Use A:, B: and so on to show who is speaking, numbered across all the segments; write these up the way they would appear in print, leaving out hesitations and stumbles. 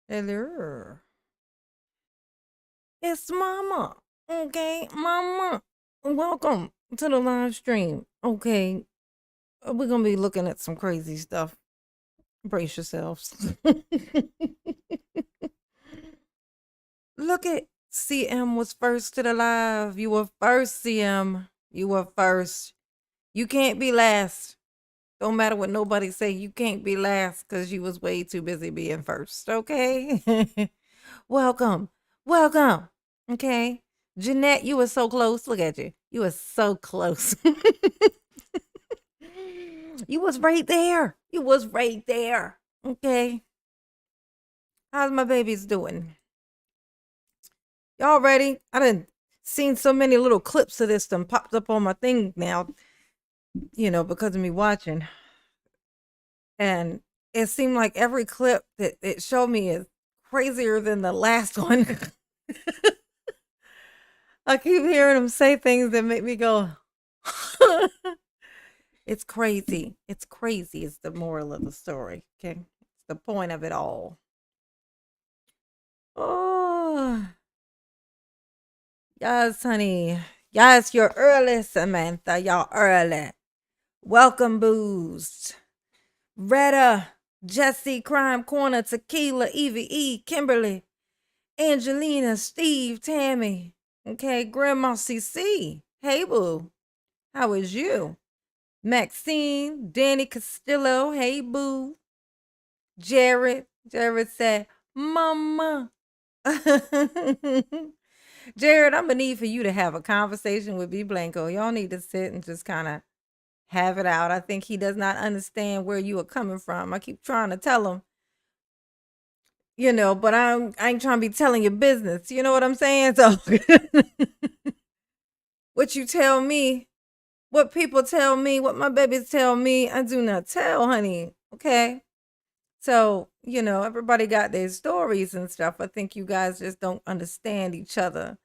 A: Hello. It's Mama. Okay, Mama. Welcome to the live stream. Okay, we're gonna be looking at some crazy stuff. Brace yourselves. Look at CM was first to the live. You were first, CM. You were first. You can't be last. Don't matter what nobody say. You can't be last because you was way too busy being first. Okay. Welcome. Welcome. Okay. Jeanette, you were so close. Look at you. You were so close. You was right there. You was right there. Okay. How's my babies doing? Y'all ready? I done seen so many little clips of this done popped up on my thing now, because of me watching. And it seemed like every clip that it showed me is crazier than the last one. I keep hearing him say things that make me go, it's crazy. It's crazy. It's the moral of the story. Okay. It's the point of it all. Oh, yes, honey. Yes, you're early, Samantha. Y'all early. Welcome, Booze. Retta, Jesse, Crime Corner, Tequila, Evie E, Kimberly, Angelina, Steve, Tammy. Okay, Grandma CC. Hey, boo. How is you? Maxine, Danny Castillo. Hey, boo. Jared. Jared said, Mama. Jared, I'm gonna need for you to have a conversation with B Blanco. Y'all need to sit and just kind of have it out. I think he does not understand where you are coming from. I keep trying to tell him, but I ain't trying to be telling your business. You know what I'm saying? So what you tell me, what people tell me, what my babies tell me, I do not tell, honey. Okay. So, everybody got their stories and stuff. I think you guys just don't understand each other.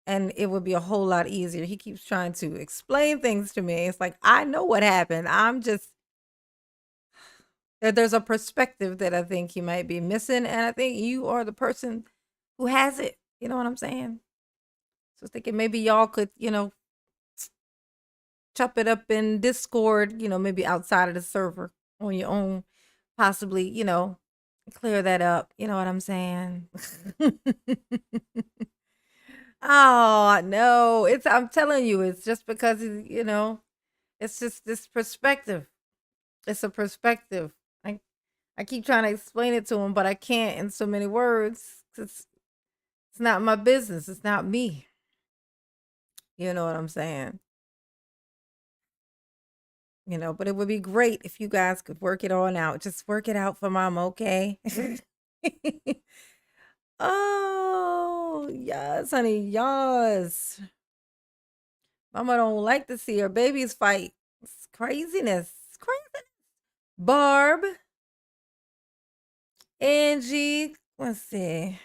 A: And it would be a whole lot easier. He keeps trying to explain things to me. It's like, I know what happened. I'm just, there's a perspective that I think he might be missing. And I think you are the person who has it. You know what I'm saying? So I was thinking maybe y'all could, chop it up in Discord, maybe outside of the server on your own, possibly, clear that up. You know what I'm saying? Oh, no. I'm telling you, it's just because, it's just this perspective. It's a perspective. I keep trying to explain it to him, but I can't in so many words. It's not my business. It's not me. You know what I'm saying? But it would be great if you guys could work it on out. Just work it out for mom, okay? Oh, yes, honey, yes. Mama don't like to see her babies fight. It's craziness. It's crazy. Barb, Angie, let's see.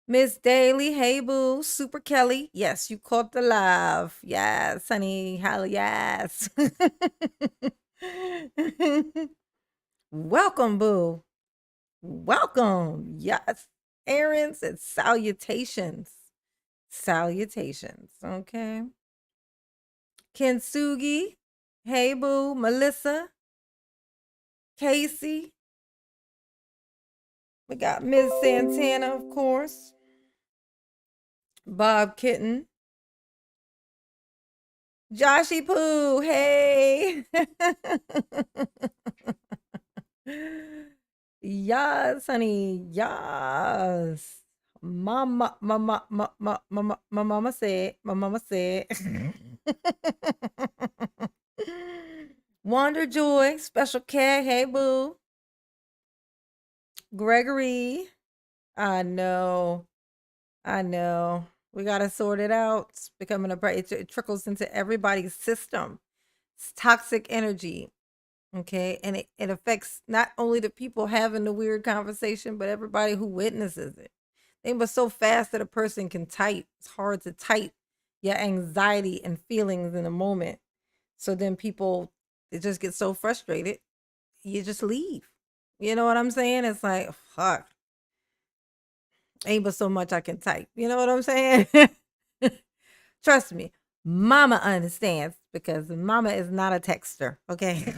A: Miss Daly, hey boo, Super Kelly. Yes, you caught the live. Yes, honey. Hell yes. Welcome, boo. Welcome. Yes. Aaron said salutations. Salutations. Okay. Kensugi. Hey boo. Melissa. Casey. We got Miss Santana, of course. Bob Kitten. Joshy Poo, hey. Yes, honey. Yes. My mama said. Wonder Joy, Special Cat, hey boo. Gregory. I know. I know. We gotta sort it out. It's becoming it trickles into everybody's system. It's toxic energy. Okay. And it affects not only the people having the weird conversation, but everybody who witnesses it. They move so fast that a person can type. It's hard to type your anxiety and feelings in a moment. So then people, it just get so frustrated, you just leave. You know what I'm saying? It's like, fuck. Ain't but so much I can type. You know what I'm saying? Trust me, mama understands because mama is not a texter. Okay.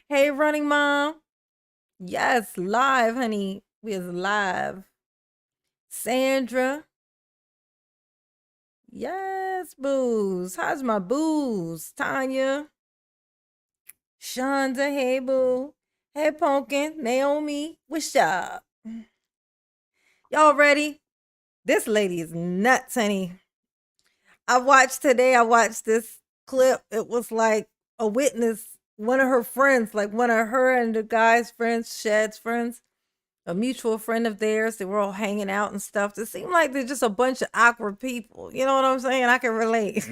A: Hey, running mom. Yes, live, honey. We is live. Sandra. Yes, booze. How's my booze? Tanya. Shonda. Hey, boo. Hey, Pumpkin. Naomi. What's up? Y'all ready? This lady is nuts, honey. I watched this clip. It was like a witness, one of her friends, like one of her and the guy's friends, Shad's friends, a mutual friend of theirs. They were all hanging out and stuff. It seemed like they're just a bunch of awkward people. You know what I'm saying? I can relate.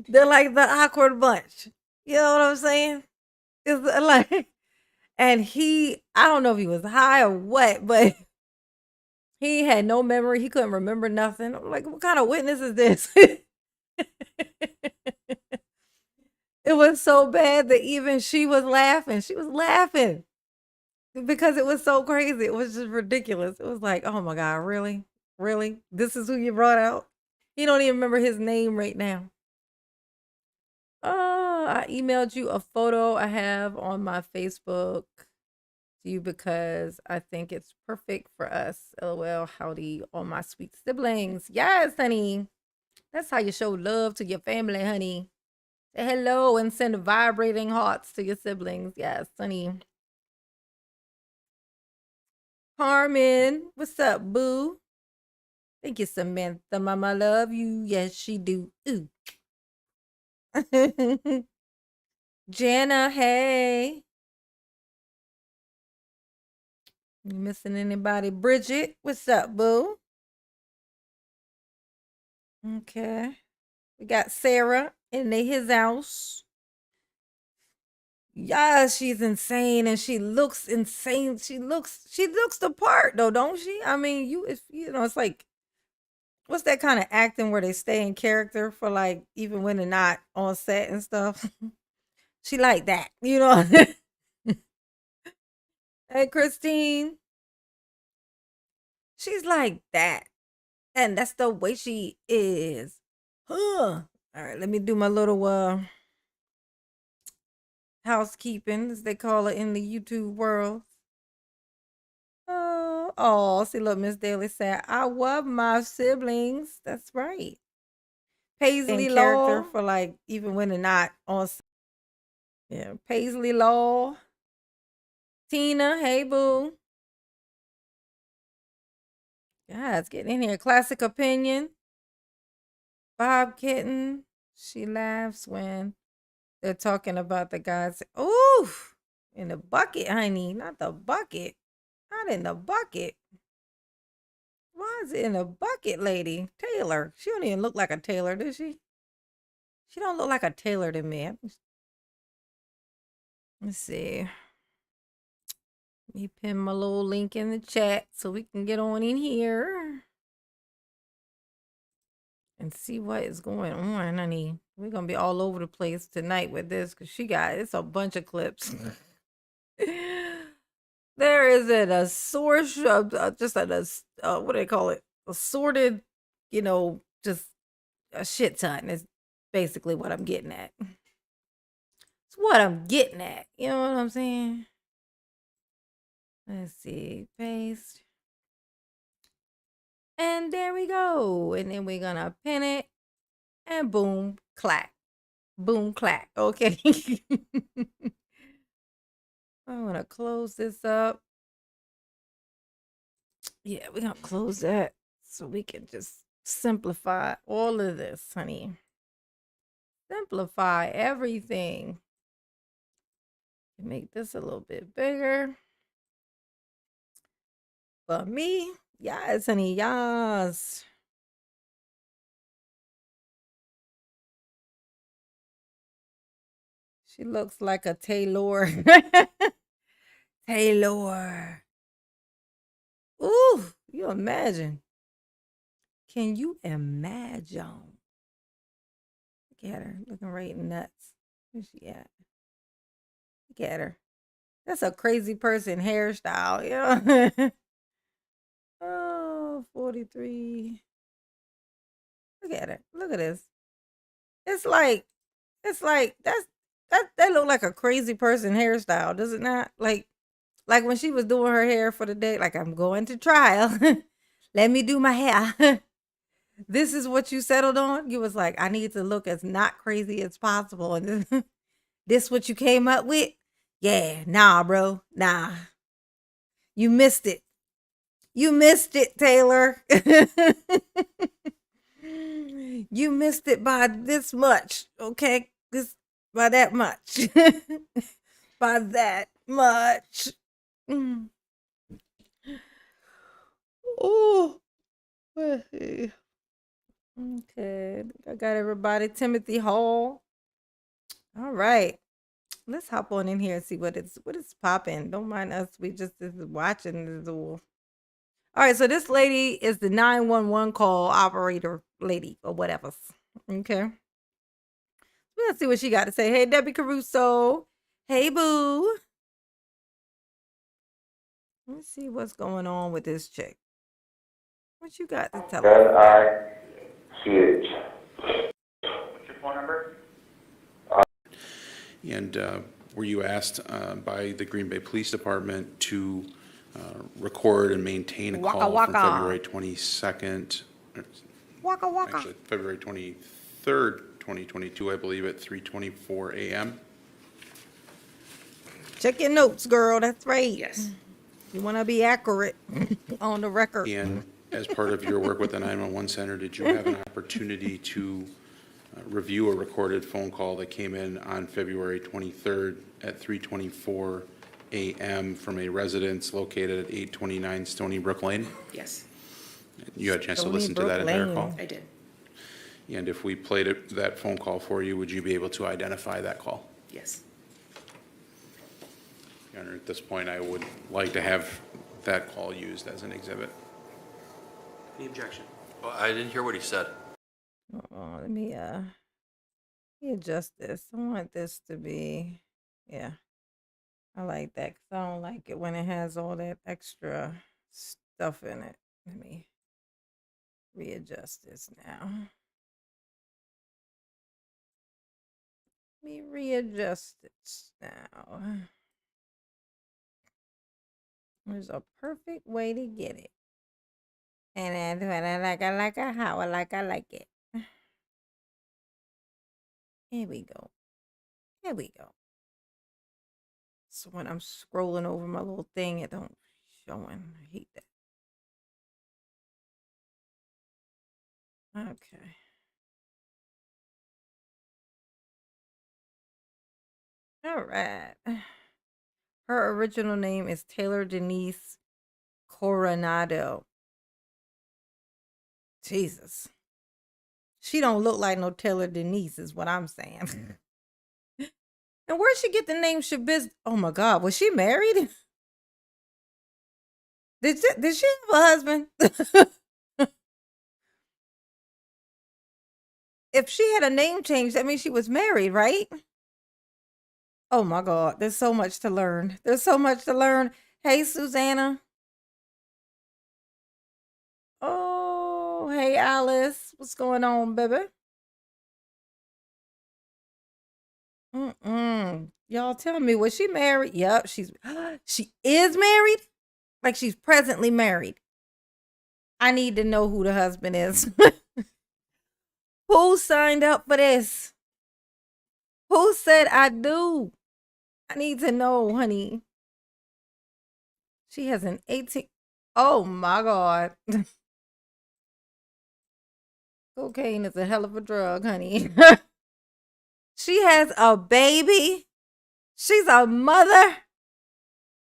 A: They're like the awkward bunch. You know what I'm saying? It's like, and I don't know if he was high or what, but he had no memory. He couldn't remember nothing. I'm like, what kind of witness is this? It was so bad that even she was laughing. She was laughing because it was so crazy. It was just ridiculous. It was like, oh my God, really? Really? This is who you brought out? He don't even remember his name right now. Oh, I emailed you a photo I have on my Facebook to you because I think it's perfect for us. LOL, howdy, all my sweet siblings. Yes, honey. That's how you show love to your family, honey. Say hello and send vibrating hearts to your siblings. Yes, honey. Carmen, what's up, boo? Thank you, Samantha. Mama love you. Yes, she do. Ooh. Jana, hey. You missing anybody? Bridget, what's up, boo? Okay. We got Sarah in his house. Yeah, she's insane and she looks insane. She looks the part though, don't she? I mean, it's like what's that kind of acting where they stay in character for like even when they're not on set and stuff. She like that, you know. Hey, Christine, she's like that, and that's the way she is. Huh. All right, let me do my little housekeeping, as they call it in the YouTube world. Oh, see, look, Miss Daly said, I love my siblings. That's right. Paisley in character Law for like even when they're not on. Yeah, Paisley Law. Tina, hey boo. Guys, getting in here. Classic Opinion. Bob Kitten. She laughs when they're talking about the guys. Ooh, in the bucket, honey. Not the bucket. Not in the bucket. Why is it in a bucket, lady? Taylor. She don't even look like a Taylor, does she? She don't look like a Taylor to me. Let's see. Let me pin my little link in the chat so we can get on in here and see what is going on, honey. We're going to be all over the place tonight with this because it's a bunch of clips. There isn't a source of just what do they call it? Assorted, just a shit ton is basically what I'm getting at. It's what I'm getting at. You know what I'm saying? Let's see. Paste. And there we go. And then we're going to pin it. And boom, clack. Boom, clack. Okay. I'm going to close this up. Yeah, we're going to close that so we can just simplify all of this, honey. Simplify everything. Make this a little bit bigger. For me, yes, honey, yes. She looks like a Taylor. Taylor. Ooh, you imagine. Can you imagine? Look at her, looking right nuts. Where's she at? Look at her. That's a crazy person hairstyle. Yeah. Oh, 43. Look at it. Look at this. It's like that look like a crazy person hairstyle, does it not? Like when she was doing her hair for the day, like I'm going to trial. Let me do my hair. This is what you settled on. You was like, I need to look as not crazy as possible. And this what you came up with? Yeah, nah, bro. Nah. You missed it. You missed it, Taylor. You missed it by this much, okay? This by that much. By that much. Mm. Oh, okay. I got everybody. Timothy Hall. All right. Let's hop on in here and see what it's popping. Don't mind us. We just is watching this all. All right, so this lady is the 911 call operator lady or whatever. Okay. Let's see what she got to say. Hey, Debbie Caruso. Hey, boo. Let's see what's going on with this chick. What you got to tell us?
B: Huge.
C: What's your phone number?
D: And were you asked by the Green Bay Police Department to record and maintain a call from February 22nd?
A: Waka waka.
D: Actually, February 23rd, 2022, I believe, at 3:24 a.m.
A: Check your notes, girl. That's right.
C: Yes.
A: You want to be accurate on the record.
D: And as part of your work with the 911 center, did you have an opportunity to review a recorded phone call that came in on February 23rd at 3:24 a.m. from a residence located at 829 Stony Brook Lane?
C: Yes,
D: You had a chance to
A: Stony
D: listen to
A: Brook
D: that entire
A: Lane.
D: call?
C: I did.
D: And if we played that phone call for you, would you be able to identify that call?
C: Yes.
D: Your Honor, at this point, I would like to have that call used as an exhibit.
C: Any objection?
E: Well, I didn't hear what he said.
A: Oh, let me adjust this. I want this to be, yeah. I like that because I don't like it when it has all that extra stuff in it. Let me readjust this now. Let me readjust it now. There's a perfect way to get it. And that's what I like how I like it. Here we go. Here we go. So when I'm scrolling over my little thing, it don't showing. I hate that. Okay. All right. Her original name is Taylor Denise Coronado. Jesus. She don't look like no Taylor Denise is what I'm saying. And where'd she get the name Shabiz? Oh my God, was she married? Did she have a husband? If she had a name change, that means she was married, right? Oh my God, there's so much to learn. There's so much to learn. Hey, Susanna. Oh, hey, Alice. What's going on, baby? Y'all tell me, was she married? Yep, she is married? Like she's presently married. I need to know who the husband is. Who signed up for this? Who said I do? I need to know, honey. She has an 18. Oh my God. Cocaine is a hell of a drug, honey. She has a baby. She's a mother.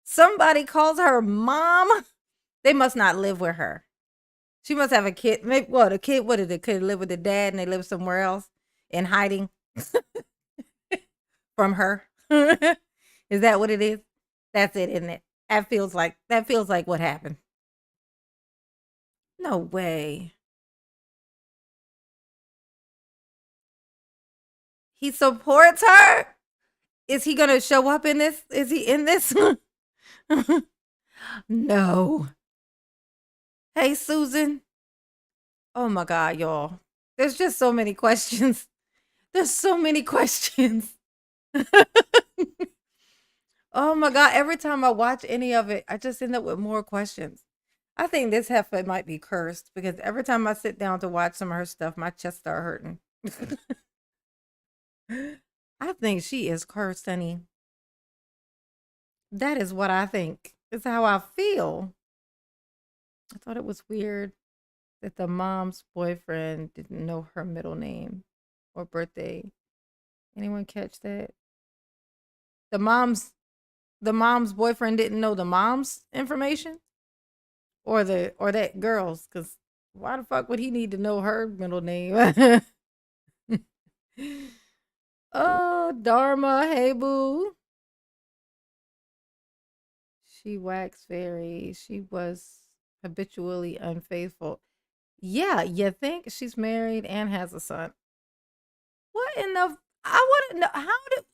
A: Somebody calls her mom. They must not live with her. She must have a kid. Maybe what? A kid? What did the kid live with the dad and they live somewhere else in hiding from her? Is that what it is? That's it, isn't it? That feels like what happened. No way. He supports her? Is he gonna show up in this? Is he in this? No. Hey, Susan. Oh my God, y'all. There's just so many questions. There's so many questions. Oh my God. Every time I watch any of it, I just end up with more questions. I think this heifer might be cursed because every time I sit down to watch some of her stuff, my chest start hurting. I think she is cursed, honey. That is what I think. It's how I feel. I thought it was weird that the mom's boyfriend didn't know her middle name or birthday. Anyone catch that? The mom's boyfriend didn't know the mom's information or that girl's, because why the fuck would he need to know her middle name? Oh, Dharma, hey boo. She waxed fairy. She was habitually unfaithful. Yeah, you think she's married and has a son. What in the I wouldn't know how did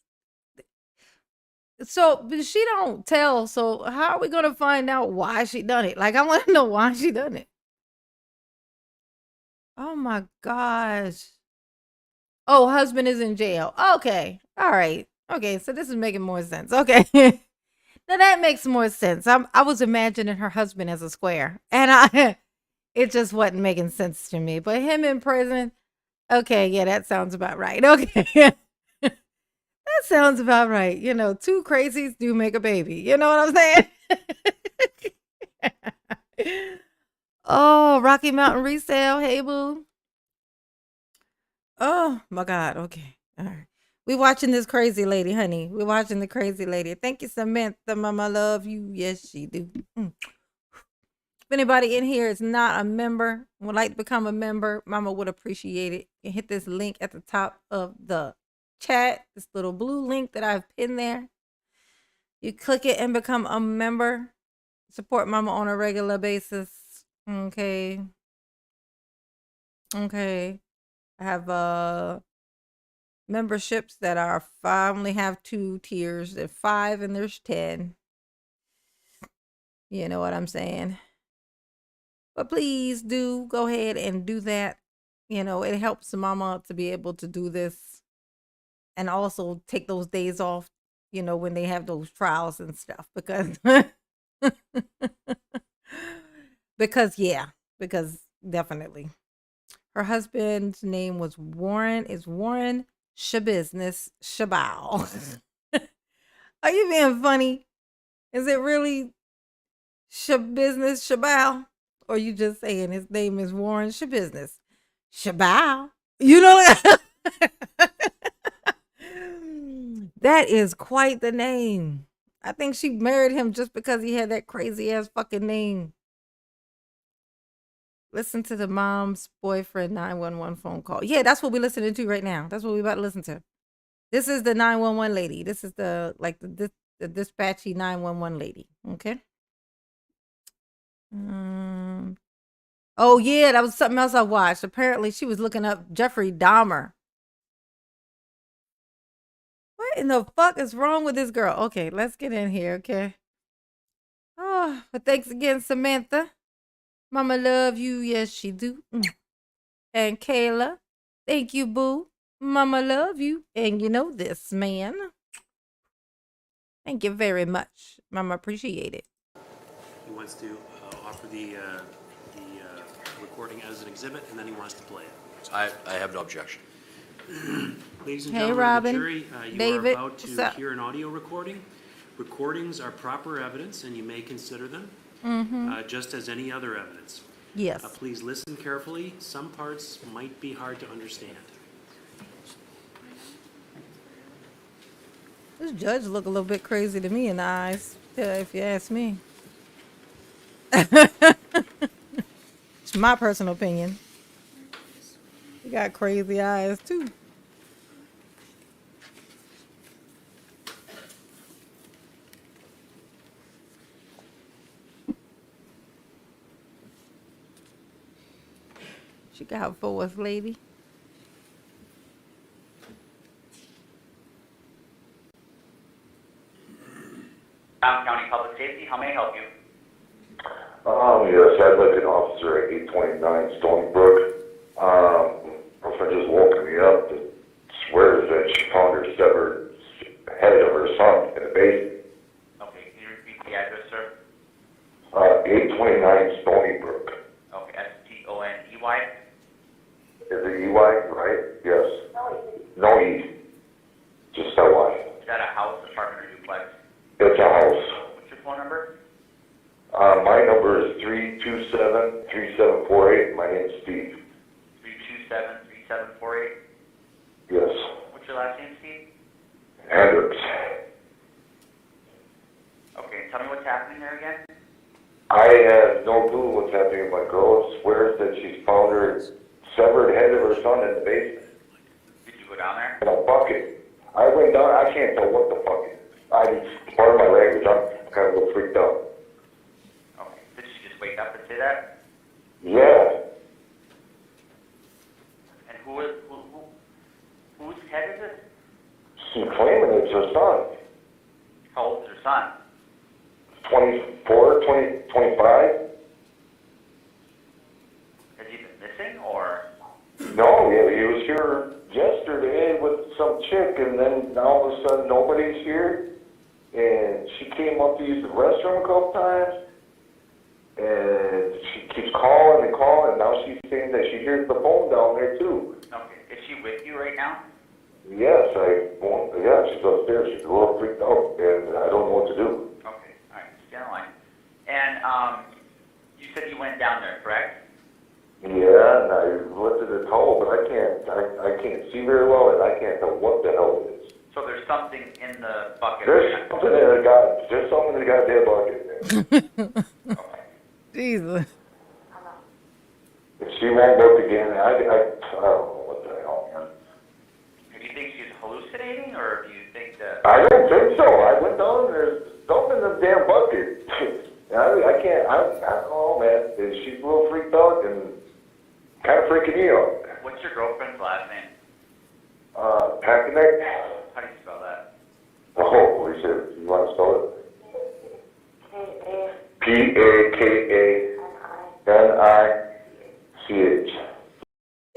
A: so but she don't tell, so how are we gonna find out why she done it? Like I wanna know why she done it. Oh my gosh. Oh, husband is in jail. Okay. All right. Okay, so this is making more sense. Okay. Now that makes more sense. I was imagining her husband as a square. And it just wasn't making sense to me. But him in prison, okay, yeah, that sounds about right. Okay. That sounds about right. You know, two crazies do make a baby. You know what I'm saying? Oh, Rocky Mountain Resale. Hey, boo. Oh, my God. Okay. All right. We watching this crazy lady, honey. We're watching the crazy lady. Thank you, Samantha. Mama love you. Yes, she do. If anybody in here is not a member, would like to become a member, Mama would appreciate it. You hit this link at the top of the chat, this little blue link that I've pinned there. You click it and become a member. Support Mama on a regular basis. Okay. Okay. I have memberships that are I only have 2 tiers. There's 5 and there's 10. You know what I'm saying? But please do go ahead and do that. You know, it helps Mama to be able to do this and also take those days off, you know, when they have those trials and stuff because because definitely. Her husband's name was Warren. Is Warren SCHABUSINESS Shabal. Are you being funny? Is it really SCHABUSINESS Shabal? Or you just saying his name is Warren SCHABUSINESS Shabal? You know that is quite the name. I think she married him just because he had that crazy ass fucking name. Listen to the mom's boyfriend 911 phone call. Yeah, that's what we're listening to right now. That's what we're about to listen to. This is the 911 lady. This is the dispatchy 911 lady. Okay. Oh yeah, that was something else I watched. Apparently, she was looking up Jeffrey Dahmer. What in the fuck is wrong with this girl? Okay, let's get in here. Okay. Oh, but thanks again, Samantha. Mama love you. Yes, she do. And Kayla, thank you, boo. Mama love you. And you know this, man. Thank you very much. Mama appreciate it.
C: He wants to offer the recording as an exhibit, and then he wants to play it.
E: I have no objection.
C: Ladies and
A: Hey,
C: gentlemen
A: Robin.
C: of the jury, you
A: David,
C: are about
A: what's
C: to
A: up?
C: hear an audio recording. Recordings are proper evidence, and you may consider them just as any other evidence.
A: Yes.
C: Please listen carefully. Some parts might be hard to understand.
A: This judge look a little bit crazy to me in the eyes, if you ask me. It's my personal opinion. He got crazy eyes too. She got for us, lady.
B: Public Safety. How may I help you?
F: Yes, I'd like an officer at 829 Stony Brook. Girlfriend just woken me up and swears that she found her severed head of her son in the basement.
B: Okay, can you repeat the address, sir?
F: 829 Stony Brook.
B: Okay, S-T-O-N-E-Y?
F: Is it EY, right? Yes. No E. Just Y.
B: Is that a house, apartment, or duplex?
F: It's a house.
B: What's your phone number?
F: My number is 327-3748. My name's Steve.
B: 327-3748?
F: Yes.
B: What's your last name, Steve?
F: Hendricks.
B: Okay, tell me what's happening there again?
F: I have no clue what's happening. My girl swears that she's found her severed head of her son in the basement.
B: Did you go down there?
F: In a bucket. I went down, I can't tell what the fuck it is. It's part of my language. I'm kind of a little freaked out.
B: Okay, did she just wake up and say that?
F: Yeah.
B: And whose head is it?
F: She's claiming it's her son.
B: How old is her son?
F: 24, 25?
B: Has he been missing, or?
F: No, yeah, he was here yesterday with some chick, and then now all of a sudden nobody's here. And she came up to use the restroom a couple times, and she keeps calling and calling, and now she's saying that she hears the phone down there too.
B: Okay, is she with you right now?
F: Yes, yeah, she's upstairs. She's a little freaked out, and I don't know what to do.
B: Okay, all right, stay on the line. And you said you went down there, correct?
F: Yeah, and I lifted the towel, but I can't see very well, and I can't tell what the hell it is.
B: So there's something in the bucket.
F: There's something in the goddamn bucket there.
B: Okay.
A: Jesus.
F: If she won't look again, I don't know what the hell, man.
B: Do you think she's hallucinating, or do you think that?
F: I don't think so. I went down and there's something in the damn bucket. I don't know, man. She's a little freaked out and kind of freaking me out.
B: What's your girlfriend's last name?
F: Pakanek?
B: How do you spell that?
F: Oh, holy shit. You want to spell it? P-A-K-A-N-I-C-H.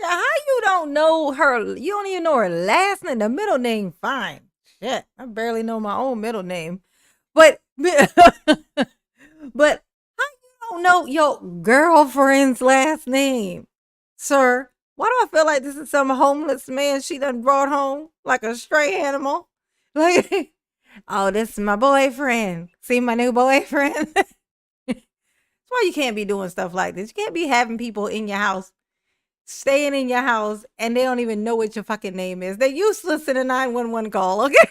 A: Yeah, how you don't know her? You don't even know her last name. The middle name, fine. Shit, I barely know my own middle name. But, but how you don't know your girlfriend's last name, sir? Why do I feel like this is some homeless man she done brought home like a stray animal? Like, oh, this is my boyfriend. See my new boyfriend? That's why you can't be doing stuff like this. You can't be having people in your house, staying in your house, and they don't even know what your fucking name is. They're useless in a 911 call, okay?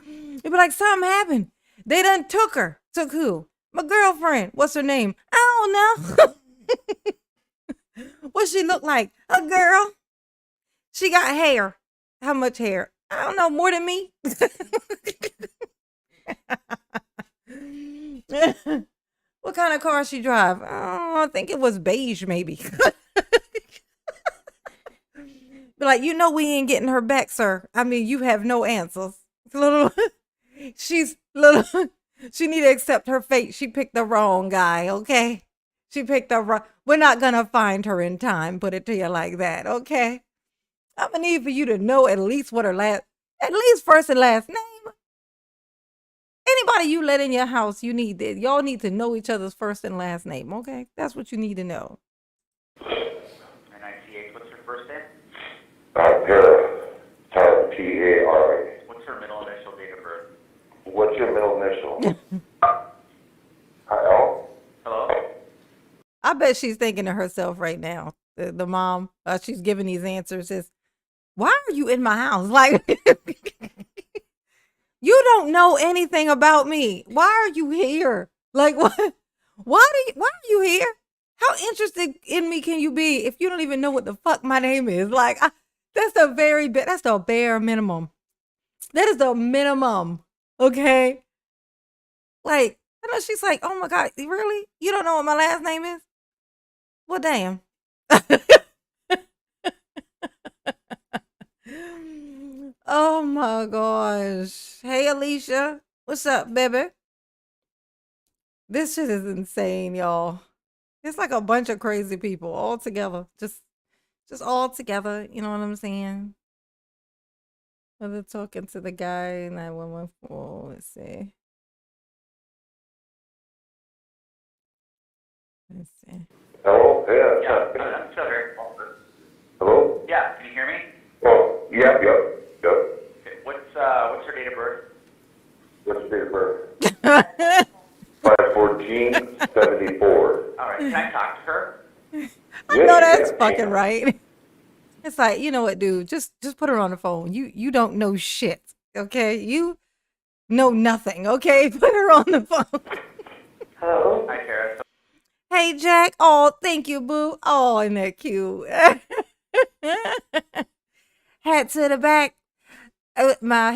A: You'd be like, something happened. They done took her. Took who? My girlfriend. What's her name? I don't know. What she look like? A girl. She got hair. How much hair? I don't know, more than me. What kind of car she drive? Oh, I think it was beige, maybe. Be like, you know we ain't getting her back, sir. I mean, you have no answers. She's little. She need to accept her fate. She picked the wrong guy, okay? She picked the wrong. We're not gonna find her in time. Put it to you like that, okay? I'm gonna need for you to know at least what her at least first and last name. Anybody you let in your house, y'all need to know each other's first and last name, okay? That's what you need to know.
B: N-I-C-H, what's her first name?
F: Tara, P-A-R-A.
B: What's her middle initial, date of birth?
F: What's your middle initial? Hello?
B: Hello?
A: I bet she's thinking to herself right now. The mom, she's giving these answers is, why are you in my house? Like, you don't know anything about me. Why are you here? Like, what? Why are you here? How interested in me can you be if you don't even know what the fuck my name is? Like, that's the bare minimum. That is the minimum. Okay. Like, I know she's like, oh my God, really? You don't know what my last name is? Well, damn. Oh my gosh. Hey, Alicia. What's up, baby? This shit is insane, y'all. It's like a bunch of crazy people all together. Just all together, you know what I'm saying? They're talking to the guy 9114. Let's see. Let's see.
F: Hello? Yeah.
B: Yeah, I'm still here.
F: Hello?
B: Yeah, can you hear me?
F: Oh, yep.
B: Okay, what's her date of birth?
F: What's the date of birth? 5/14/74.
B: All right, can I talk to her?
A: I know that's fucking right. It's like, you know what, dude? Just put her on the phone. You don't know shit, okay? You know nothing, okay? Put her on the phone.
F: Hello?
B: Hi, Tara. So,
A: Hey, Jack. Oh, thank you, boo. Oh, isn't that cute? Hat to the back. My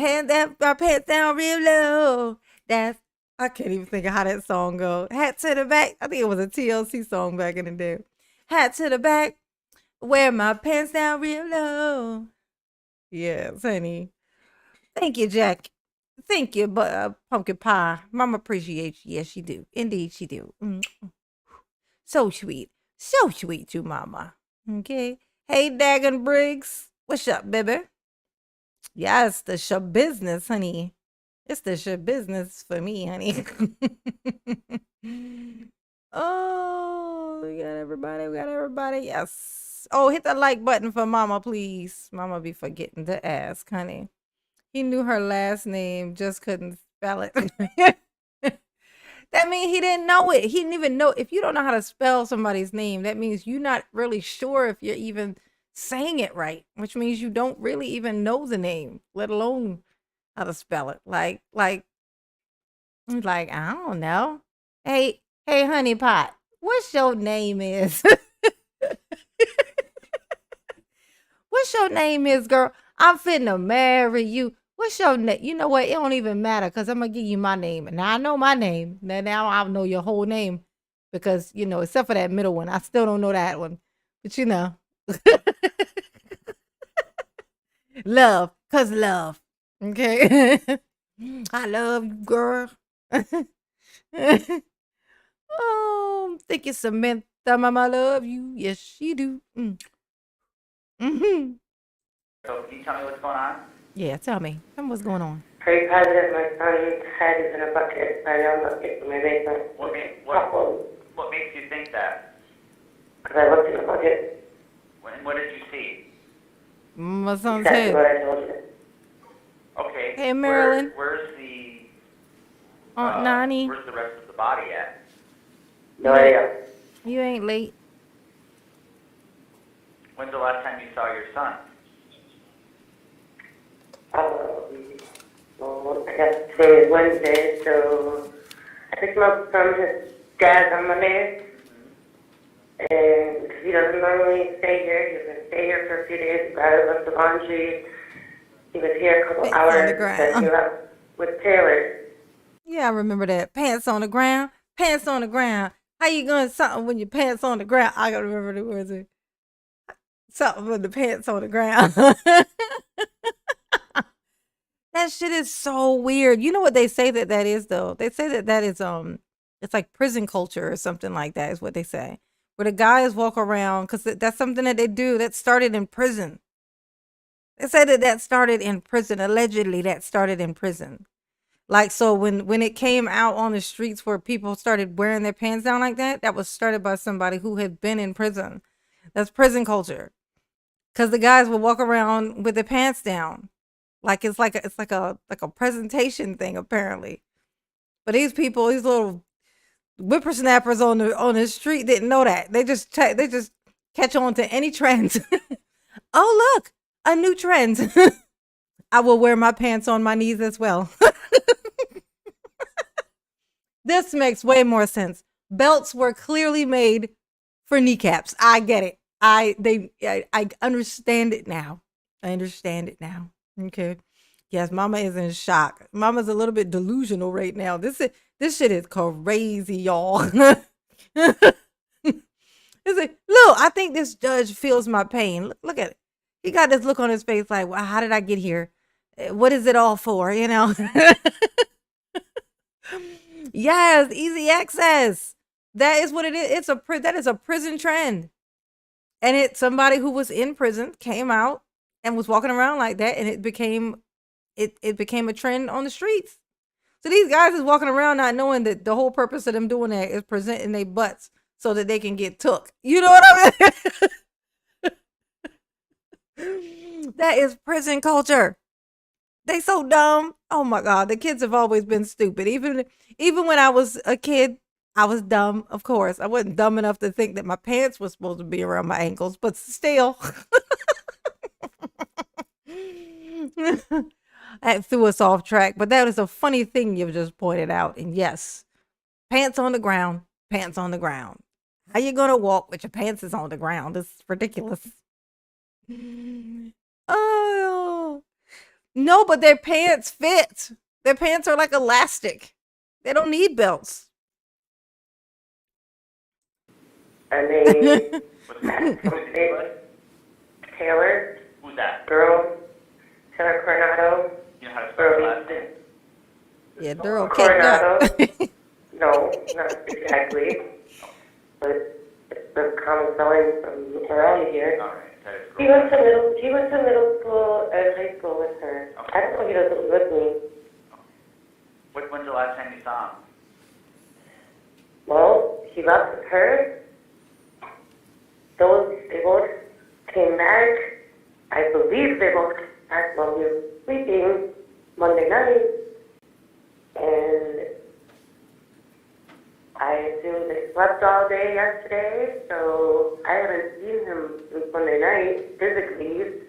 A: pants down real low. I can't even think of how that song goes. Hat to the back. I think it was a TLC song back in the day. Hat to the back. Wear my pants down real low. Yes, honey. Thank you, Jack. Thank you, pumpkin pie. Mama appreciates you. Yes, she do. Indeed, she do. So sweet. So sweet, you mama. Okay. Hey, Dagon Briggs. What's up, baby? Yes, the show business, honey. It's the show business for me, honey. Oh, we got everybody. Yes. Oh, hit the like button for mama, please. Mama be forgetting to ask, honey. He knew her last name, just couldn't spell it. That means he didn't know it. He didn't even know. If you don't know how to spell somebody's name, that means you're not really sure if you're even saying it right, which means you don't really even know the name, let alone how to spell it. Like, I don't know. Hey, honey pot, what's your name is? What's your name is, girl? I'm finna marry you. What's your name? You know what? It don't even matter because I'm going to give you my name. Now I know my name. Now I know your whole name because, except for that middle one. I still don't know that one. But love. Because love. Okay? I love you, girl. Oh, thank you, Samantha. Mama, love you. Yes, she do. Mm-hmm.
B: so can you tell me what's going on?
A: Yeah, tell me what's going on.
G: Pretty positive my son's head is in a bucket. I know I'm not getting my basement.
B: What makes you think that?
G: Because I looked in the bucket.
B: What did you see?
A: My son's
G: Exactly
A: head.
G: what I told you.
B: Okay.
A: Hey, Marilyn.
B: Where's the
A: Aunt Nani,
B: Where's the rest of the body at?
G: No idea.
A: you ain't late.
B: When's the last time you saw your son?
G: Well, I guess today is Wednesday, so I picked him up from his dad's on Monday. And because he doesn't normally stay here, he was going to stay here for a few days. Got left the laundry. He was here a couple
A: Pants on
G: hours.
A: the ground.
G: Then he left with Taylor.
A: Yeah, I remember that. Pants on the ground. Pants on the ground. How you going something when your pants on the ground? I gotta remember the words. Something with the pants on the ground. That shit is so weird. You know what they say that is though? They say that is it's like prison culture or something like that is what they say. Where the guys walk around because that's something that they do that started in prison. They say that started in prison. Allegedly, that started in prison. Like, so when it came out on the streets where people started wearing their pants down like that was started by somebody who had been in prison. That's prison culture. Because the guys will walk around with their pants down. Like it's like a presentation thing, apparently. But these people, these little whippersnappers on the street didn't know that. They just catch on to any trends. Oh, look, a new trend. I will wear my pants on my knees as well. This makes way more sense. Belts were clearly made for kneecaps. I get it. I understand it now. I understand it now. Okay. Yes, mama is in shock. Mama's a little bit delusional right now. This shit is crazy, y'all. It's like, look, I think this judge feels my pain. Look at it. He got this look on his face like, well, how did I get here? What is it all for, Yes, easy access. That is what it is. That is a prison trend. And somebody who was in prison came out and was walking around like that, and it became a trend on the streets. So these guys is walking around not knowing that the whole purpose of them doing that is presenting their butts so that they can get took. You know what I mean? That is prison culture. They so dumb. Oh my God, the kids have always been stupid. Even when I was a kid, I was dumb. Of course, I wasn't dumb enough to think that my pants were supposed to be around my ankles, but still. That threw us off track, but that is a funny thing you've just pointed out. And yes, pants on the ground, pants on the ground. How you gonna walk with your pants is on the ground? It's ridiculous. Oh no, but their pants fit. Their pants are like elastic. They don't need belts.
G: And they, Taylor,
B: Who's that?
G: girl, Taylor Coronado,
B: You know how to spell her
G: girl,
B: last name?
A: Yeah, they're all kicked
G: Coronado.
A: up.
G: No, not exactly, but it's the common spelling from around here.
B: All right. That is
G: He
B: cool.
G: went to middle school and high school with her. I don't know if he does it with me.
B: When's the last time you saw him?
G: Well, he left with her. They both came back. I believe they both came back while we were sleeping Monday night. And I assume they slept all day yesterday, so I haven't seen him since Monday night physically.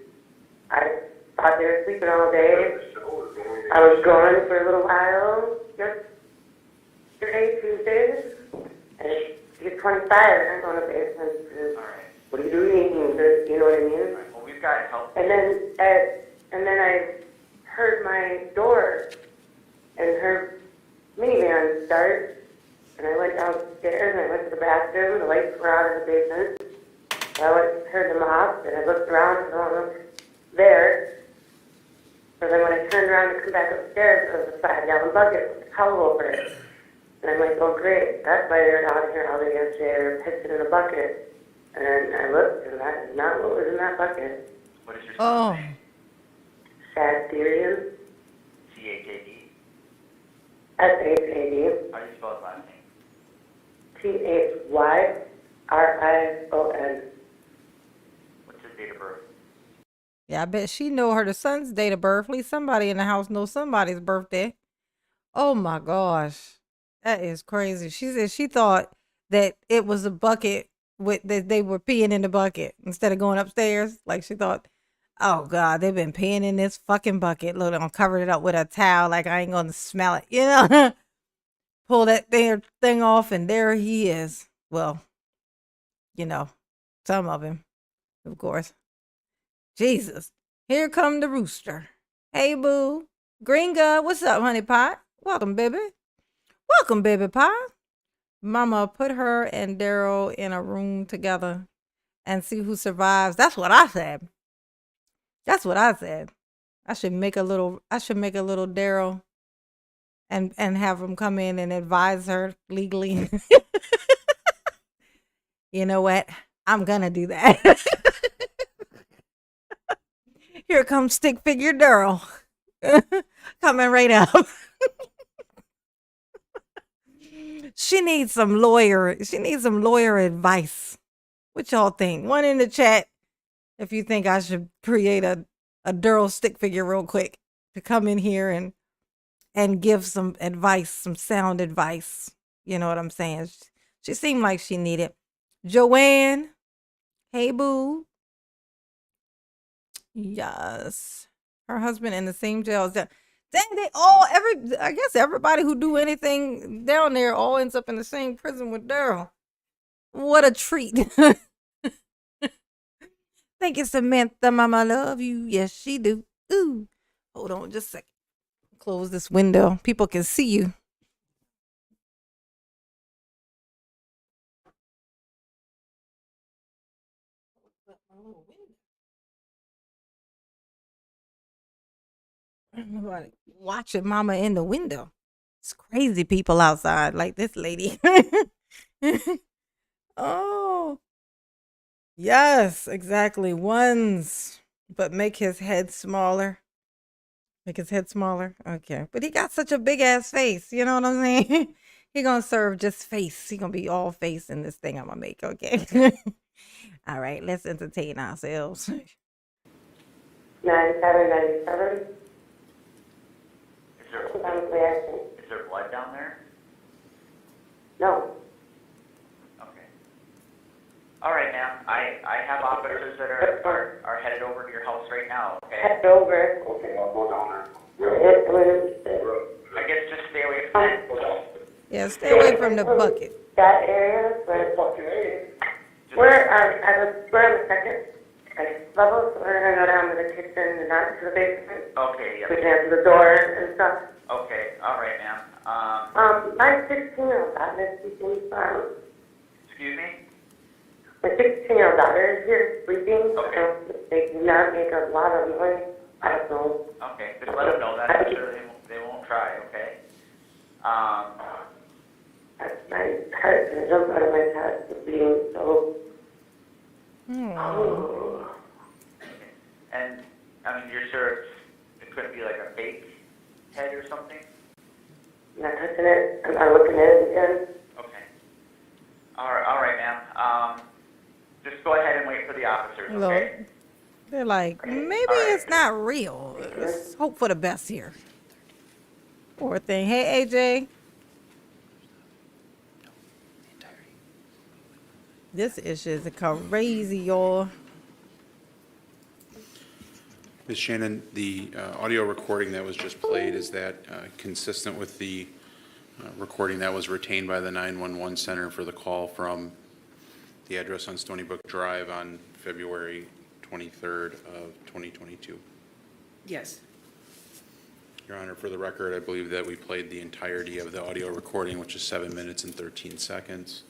G: I thought they were sleeping all day. I was gone for a little while yesterday, Tuesday, and he's 25 and I'm going to basement.
B: All right.
G: What are you doing? You know what I mean?
B: All right. Well, we've got help.
G: And then I heard my door and her minivan start, and I went downstairs and I went to the bathroom. The lights were out in the basement. Turned them off, and I looked around and no one was there. So then when I turned around to come back upstairs, there was a 5-gallon bucket with a towel over it. And I'm like, oh great, that's why they're out here all day yesterday. They're pissing in a bucket. And I looked, and that is not what was in that bucket.
B: What is your
A: Oh,
B: son's name?
G: Shad Thyrion,
B: C-H-A-D.
G: S-H-A-D,
B: How do you spell his last name?
G: T-H-Y-R-I-O-N.
B: What's his date of birth?
A: yeah, I bet she know her son's date of birth. At least somebody in the house knows somebody's birthday. Oh my gosh. That is crazy. She said she thought that it was a bucket that they were peeing in the bucket instead of going upstairs. Like she thought, oh God, they've been peeing in this fucking bucket. Look, I'm covered it up with a towel like I ain't gonna smell it, you know? Pull that thing off and there he is. Well, you know, some of him, of course. Jesus. Here come the rooster. Hey boo. Gringa, what's up, honey pot? Welcome, baby. Welcome, baby pie. Mama, put her and Daryl in a room together and see who survives. That's what I said. That's what I said. I should make a little Daryl and have him come in and advise her legally. You know what? I'm gonna do that. Here comes stick figure Daryl. Coming right up. She needs some lawyer advice. What y'all think? One in the chat if you think I should create a Daryl stick figure real quick to come in here and give some advice, some sound advice. You know what I'm saying? She seemed like she needed. Joanne, hey boo. Yes. Her husband in the same jail as that. Dang, I guess everybody who do anything down there all ends up in the same prison with Daryl. What a treat. Thank you, Samantha, mama, love you. Yes, she do. Ooh. Hold on just a second. Close this window. People can see you. Nobody watching mama in the window. It's crazy people outside, like this lady. Oh, yes, exactly. Ones, but make his head smaller. Make his head smaller. Okay. But he got such a big ass face. You know what I'm saying? He gonna serve just face. He gonna be all face in this thing I'm gonna make. Okay. All right. Let's entertain ourselves.
G: 9797.
B: Is there,
G: Sometimes we actually,
B: is there blood down there?
G: no.
B: Okay. All right, ma'am. I have officers that are headed over to your house right now, okay?
G: Head over.
F: Okay, I'll go down there.
B: I guess just stay away from it.
A: Yeah, stay away from the bucket.
G: That area, but
F: Fucking A.
G: we're on the second level, so we're gonna go down to the kitchen and not to the basement.
B: Okay,
G: We
B: yep.
G: can answer the doors and stuff.
B: Okay, all right, ma'am.
G: My 16-year-old daughter is sleeping.
B: Excuse me?
G: My 16-year-old daughter is here sleeping.
B: Okay.
G: So they do not make a lot of noise. I don't know.
B: Okay, just let them know that. I'm sure they won't try, okay?
G: My heart's gonna jump out of my head for being so.
A: Oh.
B: And, I mean, you're sure it couldn't be like a fake head or something?
G: I'm not touching it. I'm not looking at it again.
B: Okay. All right, ma'am. Just go ahead and wait for the officers,
A: Look,
B: okay?
A: they're like, maybe it's not real. Let's hope for the best here. Poor thing. Hey, AJ. This issue is crazy, y'all.
D: Ms. Shannon, the audio recording that was just played, is that consistent with the recording that was retained by the 911 center for the call from the address on Stony Brook Drive on February 23rd of 2022?
H: Yes.
D: Your Honor, for the record, I believe that we played the entirety of the audio recording, which is 7 minutes and 13 seconds.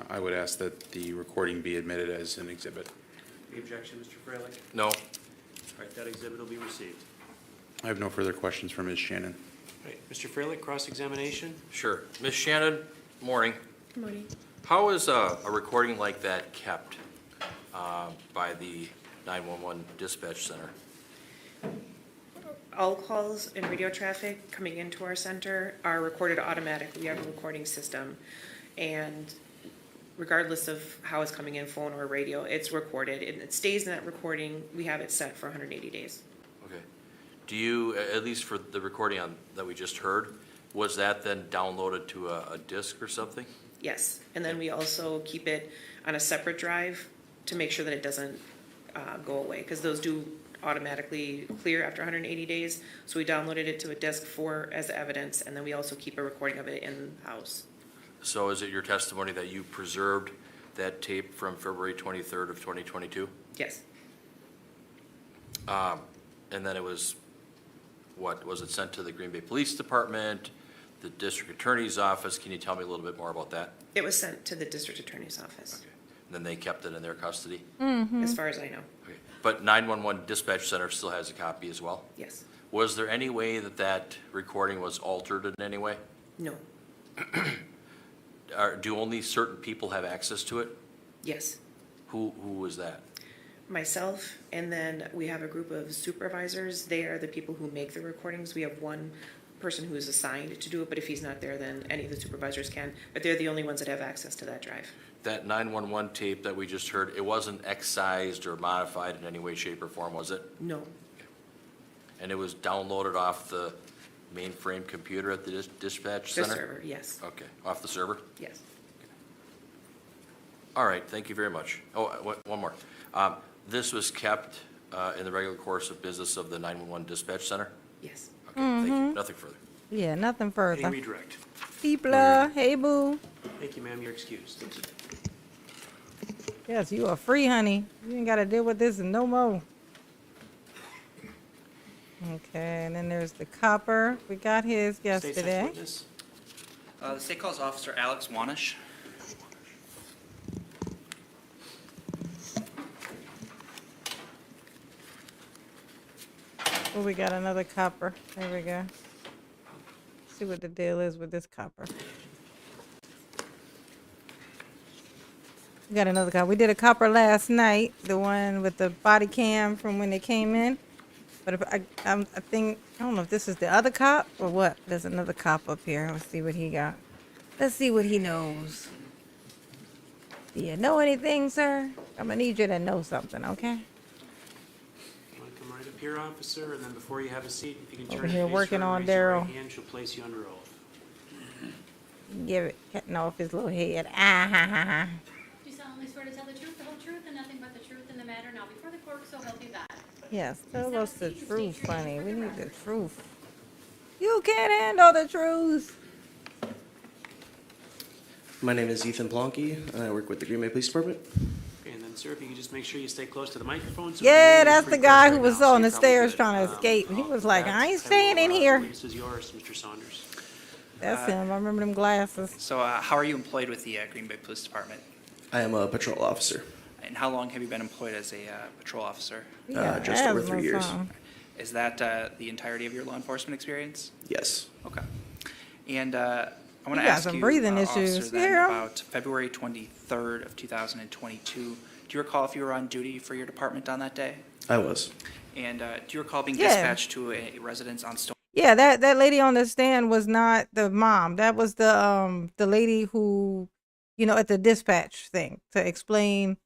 D: I would ask that the recording be admitted as an exhibit.
C: Any objection, Mr. Freilich?
E: No.
C: All right, that exhibit will be received.
D: I have no further questions for Ms. Shannon.
C: All right, Mr. Freilich, cross-examination?
E: Sure. Ms. Shannon, morning.
H: Good morning.
E: How is a recording like that kept by the 911 dispatch center?
H: All calls and radio traffic coming into our center are recorded automatically. We have a recording system. And regardless of how it's coming in, phone or radio, it's recorded. And it stays in that recording. We have it set for 180 days.
E: Okay. Do you, at least for the recording that we just heard, was that then downloaded to a disc or something?
H: Yes. And then we also keep it on a separate drive to make sure that it doesn't go away, because those do automatically clear after 180 days. So we downloaded it to a disk as evidence, and then we also keep a recording of it in-house.
E: So is it your testimony that you preserved that tape from February 23rd of 2022?
H: Yes.
E: And then it was, what, was it sent to the Green Bay Police Department, the district attorney's office? Can you tell me a little bit more about that?
H: It was sent to the district attorney's office,
E: Okay. And then they kept it in their custody?
H: as far as I know.
E: Okay. But 911 dispatch center still has a copy as well?
H: Yes.
E: Was there any way that recording was altered in any way?
H: No.
E: Do only certain people have access to it?
H: Yes.
E: Who was that?
H: Myself, and then we have a group of supervisors. They are the people who make the recordings. We have one person who is assigned to do it, but if he's not there, then any of the supervisors can. But they're the only ones that have access to that drive.
E: That 911 tape that we just heard, it wasn't excised or modified in any way, shape, or form, was it?
H: No.
E: And it was downloaded off the mainframe computer at the dispatch
H: The
E: center?
H: server, yes.
E: Okay, off the server?
H: Yes.
E: All right, thank you very much. Oh, one more. This was kept in the regular course of business of the 911 dispatch center?
H: Yes.
E: Okay, thank you. Nothing further.
A: Yeah, nothing
C: Any
A: further.
C: redirect?
A: People, hey, boo.
C: Thank you, ma'am, you're excused.
A: Yes, you are free, honey. You ain't got to deal with this no more. Okay, and then there's the copper. We got his
C: State's next
A: yesterday.
C: witness.
I: The state calls Officer Alex Wanish.
A: Oh, we got another copper. There we go. see what the deal is with this copper. We got another copper. We did a copper last night, the one with the body cam from when they came in. But if I think, I don't know if this is the other cop or what. There's another cop up here. Let's see what he got. Let's see what he knows. Do you know anything, sir? I'm gonna need you to know something, okay?
C: You want to come right up here, officer, and then before you have a seat, if you can
A: Over
C: turn
A: here
C: and face
A: working
C: her and
A: on
C: raise your
A: Daryl.
C: right hand, she'll place you under oath.
A: Give it, cutting off his little head. Ah ha ha ha.
J: Do solemnly swear to tell the truth, the whole truth, and nothing but the truth in the matter now before the court, so help you God.
A: Yes, tell us the truth, honey. We need the truth. You can't handle the truth.
K: My name is Ethan Plonky, and I work with the Green Bay Police Department.
C: Okay, and then, sir, if you could just make sure you stay close to the microphone. So
A: Yeah,
C: we can hear you.
A: that's
C: Pretty
A: the guy
C: close
A: who
C: right
A: was
C: now, so
A: on the
C: you're probably
A: stairs
C: good.
A: trying to escape. He was like, I ain't
C: That
A: staying in here.
C: This is yours, Mr. Saunders.
A: That's him. I remember them glasses.
I: So how are you employed with the Green Bay Police Department?
K: I am a patrol officer.
I: And how long have you been employed as a patrol officer?
A: He got
K: Just over
A: asthma
K: 3 years.
A: something.
I: Is that the entirety of your law enforcement experience?
K: Yes.
I: Okay. And I want
A: You
I: to
A: got
I: ask
A: some
I: you,
A: breathing
I: Officer,
A: issues.
I: then
A: Yeah.
I: about February 23rd of 2022. Do you recall if you were on duty for your department on that day?
K: I was.
I: And do you recall being
A: Yeah.
I: dispatched to a residence on Stone?
A: Yeah, that lady on the stand was not the mom. That was the lady who, at the dispatch thing to explain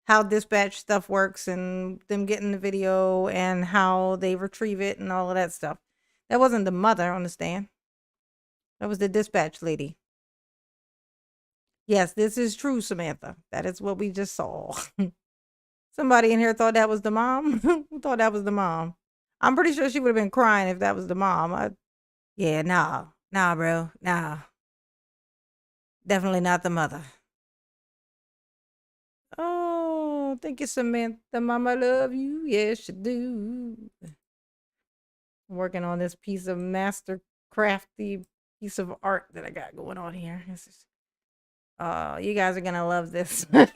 A: how dispatch stuff works and them getting the video and how they retrieve it and all of that stuff. That wasn't the mother on the stand. That was the dispatch lady. Yes, this is true, Samantha. That is what we just saw. Somebody in here thought that was the mom. Who thought that was the mom? I'm pretty sure she would have been crying if that was the mom. Yeah, nah, bro, nah. Definitely not the mother. Oh, thank you, Samantha. Mama, love you. Yes, you do. I'm working on this piece of master crafty piece of art that I got going on here. You guys are gonna love this. You're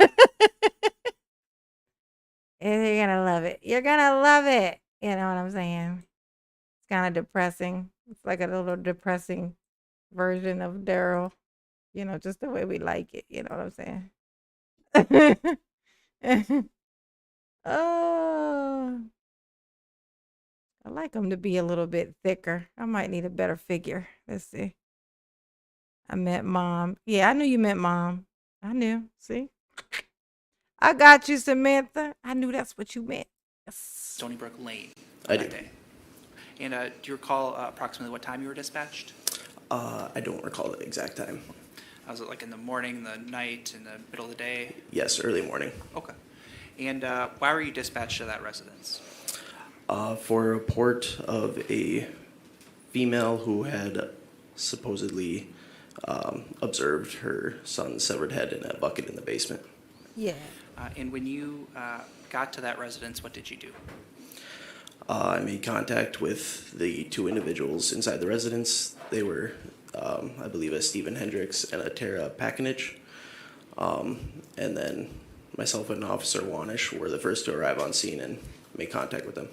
A: gonna love it. You're gonna love it. You know what I'm saying? It's kind of depressing. It's like a little depressing version of Daryl. Just the way we like it. You know what I'm saying? Oh, I like him to be a little bit thicker. I might need a better figure. Let's see. I meant mom. Yeah, I knew you meant mom. I knew. See? I got you, Samantha. I knew that's what you meant. Yes.
I: Stony Brook Lane.
K: I
I: that
K: do.
I: Day. And do you recall approximately what time you were dispatched?
K: I don't recall the exact time.
I: Was it like in the morning, the night, in the middle of the day?
K: Yes, early morning.
I: Okay. And why were you dispatched to that residence?
K: For a report of a female who had supposedly observed her son's severed head in a bucket in the basement.
A: Yeah.
I: And when you got to that residence, what did you do?
K: I made contact with the two individuals inside the residence. They were, I believe, a Stephen Hendricks and a Tara Pakinich. And then myself and Officer Wanish were the first to arrive on scene and make contact with them.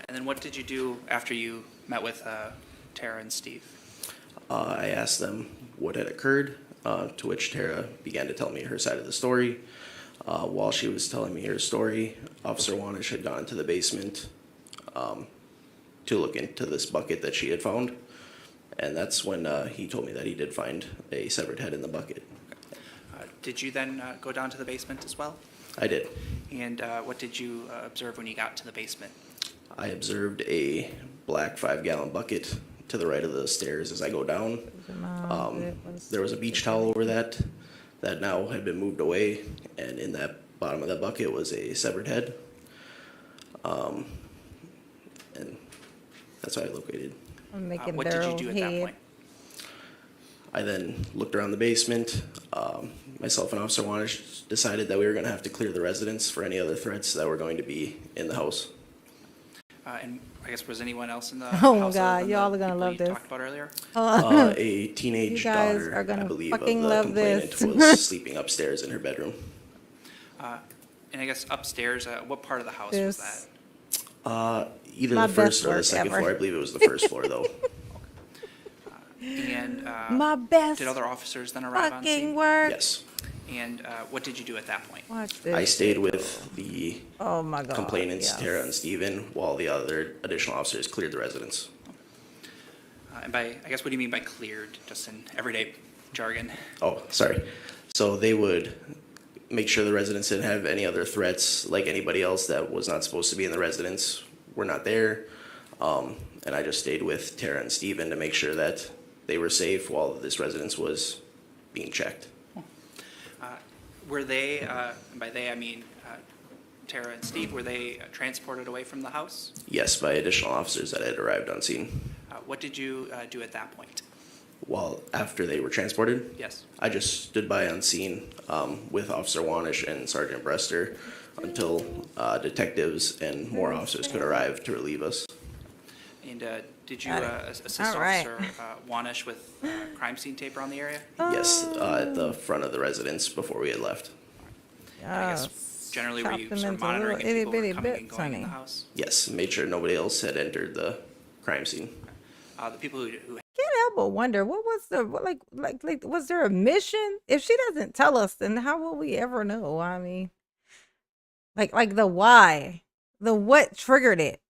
I: And then what did you do after you met with Tara and Steve?
K: I asked them what had occurred, to which Tara began to tell me her side of the story. While she was telling me her story, Officer Wanish had gone to the basement to look into this bucket that she had found. And that's when he told me that he did find a severed head in the bucket.
I: Did you then go down to the basement as well?
K: I did.
I: And what did you observe when you got to the basement?
K: I observed a black 5-gallon bucket to the right of the stairs as I go down. There was a beach towel over that now had been moved away, and in that bottom of that bucket was a severed head. And that's how I located.
A: I'm making
I: What did you do at that
A: head.
I: point?
K: I then looked around the basement. Myself and Officer Wanish decided that we were going to have to clear the residence for any other threats that were going to be in the house.
I: And I guess was anyone else in the
A: Oh my
I: house
A: God,
I: other than
A: y'all
I: the
A: are gonna
I: people
A: love
I: you
A: this.
I: talked about earlier?
K: A teenage
A: You guys
K: daughter,
A: are gonna
K: I believe, of
A: fucking
K: the
A: love
K: complainant
A: this.
K: was sleeping upstairs in her bedroom.
I: And I guess upstairs, what part of the house was that?
K: Either
A: My
K: the
A: best
K: first or the
A: work
K: second
A: ever.
K: floor. I believe it was the first floor, though.
I: And
A: My best
I: did other officers then arrive on scene?
A: fucking work.
K: Yes.
I: And what did you do at that point?
A: Watch this.
K: I stayed
A: shit.
K: with the
A: Oh my god.
K: complainants,
A: yes.
K: Tara and Steven, while the other additional officers cleared the residence.
I: And by, I guess, what do you mean by cleared, just in everyday jargon?
K: Oh, sorry. So they would make sure the residents didn't have any other threats, like anybody else that was not supposed to be in the residence were not there. And I just stayed with Tara and Steven to make sure that they were safe while this residence was being checked.
I: Were they, and by they I mean Tara and Steve, were they transported away from the house?
K: Yes, by additional officers that had arrived on scene.
I: What did you do at that point?
K: While after they were transported,
I: Yes.
K: I just stood by on scene with Officer Wanish and Sergeant Brester until detectives and more officers could arrive to relieve us.
I: And did you
A: Got it.
I: assist
A: All right.
I: Officer Wanish with crime scene tape around the area?
K: Yes, at the front of the residence before we had left.
I: I guess
A: Yes.
I: generally were you
A: Chopped them
I: sort of
A: into little
I: monitoring if people were
A: itty-bitty
I: coming and
A: bits,
I: going in the
A: honey.
I: house?
K: Yes, made sure nobody else had entered the crime scene.
I: The people who
A: Can't help but wonder what was the like was there a mission? If she doesn't tell us, then how will we ever know? I mean, like the why, the what triggered it.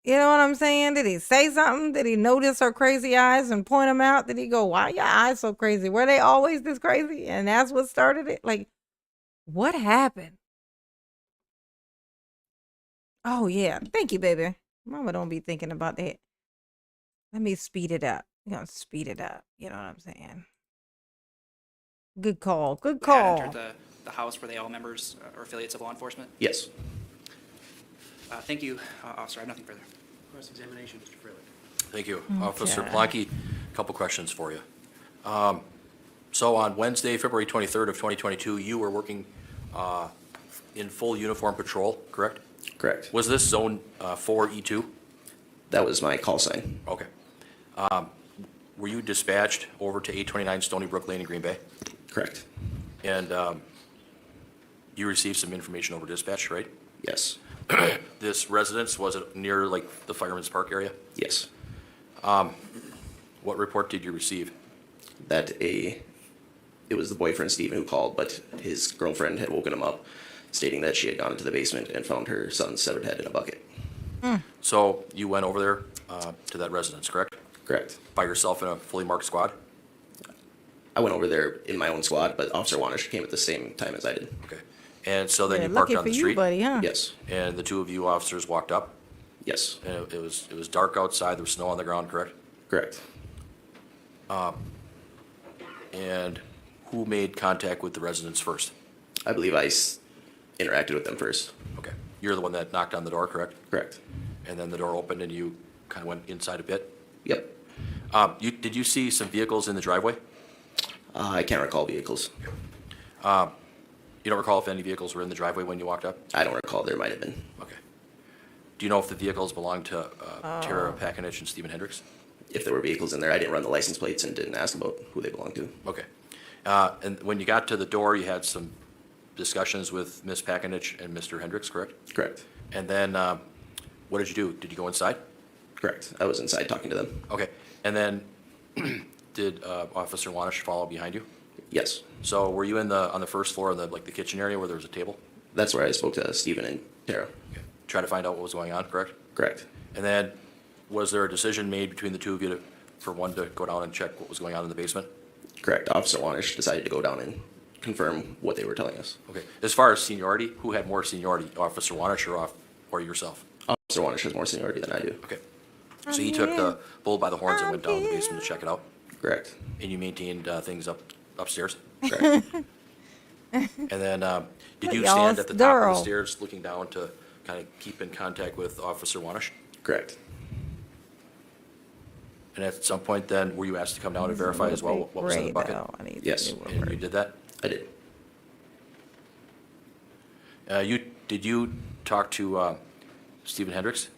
A: You know what I'm saying? Did he say something? Did he notice her crazy eyes and point them out? Did he go, "Why your eyes so crazy? Were they always this crazy?" And that's what started it. Like, what happened? Oh yeah, thank you, baby. Mama don't be thinking about that. Let me speed it up. We're gonna speed it up. You know what I'm saying? Good call. Good
I: had
A: call.
I: entered the house, were they all members or affiliates of law enforcement?
K: Yes.
I: Thank you, Officer. I have nothing further.
C: Cross-examination, Mr. Freilich.
E: Thank you. Officer
A: Okay.
E: Plonky, a couple questions for you. So on Wednesday, February 23rd of 2022, you were working in full uniform patrol, correct?
K: Correct.
E: Was this Zone 4E2?
K: That was my call sign.
E: Okay. Were you dispatched over to 829 Stony Brook Lane in Green Bay?
K: Correct.
E: And you received some information over dispatch, right?
K: Yes.
E: This residence, was it near like the Fireman's Park area?
K: Yes.
E: What report did you receive?
K: That it was the boyfriend Steven who called, but his girlfriend had woken him up, stating that she had gone into the basement and found her son's severed head in a bucket.
E: So you went over there to that residence, correct?
K: Correct.
E: By yourself in a fully marked squad?
K: I went over there in my own squad, but Officer Wanish came at the same time as I did.
E: Okay. And so then
A: Yeah,
E: you parked
A: lucky
E: on
A: for
E: the
A: you,
E: street?
A: buddy, huh?
K: Yes.
E: And the two of you officers walked up?
K: Yes.
E: And it was dark outside, there was snow on the ground, correct?
K: Correct.
E: And who made contact with the residents first?
K: I believe I interacted with them first.
E: Okay. You're the one that knocked on the door, correct?
K: Correct.
E: And then the door opened and you kind of went inside a bit?
K: Yep.
E: Did you see some vehicles in the driveway?
K: I can't recall vehicles.
E: You don't recall if any vehicles were in the driveway when you walked up?
K: I don't recall. There might have been.
E: Okay. Do you know if the vehicles belonged to Tara Pakinich and Stephen Hendricks?
K: If there were vehicles in there, I didn't run the license plates and didn't ask about who they belonged to.
E: Okay. And when you got to the door, you had some discussions with Ms. Pakinich and Mr. Hendricks, correct?
K: Correct.
E: And then what did you do? Did you go inside?
K: Correct. I was inside talking to them.
E: Okay. And then did Officer Wanish follow behind you?
K: Yes.
E: So were you on the first floor of the kitchen area where there was a table?
K: That's where I spoke to Steven and Tara.
E: Okay. Try to find out what was going on, correct?
K: Correct.
E: And then was there a decision made between the two of you for one to go down and check what was going on in the basement?
K: Correct. Officer Wanish decided to go down and confirm what they were telling us.
E: Okay. As far as seniority, who had more seniority, Officer Wanish or yourself?
K: Officer Wanish has more seniority than I do.
E: Okay. So he took the bull by the horns and went down to the basement to check it out?
K: Correct.
E: And you maintained things upstairs?
K: Correct.
E: And then, did you
A: Y'all
E: stand at the top of the
A: thorough.
E: stairs looking down to kind of keep in contact with Officer Wanish?
K: Correct.
E: And at some point then, were you asked to come down and verify as well what was in the bucket?
K: Yes.
E: And you did that?
K: I did.
E: Did you talk to Stephen Hendricks?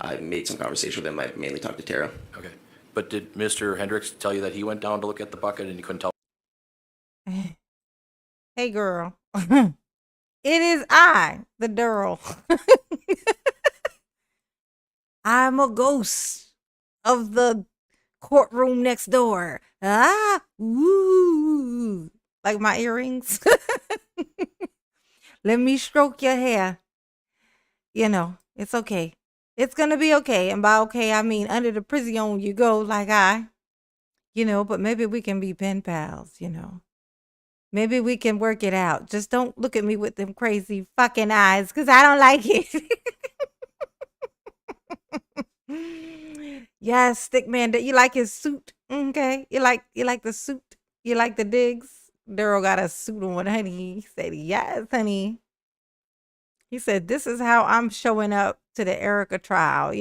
K: I made some conversation with him. I mainly talked to Tara.
E: Okay. But did Mr. Hendricks tell you that he went down to look at the bucket and you couldn't tell?
A: Hey, girl. It is I, the Durrell. I'm a ghost of the courtroom next door. Ah, woo. Like my earrings. Let me stroke your hair. You know, it's okay. It's going to be okay. And by okay, I mean under the prison you go like but maybe we can be pen pals, Maybe we can work it out. Just don't look at me with them crazy fucking eyes because I don't like it. Yes, stick man. You like his suit? Okay. You like the suit? You like the digs? Daryl got a suit on, honey. He said, yes, honey. He said, this is how I'm showing up to the Erica trial,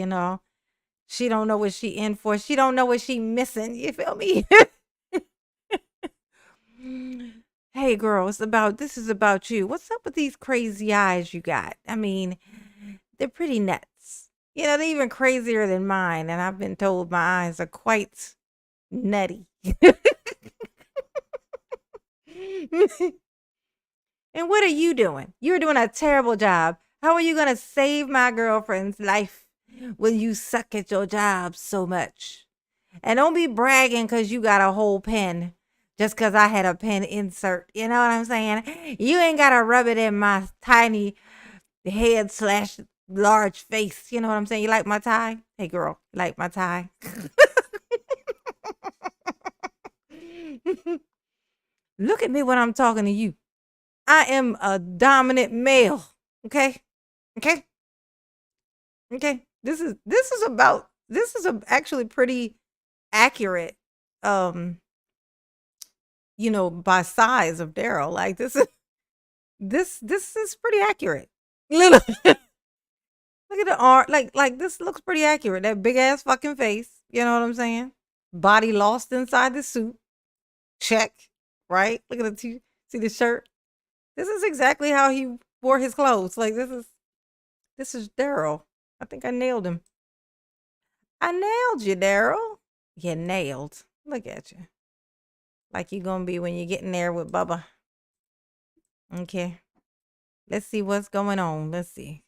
A: She don't know what she in for. She don't know what she missing. You feel me? Hey, girl, this is about you. What's up with these crazy eyes you got? I mean, they're pretty nuts. They're even crazier than mine. And I've been told my eyes are quite nutty. And what are you doing? You're doing a terrible job. How are you going to save my girlfriend's life when you suck at your job so much? And don't be bragging because you got a whole pen just because I had a pen insert. You know what I'm saying? You ain't got to rub it in my tiny head / large face. You know what I'm saying? You like my tie? Hey, girl, you like my tie? Look at me when I'm talking to you. I am a dominant male. Okay. This is actually pretty accurate. By size of Daryl. Like this is pretty accurate. Look at the arm. Like this looks pretty accurate. That big ass fucking face. You know what I'm saying? Body lost inside the suit. Check. Right? Look at see the shirt. This is exactly how he wore his clothes. Like this is Daryl. I think I nailed him. I nailed you, Daryl. You nailed. Look at you. Like you're gonna be when you're getting there with Bubba. Okay. Let's see what's going on. Let's see.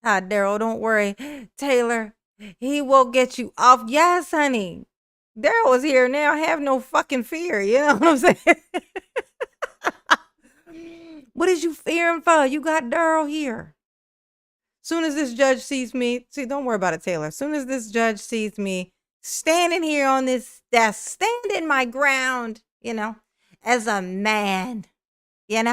A: Daryl, don't worry. Taylor, he will get you off. Yes, honey. Daryl is here now. Have no fucking fear. You know what I'm saying? What is you fearing for? You got Daryl here. Soon as this judge sees me, don't worry about it, Taylor. Soon as this judge sees me standing here on this desk, standing my ground, as a man, he's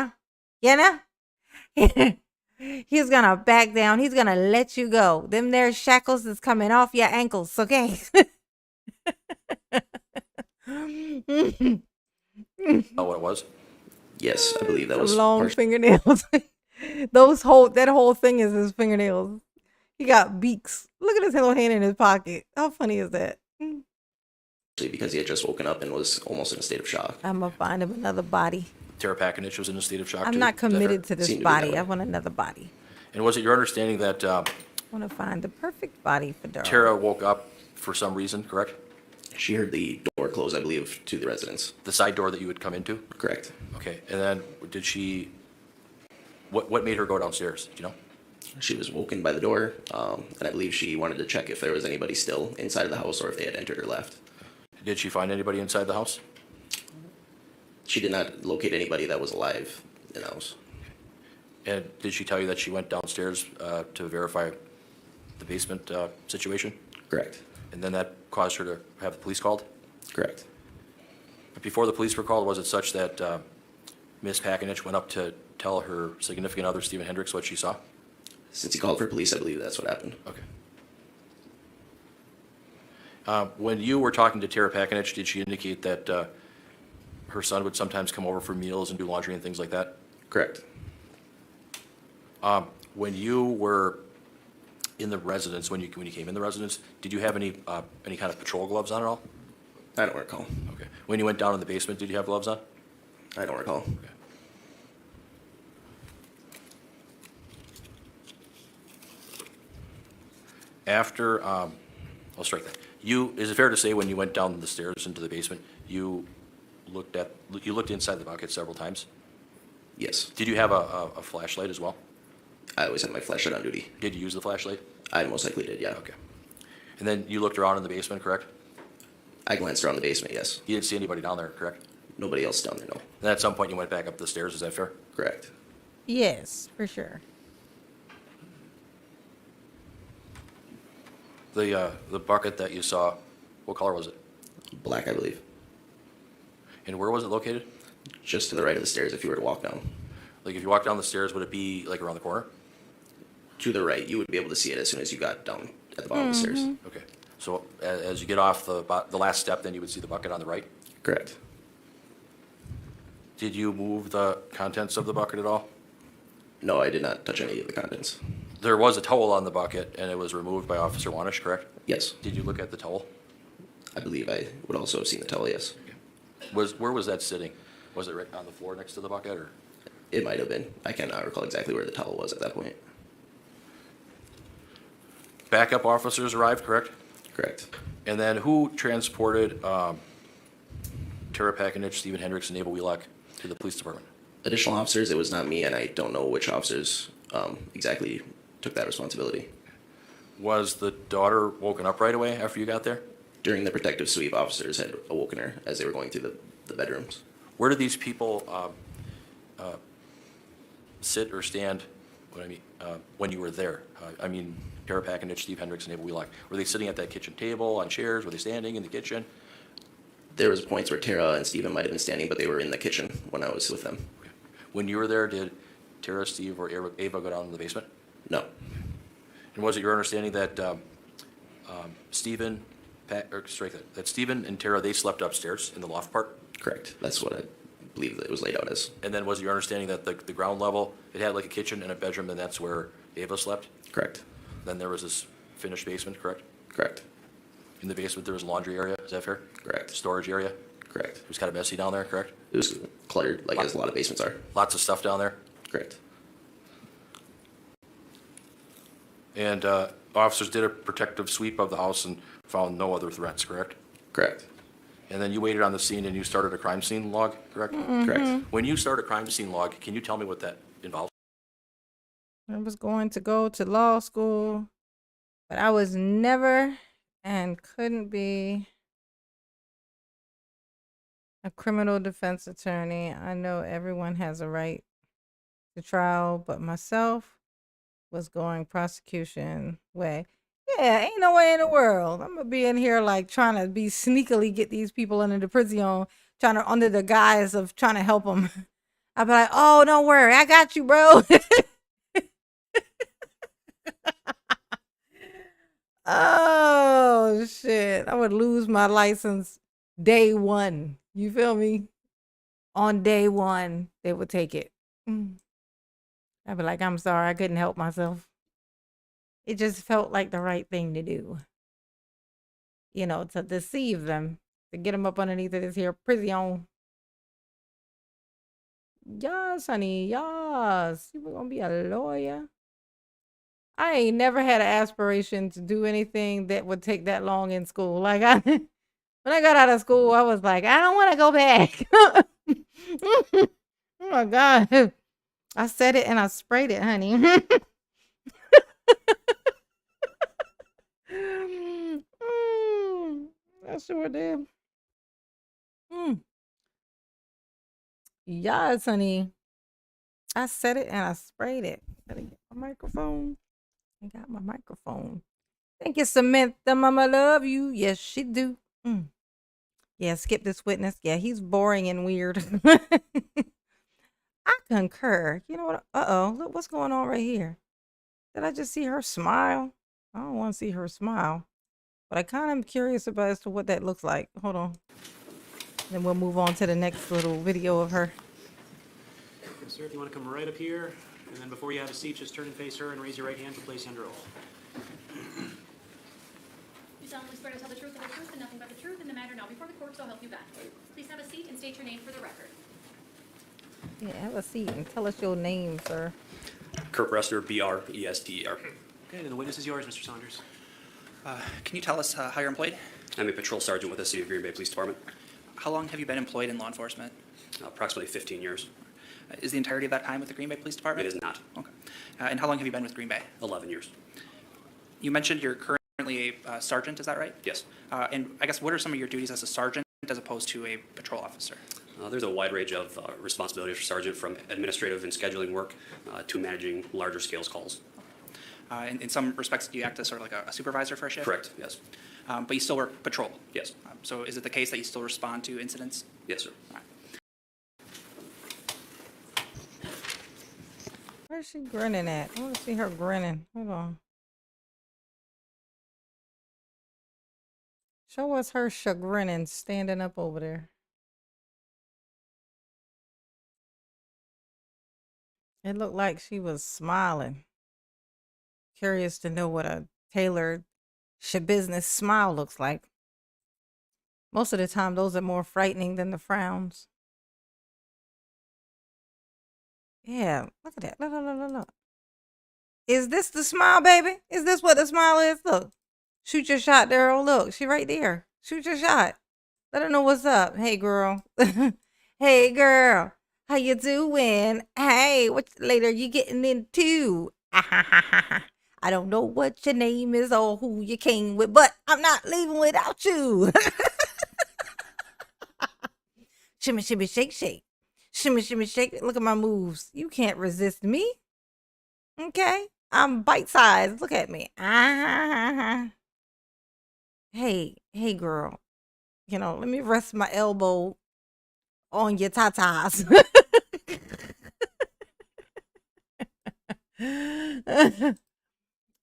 A: gonna back down. He's gonna let you go. Them there shackles is coming off your ankles, okay?
E: Oh, what it was?
K: Yes, I believe that was
A: long fingernails. That whole thing is his fingernails. He got beaks. Look at his little hand in his pocket. How funny is that?
K: Because he had just woken up and was almost in a state of shock.
A: I'm gonna find him another body.
E: Tara Pakinich was in a state of shock
A: I'm
E: too?
A: not committed to
K: Seemed
A: this
K: to be
A: body.
K: that way.
A: I want another body.
E: And was it your understanding that
A: I want to find the perfect body for Daryl.
E: Tara woke up for some reason, correct?
K: She heard the door close, I believe, to the residence.
E: The side door that you would come into?
K: Correct.
E: Okay, and then did she, what made her go downstairs? Do you know?
K: She was woken by the door, and I believe she wanted to check if there was anybody still inside of the house or if they had entered or left.
E: Did she find anybody inside the house?
K: She did not locate anybody that was alive in the house.
E: And did she tell you that she went downstairs to verify the basement situation?
K: Correct.
E: And then that caused her to have the police called?
K: Correct.
E: But before the police were called, was it such that Ms. Pakinich went up to tell her significant other, Stephen Hendricks, what she saw?
K: Since he called for police, I believe that's what happened.
E: Okay. When you were talking to Tara Pakinich, did she indicate that her son would sometimes come over for meals and do laundry and things like that?
K: Correct.
E: When you were in the residence, when you came in the residence, did you have any kind of patrol gloves on at all?
K: I don't recall.
E: Okay. When you went down in the basement, did you have gloves on?
K: I don't recall.
E: Okay. After, I'll strike that. Is it fair to say when you went down the stairs into the basement, you looked inside the bucket several times?
K: Yes.
E: Did you have a flashlight as well?
K: I always had my flashlight on duty.
E: Did you use the flashlight?
K: I most likely did, yeah.
E: Okay. And then you looked around in the basement, correct?
K: I glanced around the basement, yes.
E: You didn't see anybody down there, correct?
K: Nobody else down there, no.
E: And at some point you went back up the stairs, is that fair?
K: Correct.
A: Yes, for sure.
E: The bucket that you saw, what color was it?
K: Black, I believe.
E: And where was it located?
K: Just to the right of the stairs if you were to walk down.
E: Like if you walk down the stairs, would it be like around the corner?
K: To the right, you would be able to see it as soon as you got down at the bottom of the stairs.
E: Okay. So as you get off the last step, then you would see the bucket on the right?
K: Correct.
E: Did you move the contents of the bucket at all?
K: No, I did not touch any of the contents.
E: There was a towel on the bucket, and it was removed by Officer Wanish, correct?
K: Yes.
E: Did you look at the towel?
K: I believe I would also have seen the towel, yes.
E: Where was that sitting? Was it right on the floor next to the bucket, or?
K: It might have been. I cannot recall exactly where the towel was at that point.
E: Backup officers arrived, correct?
K: Correct.
E: And then who transported Tara Pakinich, Stephen Hendricks, and Abel Wheelock to the police department?
K: Additional officers, it was not me, and I don't know which officers exactly took that responsibility.
E: Was the daughter woken up right away after you got there?
K: During the protective sweep, officers had awoken her as they were going through the bedrooms.
E: Where did these people sit or stand when you were there? I mean, Tara Pakinich, Steve Hendricks, and Abel Wheelock. Were they sitting at that kitchen table on chairs? Were they standing in the kitchen?
K: There was points where Tara and Stephen might have been standing, but they were in the kitchen when I was with them.
E: When you were there, did Tara, Steve, or Ava go down in the basement?
K: No.
E: And was it your understanding that Stephen and Tara, they slept upstairs in the loft part?
K: Correct. That's what I believe that it was laid out as.
E: And then was it your understanding that the ground level, it had like a kitchen and a bedroom, and that's where Ava slept?
K: Correct.
E: Then there was this finished basement, correct?
K: Correct.
E: In the basement, there was a laundry area, is that fair?
K: Correct.
E: Storage area?
K: Correct.
E: It was kind of messy down there, correct?
K: It was cluttered, like as a lot of basements are.
E: Lots of stuff down there?
K: Correct.
E: And officers did a protective sweep of the house and found no other threats, correct?
K: Correct.
E: And then you waited on the scene and you started a crime scene log, correct?
K: Correct.
E: When you start a crime scene log, can you tell me what that involves?
A: I was going to go to law school, but I was never and couldn't be a criminal defense attorney. I know everyone has a right to trial, but myself was going prosecution way. Yeah, ain't no way in the world. I'm gonna be in here like trying to be sneakily get these people under the prison, trying to under the guise of trying to help them. I'd be like, oh, don't worry, I got you, bro. Oh shit, I would lose my license day one. You feel me? On day one, they would take it. I'd be like, I'm sorry, I couldn't help myself. It just felt like the right thing to do. You know, to deceive them, to get them up underneath of this here prison. Yes, honey, yes. You were gonna be a lawyer. I ain't never had an aspiration to do anything that would take that long in school. Like when I got out of school, I was like, I don't want to go back. Oh my God. I said it and I sprayed it, honey. I sure did. Yes, honey. I said it and I sprayed it. Gotta get my microphone. I got my microphone. Thank you, Samantha. Mama love you. Yes, she do. Yeah, skip this witness. Yeah, he's boring and weird. I concur. You know what? Uh-oh. Look what's going on right here. Did I just see her smile? I don't want to see her smile. But I kind of am curious about as to what that looks like. Hold on. Then we'll move on to the next little video of her.
C: Yes, sir, if you want to come right up here, and then before you have a seat, just turn and face her and raise your right hand to place you under oath.
J: You solemnly swear to tell the truth, the whole truth, and nothing but the truth in the matter now before the court, so help you God. Please have a seat and state your name for the record.
A: Yeah, have a seat and tell us your name, sir.
L: Kurt Brester, B-R-E-S-T-E-R.
C: Okay, and the witness is yours, Mr. Saunders.
I: Can you tell us how you're employed?
L: I'm a patrol sergeant with the City of Green Bay Police Department.
I: How long have you been employed in law enforcement?
L: Approximately 15 years.
I: Is the entirety of that time with the Green Bay Police Department?
L: It is not.
I: Okay. And how long have you been with Green Bay?
L: 11 years.
I: You mentioned you're currently a sergeant, is that right?
L: Yes.
I: And I guess what are some of your duties as a sergeant as opposed to a patrol officer?
L: There's a wide range of responsibilities for sergeant, from administrative and scheduling work to managing larger scales calls.
I: In some respects, do you act as sort of like a supervisor for a shift?
L: Correct, yes.
I: But you still work patrol?
L: Yes.
I: So is it the case that you still respond to incidents?
L: Yes, sir.
I: All right.
A: Where's she grinning at? I want to see her grinning. Hold on. Show us her chagrinning standing up over there. It looked like she was smiling. Curious to know what a tailored SCHABUSINESS smile looks like. Most of the time, those are more frightening than the frowns. Yeah, look at that. Look, look, look, look, look. Is this the smile, baby? Is this what the smile is? Look. Shoot your shot, Daryl. Look, she right there. Shoot your shot. Let her know what's up. Hey, girl. Hey, girl. How you doing? Hey, what later you getting into? I don't know what your name is or who you came with, but I'm not leaving without you. Shimmy, shimmy, shake, shake. Shimmy, shimmy, shake. Look at my moves. You can't resist me. Okay? I'm bite-sized. Look at me. Hey, girl. You know, let me rest my elbow on your tatas.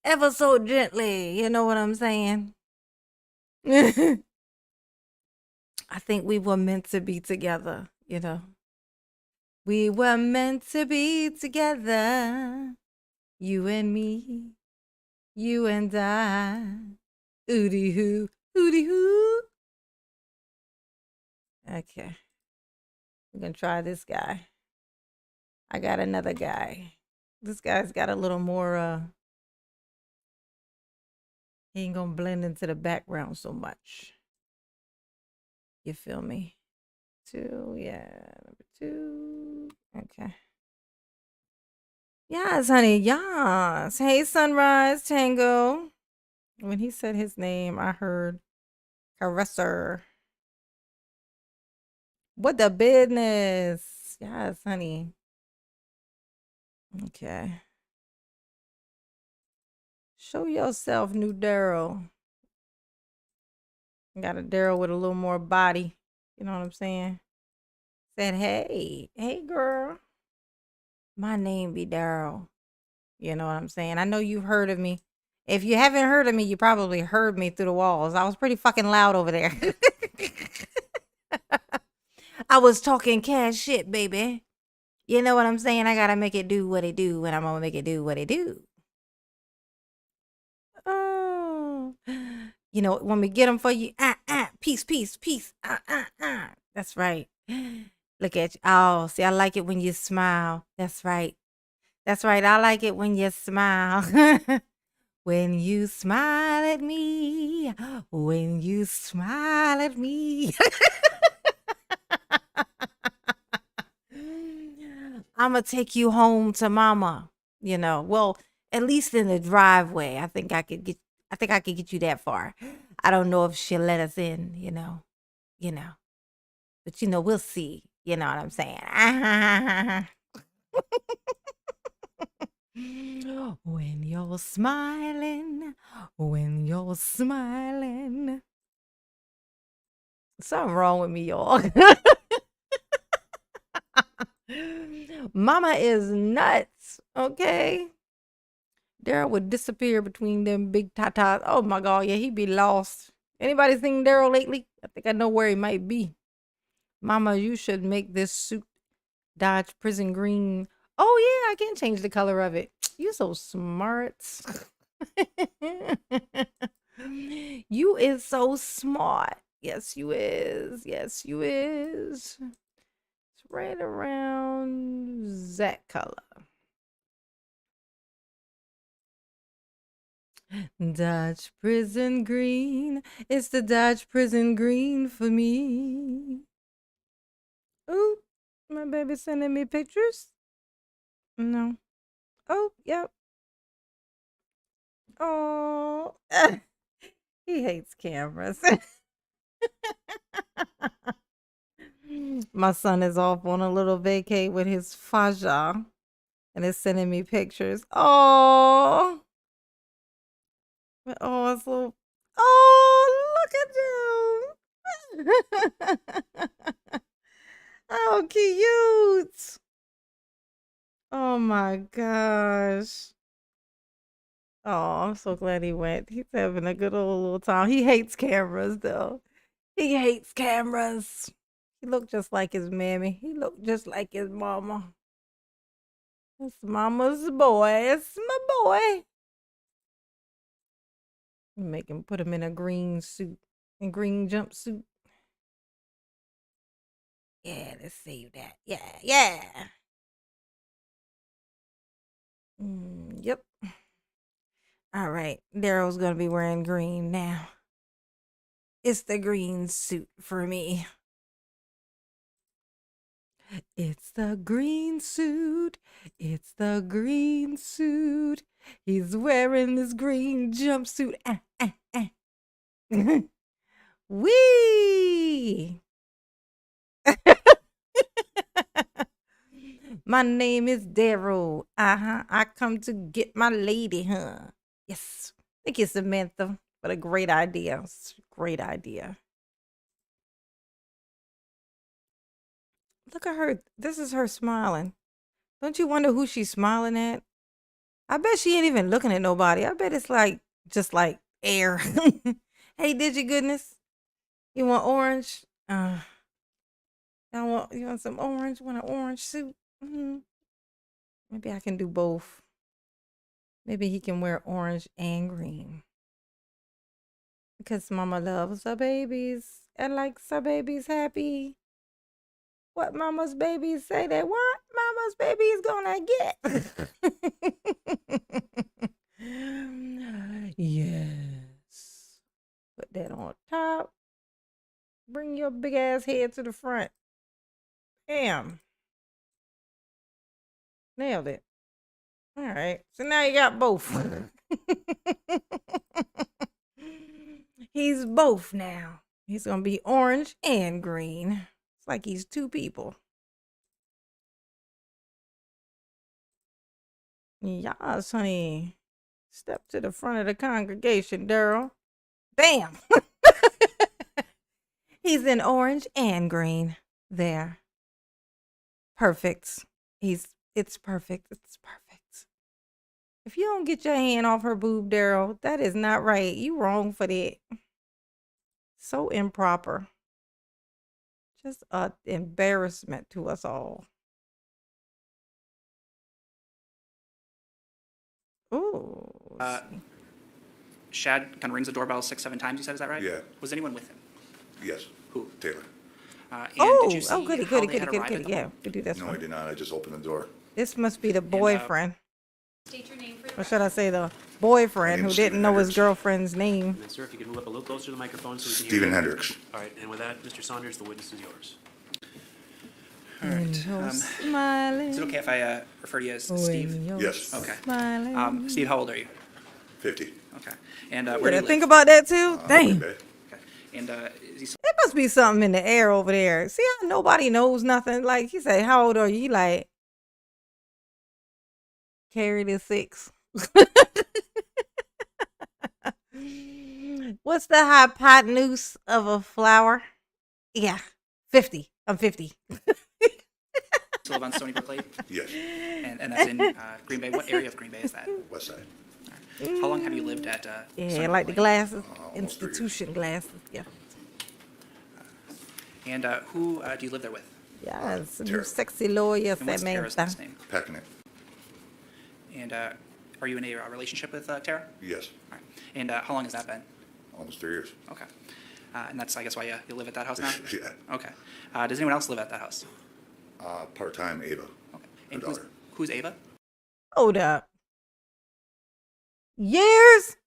A: Ever so gently, you know what I'm saying? I think we were meant to be together, you know. We were meant to be together. You and me, you and I. Ooty hoo, ooty hoo. Okay. We're gonna try this guy. I got another guy. This guy's got a little more, he ain't gonna blend into the background so much. You feel me? 2, yeah, number 2. Okay. Yes, honey, yes. Hey, Sunrise Tango. When he said his name, I heard caresser. What the business? Yes, honey. Okay. Show yourself, new Daryl. Got a Daryl with a little more body. You know what I'm saying? Said, hey, girl. My name be Daryl. You know what I'm saying? I know you've heard of me. If you haven't heard of me, you probably heard me through the walls. I was pretty fucking loud over there. I was talking cash shit, baby. You know what I'm saying? I gotta make it do what it do, and I'm gonna make it do what it do. Oh. You know, when we get them for you, peace, peace, peace. That's right. Look at you. Oh, see, I like it when you smile. That's right. That's right. I like it when you smile. When you smile at me. When you smile at me. I'm going to take you home to mama. You know, well, at least in the driveway. I think I could get you that far. I don't know if she'll let us in, you know. But we'll see. You know what I'm saying? When you're smiling, something wrong with me, y'all. Mama is nuts, okay? Daryl would disappear between them big tatas. Oh my God, yeah, he'd be lost. Anybody seen Daryl lately? I think I know where he might be. Mama, you should make this suit Dodge Prison Green. Oh yeah, I can change the color of it. You so smart. You is so smart. Yes, you is. Yes, you is. It's right around that color. Dodge Prison Green. It's the Dodge Prison Green for me. Ooh, my baby sending me pictures. No. Oh, yep. Oh, he hates cameras. My son is off on a little vacay with his Faja and is sending me pictures. Oh, it's little. Oh, look at you. Oh, cute. Oh my gosh. Oh, I'm so glad he went. He's having a good old little time. He hates cameras though. He hates cameras. He looked just like his mammy. He looked just like his mama. It's mama's boy. It's my boy. Make him put him in a green suit, a green jumpsuit. Yeah, let's save that. Yeah. Yep. All right. Daryl's gonna be wearing green now. It's the green suit for me. It's the green suit. It's the green suit. He's wearing this green jumpsuit. Wee! My name is Daryl. I come to get my lady, huh? Yes. Thank you, Samantha. What a great idea. Great idea. Look at her. This is her smiling. Don't you wonder who she's smiling at? I bet she ain't even looking at nobody. I bet it's like, just like air. Hey, did you goodness? You want orange? You want some orange? Want an orange suit? Maybe I can do both. Maybe he can wear orange and green. Because mama loves her babies and likes her babies happy. What mama's babies say they want, mama's baby's gonna get. Yes. Put that on top. Bring your big ass head to the front. Bam. Nailed it. All right. So now you got both. He's both now. He's going to be orange and green. It's like he's two people. Yes, honey. Step to the front of the congregation, Daryl. Bam. He's in orange and green. There. Perfect. It's perfect. It's perfect. If you don't get your hand off her boob, Daryl, that is not right. You wrong for that. So improper. Just an embarrassment to us all. Ooh.
I: Shad kind of rings the doorbell 6-7 times, you said, is that right?
M: Yeah.
I: Was anyone with him?
M: Yes.
I: Who?
M: Taylor.
I: Did you see
A: goody.
I: how they had arrived at the
A: Yeah,
I: home?
A: we do this
M: No,
A: one.
M: I did not. I just opened the door.
A: This must be the boyfriend.
J: State your name for the
A: Or should I say the boyfriend who didn't know his girlfriend's name?
C: And then, sir, if you could move up a little closer to the microphone so we can hear
M: Stephen
C: you.
M: Hendricks.
C: All right, and with that, Mr. Saunders, the witness is yours.
I: All right.
A: Smiling.
I: Is it okay if I refer to you as
A: when
I: Steve?
A: you're
M: Yes.
I: Okay.
A: Smiling.
I: Steve, how old are you?
M: 50.
I: Okay. And
A: You
I: where do
A: gotta
I: you
A: think
I: live?
A: about that too. Dang.
M: Okay.
I: Okay. And is he
A: There must be something in the air over there. See how nobody knows nothing? Like he say, how old are you? He like, carry the 6. What's the hypotenuse of a flower? Yeah, 50. I'm 50.
I: still live on Stony Brook Lake?
M: Yes.
I: And that's in Green Bay. What area of Green Bay is that?
M: West side.
I: How long have you lived at
A: Yeah,
I: Stony
A: like
I: Brook
A: the
I: Lake?
A: glasses,
M: Almost 3 years.
A: institution glasses. Yeah.
I: And who do you live there with?
A: Yes, you
M: Tara.
A: sexy lawyer,
I: And what's Tara's
A: Samantha.
I: last name?
M: Packing it.
I: And are you in a relationship with Tara?
M: Yes.
I: All right. And how long has that been?
M: Almost 3 years.
I: Okay. And that's, I guess, why you live at that house now?
M: Yeah.
I: Okay. Does anyone else live at that house?
M: Part-time Ava.
I: Okay.
M: Her
I: And
M: daughter.
I: who's Ava?
A: Hold up. Years?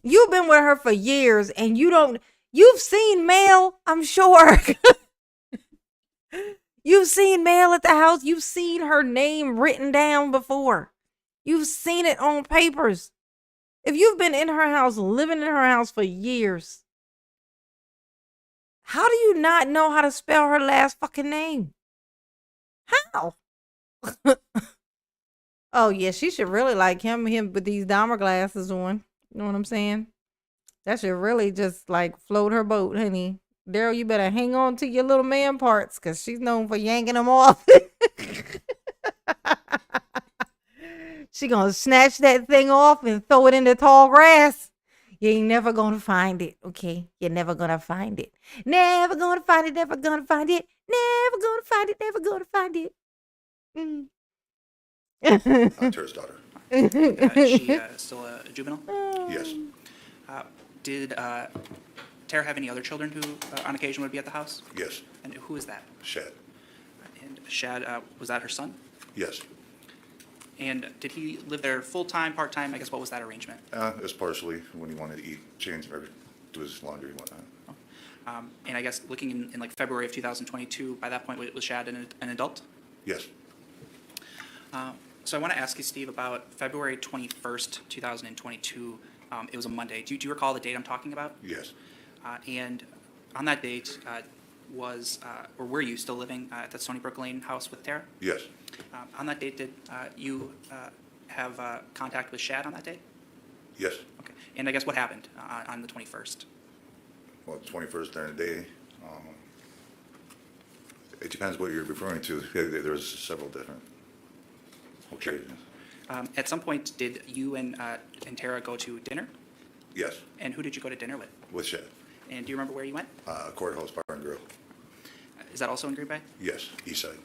A: You've been with her for years and you've seen mail, I'm sure. You've seen mail at the house. You've seen her name written down before. You've seen it on papers. If you've been in her house, living in her house for years, how do you not know how to spell her last fucking name? How? Oh, yeah, she should really like him with these Dahmer glasses on. You know what I'm saying? That should really just, like, float her boat, honey. Daryl, you better hang on to your little man parts, because she's known for yanking them off. She gonna snatch that thing off and throw it in the tall grass. You ain't never gonna find it, okay? You're never gonna find it. Never gonna find it, never gonna find it. Never gonna find it, never gonna find it. Mm.
M: Tara's daughter.
I: Is she still a juvenile?
M: Yes.
I: Did Tara have any other children who, on occasion, would be at the house?
M: Yes.
I: And who is that?
M: Shad.
I: And Shad, was that her son?
M: Yes.
I: And did he live there full-time, part-time? I guess what was that arrangement?
M: It was partially when he wanted to eat, change, or do his laundry and whatnot.
I: And I guess looking in like February of 2022, by that point, was Shad an adult?
M: Yes.
I: So I want to ask you, Steve, about February 21st, 2022. It was a Monday. Do you recall the date I'm talking about?
M: Yes.
I: And on that date, or were you still living at the Stony Brook Lane house with Tara?
M: Yes.
I: On that date, did you have contact with Shad on that date?
M: Yes.
I: Okay. And I guess what happened on the 21st?
M: Well, 21st during the day. It depends what you're referring to. There's several different occasions.
I: At some point, did you and Tara go to dinner?
M: Yes.
I: And who did you go to dinner with?
M: With Shad.
I: And do you remember where you went?
M: Courthouse Bar and Grill.
I: Is that also in Green Bay?
M: Yes. East Side.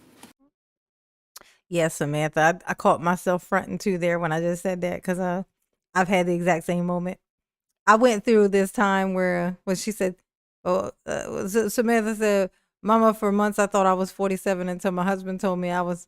A: Yes, Samantha. I caught myself fronting too there when I just said that, because I've had the exact same moment. I went through this time where when she said, Samantha said, Mama, for months I thought I was 47 until my husband told me I was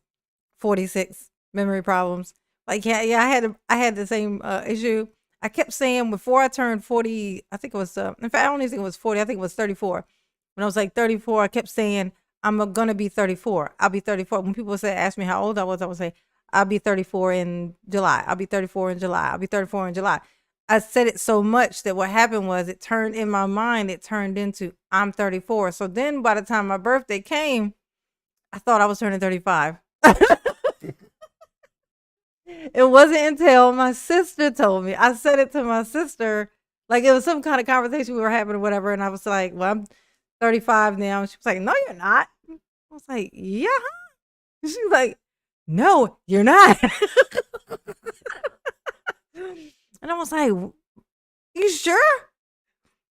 A: 46. Memory problems. Like, yeah, I had the same issue. I kept saying before I turned 40, I think it was, in fact, I don't even think it was 40, I think it was 34. When I was like 34, I kept saying, I'm going to be 34. I'll be 34. When people ask me how old I would say, I'll be 34 in July. I'll be 34 in July. I'll be 34 in July. I said it so much that what happened was it turned in my mind, it turned into I'm 34. So then by the time my birthday came, I thought I was turning 35. It wasn't until my sister told me. I said it to my sister, like it was some kind of conversation we were having or whatever. And I was like, well, I'm 35 now. And she was like, no, you're not. I was like, yeah. And she was like, no, you're not. And I was like, you sure?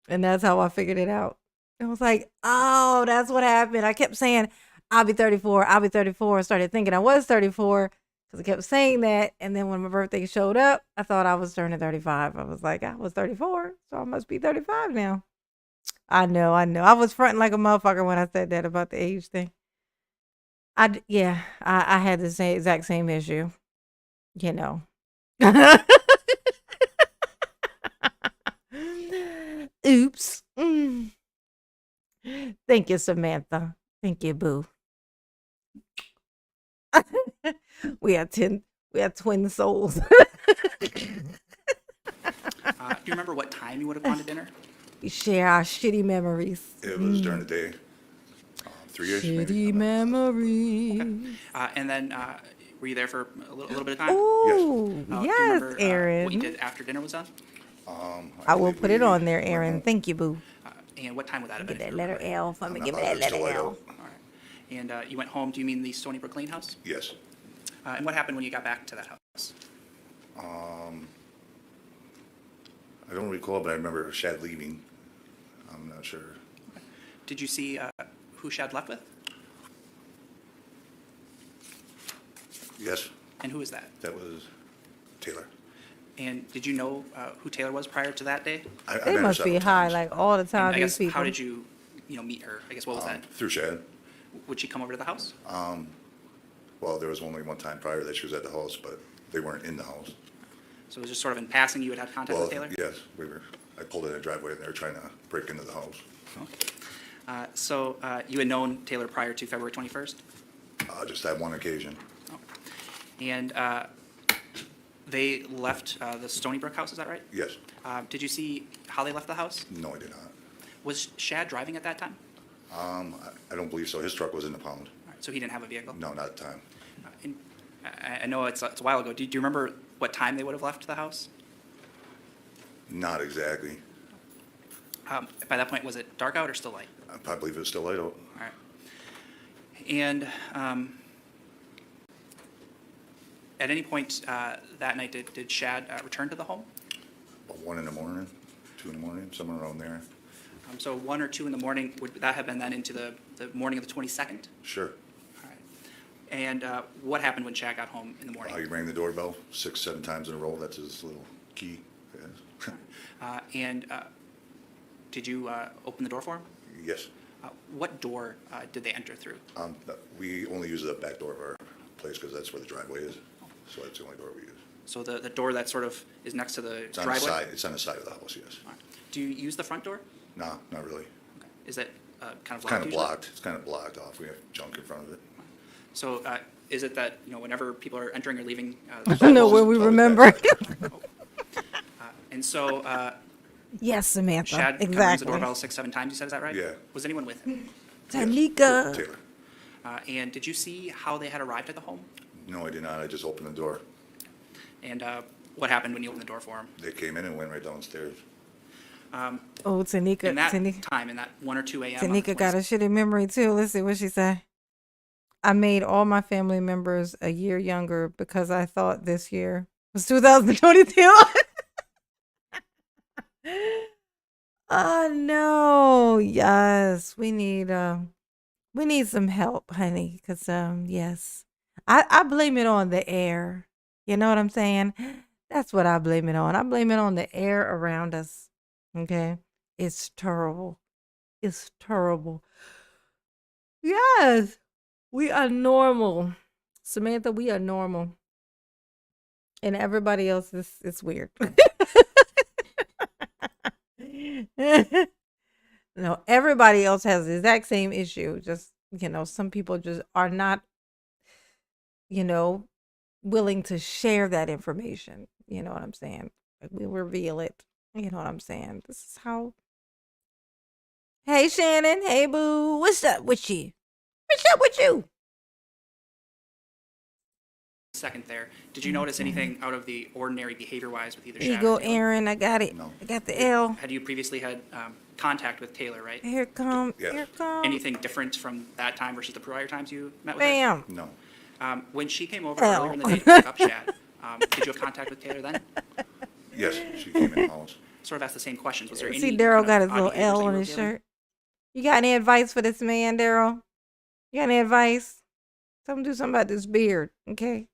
A: And that's how I figured it out. I was like, oh, that's what happened. I kept saying, I'll be 34. I'll be 34. I started thinking I was 34. Because I kept saying that, and then when my birthday showed up, I thought I was turning 35. I was like, I was 34, so I must be 35 now. I know. I was fronting like a motherfucker when I said that about the age thing. I had the exact same issue, you know. Oops. Thank you, Samantha. Thank you, boo. We are twin souls.
I: Do you remember what time you would have gone to dinner?
A: We share our shitty memories.
M: It was during the day. 3-ish.
A: Shitty memories.
I: Okay. And then were you there for a little bit of time?
A: Ooh,
I: Do you
A: yes,
I: remember,
A: Aaron.
I: what you did after dinner was done?
A: I will put it on there, Aaron. Thank you, boo.
I: And what time would that have been?
A: Get that letter L for me. Give me
M: It's
A: that
M: still
A: letter
M: light
A: L.
M: out.
I: All right. And you went home. Do you mean the Stony Brook Lane house?
M: Yes.
I: And what happened when you got back to that house?
M: I don't recall, but I remember Shad leaving. I'm not sure.
I: Okay. Did you see who Shad left with?
M: Yes.
I: And who is that?
M: That was Taylor.
I: And did you know who Taylor was prior to that day?
M: I
A: They
M: met her
A: must be
M: several
A: high
M: times.
A: like all the time.
I: And I
A: These
I: guess
A: people.
I: how did you meet her? I guess what was that?
M: Through Shad.
I: Would she come over to the house?
M: Well, there was only one time prior that she was at the house, but they weren't in the house.
I: So it was just sort of in passing you had contact
M: Well,
I: with Taylor?
M: yes, I pulled in a driveway and they were trying to break into the house.
I: Okay. So you had known Taylor prior to February 21st?
M: Just that one occasion.
I: And They left the Stony Brook house, is that right?
M: Yes.
I: Did you see how they left the house?
M: No, I did not.
I: Was Shad driving at that time?
M: I don't believe so. His truck was in the pound.
I: All right, so he didn't have a vehicle?
M: No, not at the time.
I: And I know it's a while ago. Do you remember what time they would have left the house?
M: Not exactly.
I: By that point, was it dark out or still light?
M: I believe it was still light out.
I: All right. And at any point that night, did Shad return to the home?
M: About 1 in the morning, 2 in the morning, somewhere around there.
I: So 1 or 2 in the morning, would that have been then into the morning of the 22nd?
M: Sure.
I: All right. And what happened when Shad got home in the morning?
M: He rang the doorbell 6, 7 times in a row. That's his little key.
I: And did you open the door for him?
M: Yes.
I: What door did they enter through?
M: We only use the back door of our place because that's where the driveway is. So that's the only door we use.
I: So the door that sort of is next to the
M: It's on
I: driveway?
M: the side. It's on the side of the house, yes.
I: All right. Do you use the front door?
M: No, not really.
I: Okay. Is that kind of
M: It's
I: locked
M: kind of
I: usually?
M: blocked. It's kind of blocked off. We have junk in front of it.
I: So is it that, whenever people are entering or leaving?
A: I know where we remember.
I: And so
A: Yes, Samantha.
I: Shad kind of rings the
A: Exactly.
I: doorbell 6, 7 times, you said, is that right?
M: Yeah.
I: Was anyone with him?
A: Tanika.
M: Taylor.
I: And did you see how they had arrived at the home?
M: No, I did not. I just opened the door.
I: And what happened when you opened the door for him?
M: They came in and went right downstairs.
A: Oh, Tanika.
I: In that
A: Tanika.
I: time, in that 1 or 2 a.m. on the
A: Tanika got a shitty memory too. Let's see what she say. I made all my family members a year younger because I thought this year was 2022. Oh no. Yes. We need some help, honey. Cause yes. I blame it on the air. You know what I'm saying? That's what I blame it on. I blame it on the air around us. Okay? It's terrible. It's terrible. Yes. We are normal. Samantha, we are normal. And everybody else is weird. No, everybody else has the exact same issue. Just, some people just are not, willing to share that information. You know what I'm saying? Like, we reveal it. You know what I'm saying? This is how. Hey, Shannon. Hey, boo. What's up with you? What's up with you?
I: second there. Did you notice anything out of the ordinary behavior-wise with either
A: Here you
I: Shad
A: go,
I: or Taylor?
A: Aaron. I got it.
M: No.
A: I got the L.
I: Had you previously had contact with Taylor, right?
A: Here come.
M: Yes.
A: Here come.
I: Anything different from that time versus the prior times you met with
A: Bam.
M: No.
I: her? When she came over
A: L.
I: earlier in the day to pick up Shad, did you have contact with Taylor then?
M: Yes, she came in the house.
I: Sort of asked the same questions. Was there any
A: See, Daryl got his
I: odd
A: little
I: behaviors
A: L
I: that you
A: on
I: were
A: his
I: observing?
A: shirt. You got any advice for this man, Daryl? You got any advice? Tell him to do something about this beard, okay?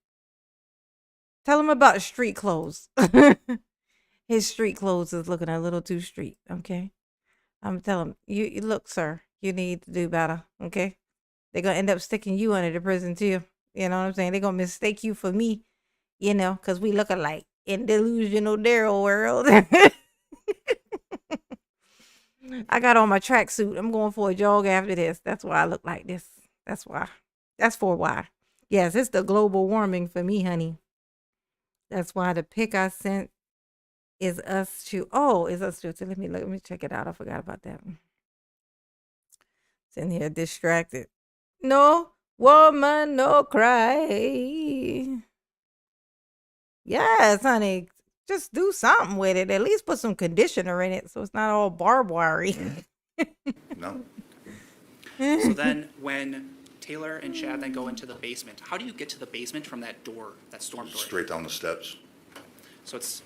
A: Tell him about street clothes. His street clothes is looking a little too street, okay? I'm telling him, you look, sir, you need to do better, okay? They're going to end up sticking you under the prison, too. You know what I'm saying? They're going to mistake you for me, because we look alike in delusional Daryl world. I got on my tracksuit. I'm going for a jog after this. That's why I look like this. That's why. That's for why. Yes, it's the global warming for me, honey. That's why the pic I sent is us to. Oh, is us to. So let me check it out. I forgot about that one. It's in here distracted. No woman, no cry. Yes, honey. Just do something with it. At least put some conditioner in it so it's not all barbed wiry.
M: No.
I: So then when Taylor and Shad then go into the basement, how do you get to the basement from that door, that storm door?
M: Straight down the steps,
I: So it's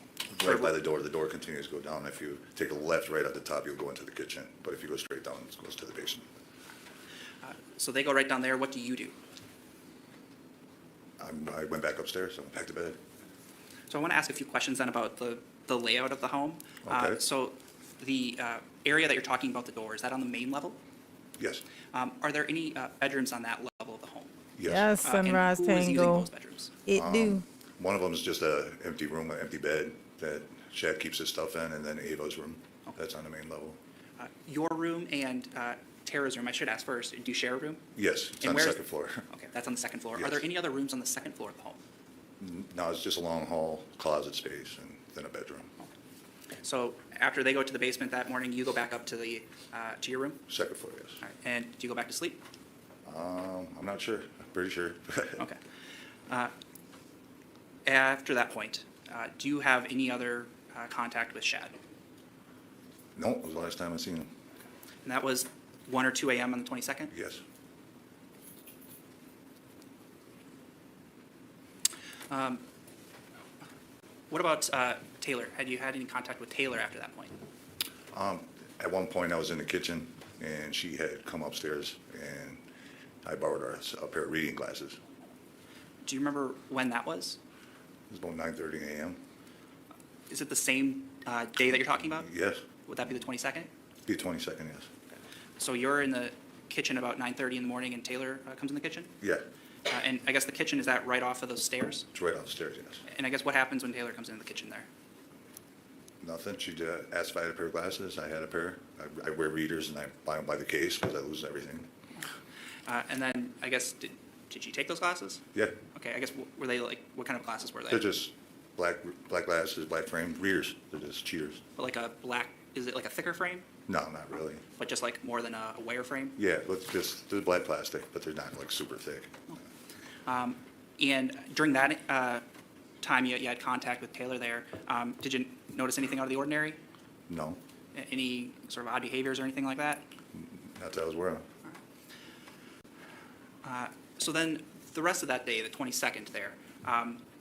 M: right by the door. The door continues to go down. If you take a left right at the top, you'll go into the kitchen. But if you go straight down, it goes to the basement.
I: so they go right down there. What do you do?
M: I went back upstairs. I went back to bed.
I: So I want to ask a few questions then about the layout of the home.
M: Okay.
I: So the area that you're talking about, the door, is that on the main level?
M: Yes.
I: Are there any bedrooms on that level of the home?
M: Yes.
A: Yes,
I: And
A: Sunrise
I: who is using
A: Tango.
I: those bedrooms?
A: It do.
M: One of them is just an empty room, an empty bed that Shad keeps his stuff in, and then Ava's room. That's on the main level.
I: Your room and Tara's room, I should ask first, do you share a room?
M: Yes, it's
I: And
M: on the
I: where's-
M: second floor.
I: Okay, that's on the second floor. Are
M: Yes.
I: there any other rooms on the second floor of the home?
M: No, it's just a long hall, closet space, and then a bedroom.
I: So after they go to the basement that morning, you go back up to to your room?
M: Second floor, yes.
I: All right. And do you go back to sleep?
M: I'm not sure, I'm pretty sure.
I: Okay. After that point, do you have any other contact with Shad?
M: No, it was the last time I seen him.
I: And that was 1 or 2 a.m. on the 22nd?
M: Yes.
I: What about Taylor? Had you had any contact with Taylor after that point?
M: At one point, I was in the kitchen, and she had come upstairs, and I borrowed her a pair of reading glasses.
I: Do you remember when that was?
M: It was about 9:30 a.m.
I: Is it the same day that you're talking about?
M: Yes,
I: Would that be the 22nd?
M: be 22nd, yes.
I: So you're in the kitchen about 9:30 in the morning, and Taylor comes in the kitchen?
M: Yeah,
I: And I guess the kitchen, is that right off of those stairs?
M: it's right upstairs, yes.
I: And I guess what happens when Taylor comes into the kitchen there?
M: Nothing, she asked if I had a pair of glasses, I had a pair. I wear readers, and I buy them by the case, because I lose everything.
I: And then, I guess, did you take those glasses?
M: Yeah,
I: Okay, I guess, were they like, what kind of glasses were they?
M: they're just black glasses, black frame, readers, they're just cheaters.
I: But like a black, is it like a thicker frame?
M: No, not really.
I: But just like more than a wire frame?
M: Yeah, but just, they're black plastic, but they're not like super thick.
I: And during that time you had contact with Taylor there, did you notice anything out of the ordinary?
M: No,
I: Any sort of odd behaviors or anything like that?
M: not that I was aware of.
I: So then, the rest of that day, the 22nd there,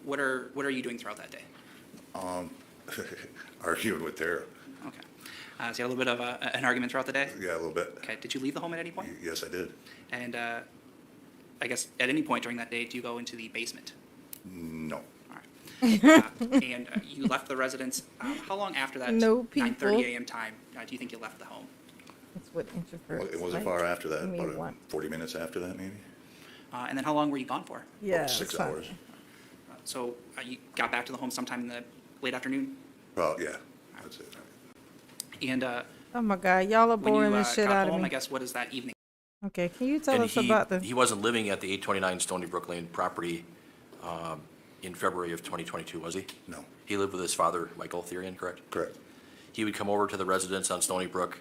I: what are you doing throughout that day?
M: Arguing with Tara.
I: Okay. So you had a little bit of an argument throughout the day?
M: Yeah, a little bit.
I: Okay, did you leave the home at any point?
M: Yes, I did.
I: And I guess at any point during that day, do you go into the basement?
M: No.
I: All right. And you left the residence, how long after that
A: No
I: 9:30
A: people.
I: a.m. time do you think you left the home?
A: That's what introverts.
M: It wasn't
A: like.
M: far after that,
A: Give me
M: about
A: one.
M: 40 minutes after that, maybe?
I: And then how long were you gone for?
A: Yeah.
M: 6
A: fine.
M: hours.
I: So you got back to the home sometime in the late afternoon?
M: Well, yeah, that's it.
I: And
A: Oh my God, y'all are
I: when you
A: boring the shit
I: got
A: out of
I: home,
A: me.
I: I guess, what is that evening?
A: Okay, can you tell
E: And
A: us about the?
E: he wasn't living at the 829 Stony Brook Lane property in February of 2022, was he?
M: No,
E: He lived with his father, Michael Thyrion, correct?
M: correct.
E: He would come over to the residence on Stony Brook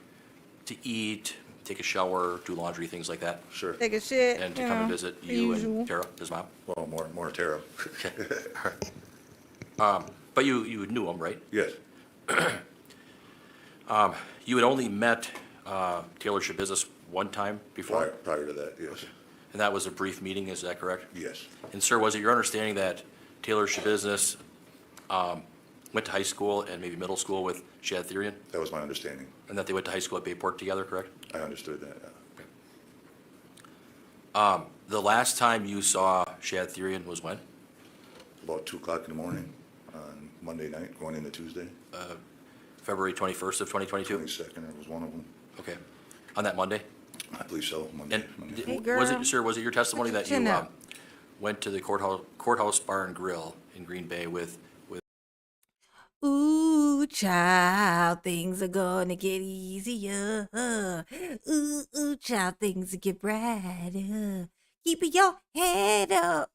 E: to eat, take a shower, do laundry, things like that,
M: Sure.
A: Take a shit.
E: and to
A: you
E: come and
A: know,
E: visit
A: the
E: you
A: usual.
E: and Tara, his mom.
M: Well, more Tara.
E: Okay. All right. But you knew him, right?
M: Yes,
E: You had only met Taylor Shabusiness one time before?
M: prior to that, yes.
E: And that was a brief meeting, is that correct?
M: Yes,
E: And sir, was it your understanding that Taylor Shabusiness went to high school and maybe middle school with Shad Thyrion?
M: that was my understanding.
E: And that they went to high school at Bayport together, correct?
M: I understood that.
E: The last time you saw Shad Thyrion was when?
M: About 2 o'clock in the morning on Monday night, going into Tuesday.
E: February 21st of 2022?
M: 22nd, it was one of them.
E: Okay. On that Monday?
M: I believe so, Monday.
E: And
M: Monday.
A: Hey,
E: was
A: girl.
E: it, sir, was it your testimony
A: Put
E: that
A: your
E: you
A: chin up.
E: went to the courthouse bar and grill in Green Bay with
A: Ooh, child, things are gonna get easier. Ooh, child, things will get brighter. Keep your head up.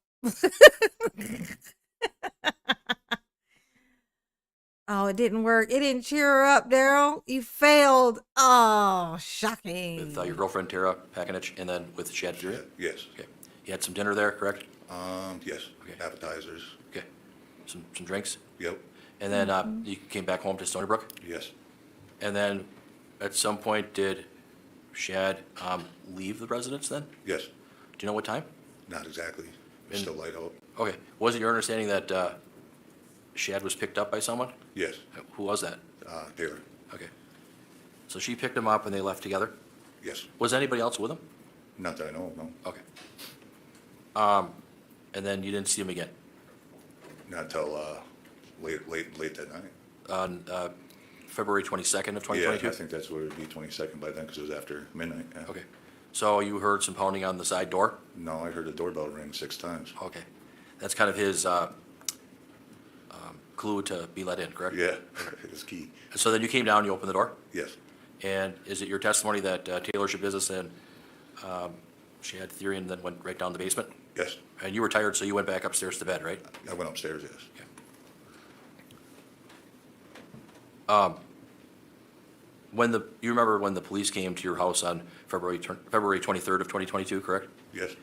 A: Oh, it didn't work. It didn't cheer her up, Daryl. You failed. Oh, shocking.
E: with your girlfriend Tara Pakinich and then with Shad
M: Yeah,
E: Thyrion?
M: yes,
E: Okay. You had some dinner there, correct?
M: yes,
E: Okay.
M: appetizers,
E: Okay. Some drinks?
M: yep,
E: And then you came back home to Stony Brook?
M: yes,
E: And then at some point, did Shad leave the residence then?
M: yes,
E: Do you know what time?
M: not exactly. It's
E: And-
M: still light out.
E: Okay. Was it your understanding that Shad was picked up by someone?
M: Yes,
E: Who was that?
M: Taylor,
E: Okay. So she picked him up and they left together?
M: yes,
E: Was anybody else with him?
M: not that I know of, no.
E: Okay. And then you didn't see him again?
M: Not till late that night.
E: On February 22nd of
M: Yeah,
E: 2022?
M: I think that's what it would be, 22nd by then, because it was after midnight. Yeah.
E: Okay. So you heard some pounding on the side door?
M: No, I heard the doorbell ring 6 times.
E: Okay. That's kind of his clue to be let in, correct?
M: Yeah, it's key.
E: So then you came down, you opened the door?
M: Yes,
E: And is it your testimony that Taylor Shabusiness and Shad Thyrion then went right down the basement?
M: Yes,
E: And you were tired, so you went back upstairs to bed, right?
M: I went upstairs, yes.
E: You remember when the police came to your house on February 23rd of 2022, correct?
M: Yes,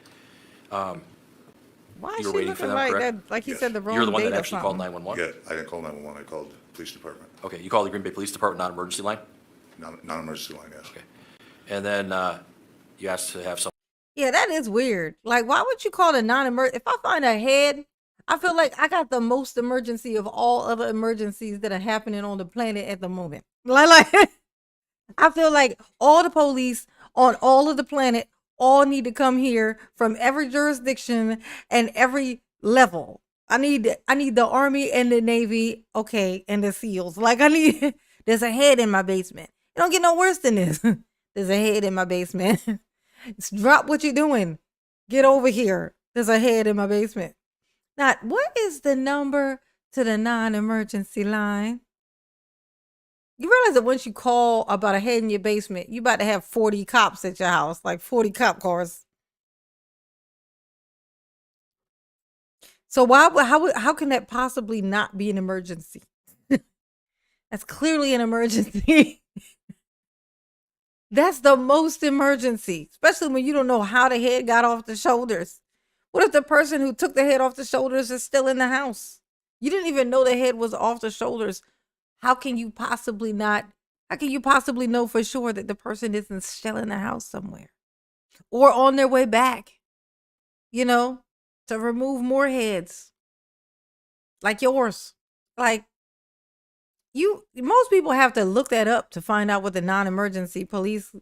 A: Why
E: You
A: is
E: were
A: she
E: waiting for
A: looking
E: them,
A: like
E: correct?
A: that? Like he
M: Yes.
A: said the wrong
E: You're the one
A: date
E: that
A: or
E: actually called
A: something.
E: 911?
M: yeah, I didn't call 911, I called the police department,
E: Okay, you called the Green Bay Police Department non-emergency line?
M: non-emergency line, yes.
E: Okay. And then you asked to have some,
A: Yeah, that is weird. Like, why would you call it non-emergency? If I find a head, I feel like I got the most emergency of all other emergencies that are happening on the planet at the moment. Like I feel like all the police on all of the planet all need to come here from every jurisdiction and every level. I need the Army and the Navy, okay, and the SEALs. Like I need there's a head in my basement. It don't get no worse than this. There's a head in my basement. Drop what you're doing. Get over here. There's a head in my basement. Now, what is the number to the non-emergency line? You realize that once you call about a head in your basement, you about to have 40 cops at your house, like 40 cop cars. So how can that possibly not be an emergency? That's clearly an emergency. That's the most emergency, especially when you don't know how the head got off the shoulders. What if the person who took the head off the shoulders is still in the house? You didn't even know the head was off the shoulders. How can you possibly know for sure that the person isn't still in the house somewhere or on their way back, to remove more heads like yours? Like most people have to look that up to find out what the non-emergency police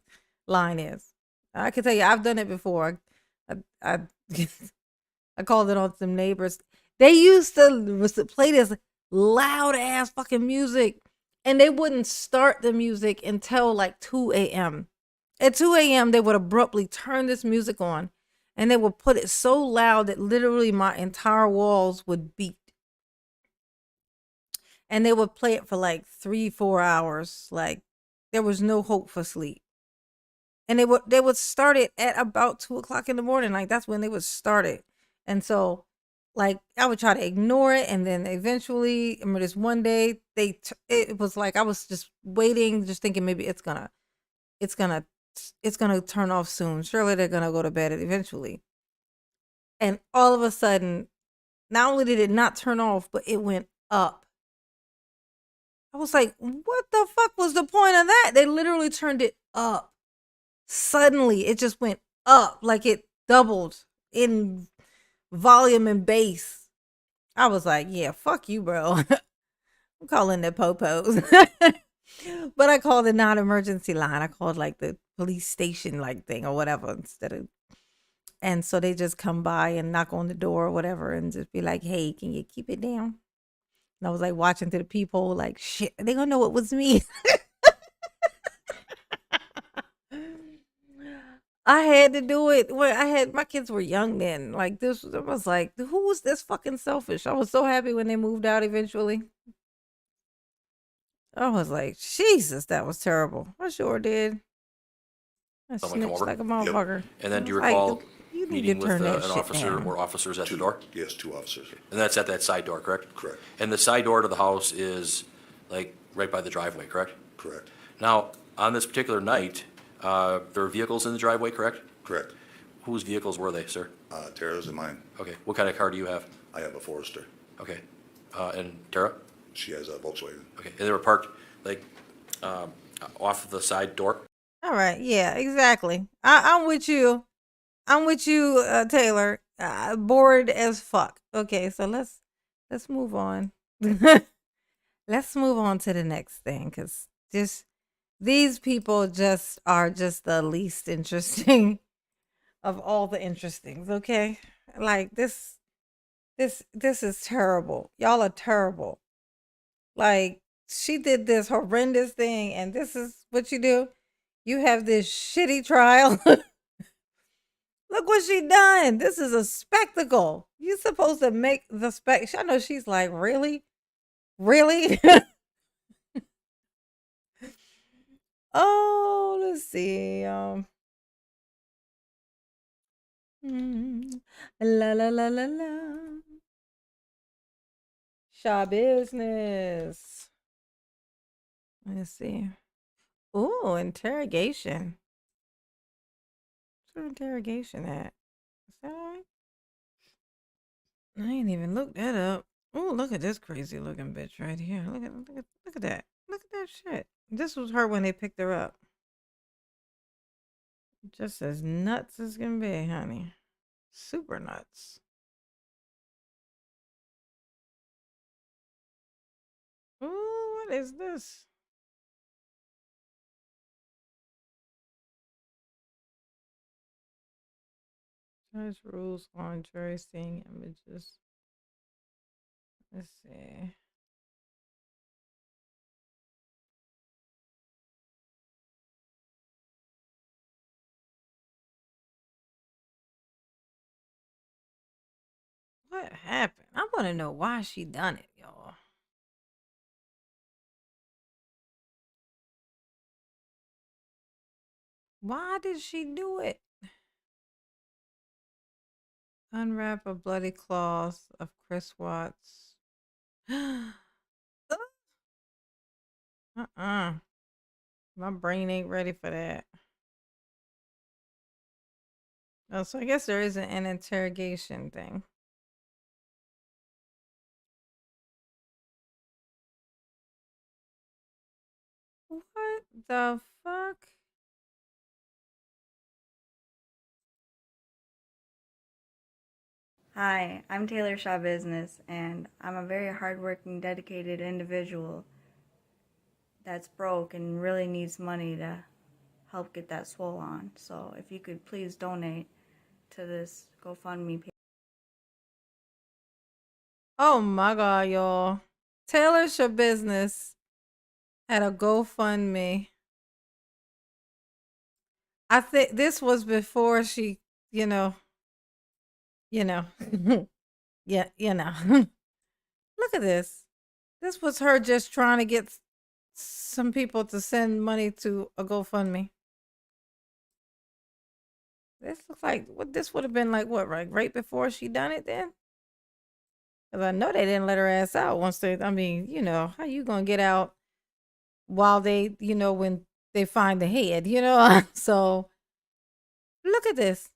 A: line is. I can tell you, I've done it before. I I called it on some neighbors. They used to play this loud ass fucking music, and they wouldn't start the music until like 2 a.m. At 2 a.m., they would abruptly turn this music on, and they would put it so loud that literally my entire walls would beat. And they would play it for like 3-4 hours. Like there was no hope for sleep. And they would start it at about 2 o'clock in the morning. Like that's when they would start it. And so, like I would try to ignore it, and then eventually, I remember this one day, it was like I was just waiting, just thinking maybe it's gonna turn off soon. Surely they're gonna go to bed eventually. And all of a sudden, not only did it not turn off, but it went up. I was like, what the fuck was the point of that? They literally turned it up. Suddenly, it just went up, like it doubled in volume and bass. I was like, yeah, fuck you, bro. I'm calling the popos. But I called the non-emergency line. I called like the police station like thing or whatever and so they just come by and knock on the door or whatever and just be like, hey, can you keep it down? And I was like watching through the peephole like, shit, they gonna know it was me. I had to do it when my kids were young then. Like this, I was like, who was this fucking selfish? I was so happy when they moved out eventually. I was like, Jesus, that was terrible. I sure did. I
E: Someone come
A: snitched
E: over?
A: like a motherfucker.
E: and then do you
A: I was like,
E: recall
A: you need
E: meeting
A: to
E: with
A: turn that
E: an
A: shit
E: officer
A: down.
E: or officers at the door?
M: Yes, 2 officers,
E: And that's at that side door, correct?
M: correct,
E: And the side door to the house is like right by the driveway, correct?
M: correct,
E: Now, on this particular night, there were vehicles in the driveway, correct?
M: correct.
E: Whose vehicles were they, sir?
M: Tara's and mine,
E: Okay, what kind of car do you have?
M: I have a Forester,
E: Okay, and Tara?
M: she has a Volkswagen.
E: Okay, and they were parked like off of the side door?
A: All right, yeah, exactly. I'm with you. Taylor. Bored as fuck. Okay, so let's move on. Let's move on to the next thing, because these people just are just the least interesting of all the interestings. Okay, like this is terrible. Y'all are terrible. Like she did this horrendous thing, and this is what you do. You have this shitty trial. Look what she done. This is a spectacle. You're supposed to make the I know she's like, really? Really? Oh, let's see. La la la la la. Shaw business. Let's see. Ooh, interrogation. Where's interrogation at? Is that all right? I ain't even looked that up. Ooh, look at this crazy looking bitch right here. Look at that. Look at that shit. This was her when they picked her up. Just as nuts as can be, honey. Super nuts. Ooh, what is this? Judge rules on jury seeing images. Let's see. What happened? I want to know why she done it, y'all. Why did she do it? Unwrap a bloody cloth of Chris Watts. Uh-uh. My brain ain't ready for that. Oh, so I guess there isn't an interrogation thing. What the fuck?
N: Hi, I'm Taylor Shaw Business, and I'm a very hardworking, dedicated individual that's broke and really needs money to help get that swole on. So if you could please donate to this GoFundMe page.
A: Oh my god, y'all. Taylor Shaw Business had a GoFundMe. I think this was before she, you know. Yeah, Look at this. This was her just trying to get some people to send money to a GoFundMe. This looks like what this would have been like. What, right before she done it then? Because I know they didn't let her ass out once they. I mean, how you gonna get out while they, when they find the head, So look at this.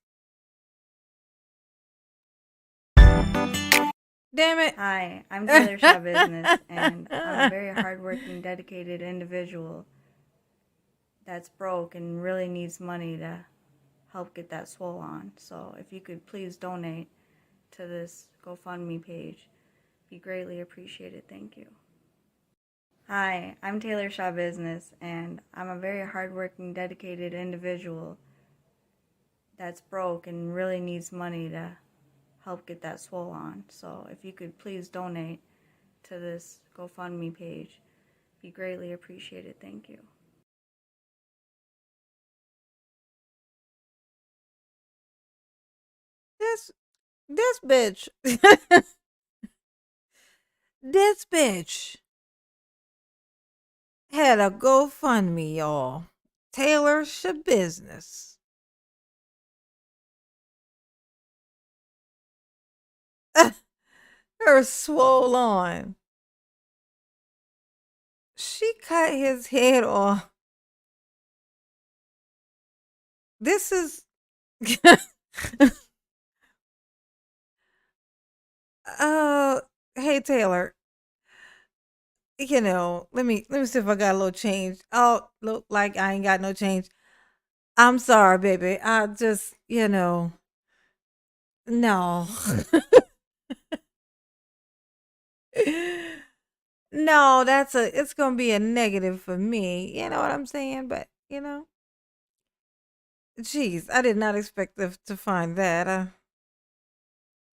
A: Damn it.
N: Hi, I'm Taylor Shaw Business, and I'm a very hardworking, dedicated individual that's broke and really needs money to help get that swole on. So if you could please donate to this GoFundMe page, be greatly appreciated. Thank you. Hi, I'm Taylor Shaw Business, and I'm a very hardworking, dedicated individual that's broke and really needs money to help get that swole on. So if you could please donate to this GoFundMe page, be greatly appreciated. Thank you.
A: This bitch. This bitch had a GoFundMe, y'all. Taylor Shaw Business. Her swole on. She cut his head off. This is hey Taylor. Let me see if I got a little change. Oh, look like I ain't got no change. I'm sorry, baby. I just, no. No, it's gonna be a negative for me. You know what I'm saying? But geez, I did not expect to find that.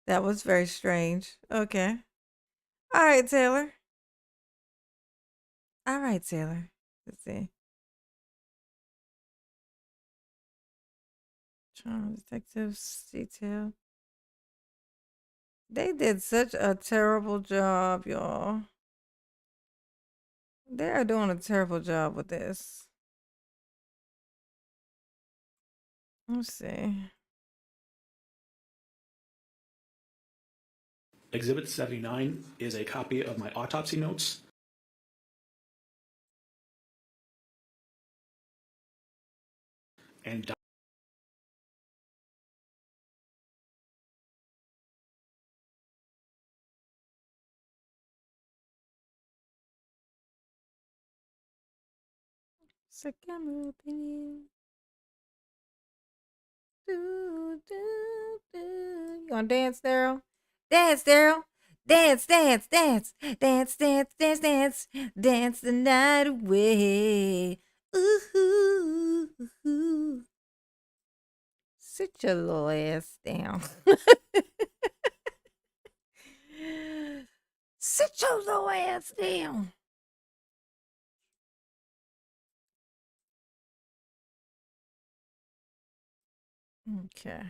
A: That was very strange. Okay. All right, Taylor. All right, Taylor. Let's see. Trauma detectives detail. They did such a terrible job, y'all. They are doing a terrible job with this. Let's see.
O: Exhibit 79 is a copy of my autopsy notes. And
A: Second opinion. Do, do, do. You gonna dance, Daryl? Dance, Daryl. Dance, dance, dance, dance, dance, dance, dance, dance the night away. Ooh, ooh. Sit your little ass down. Sit your little ass down. Okay.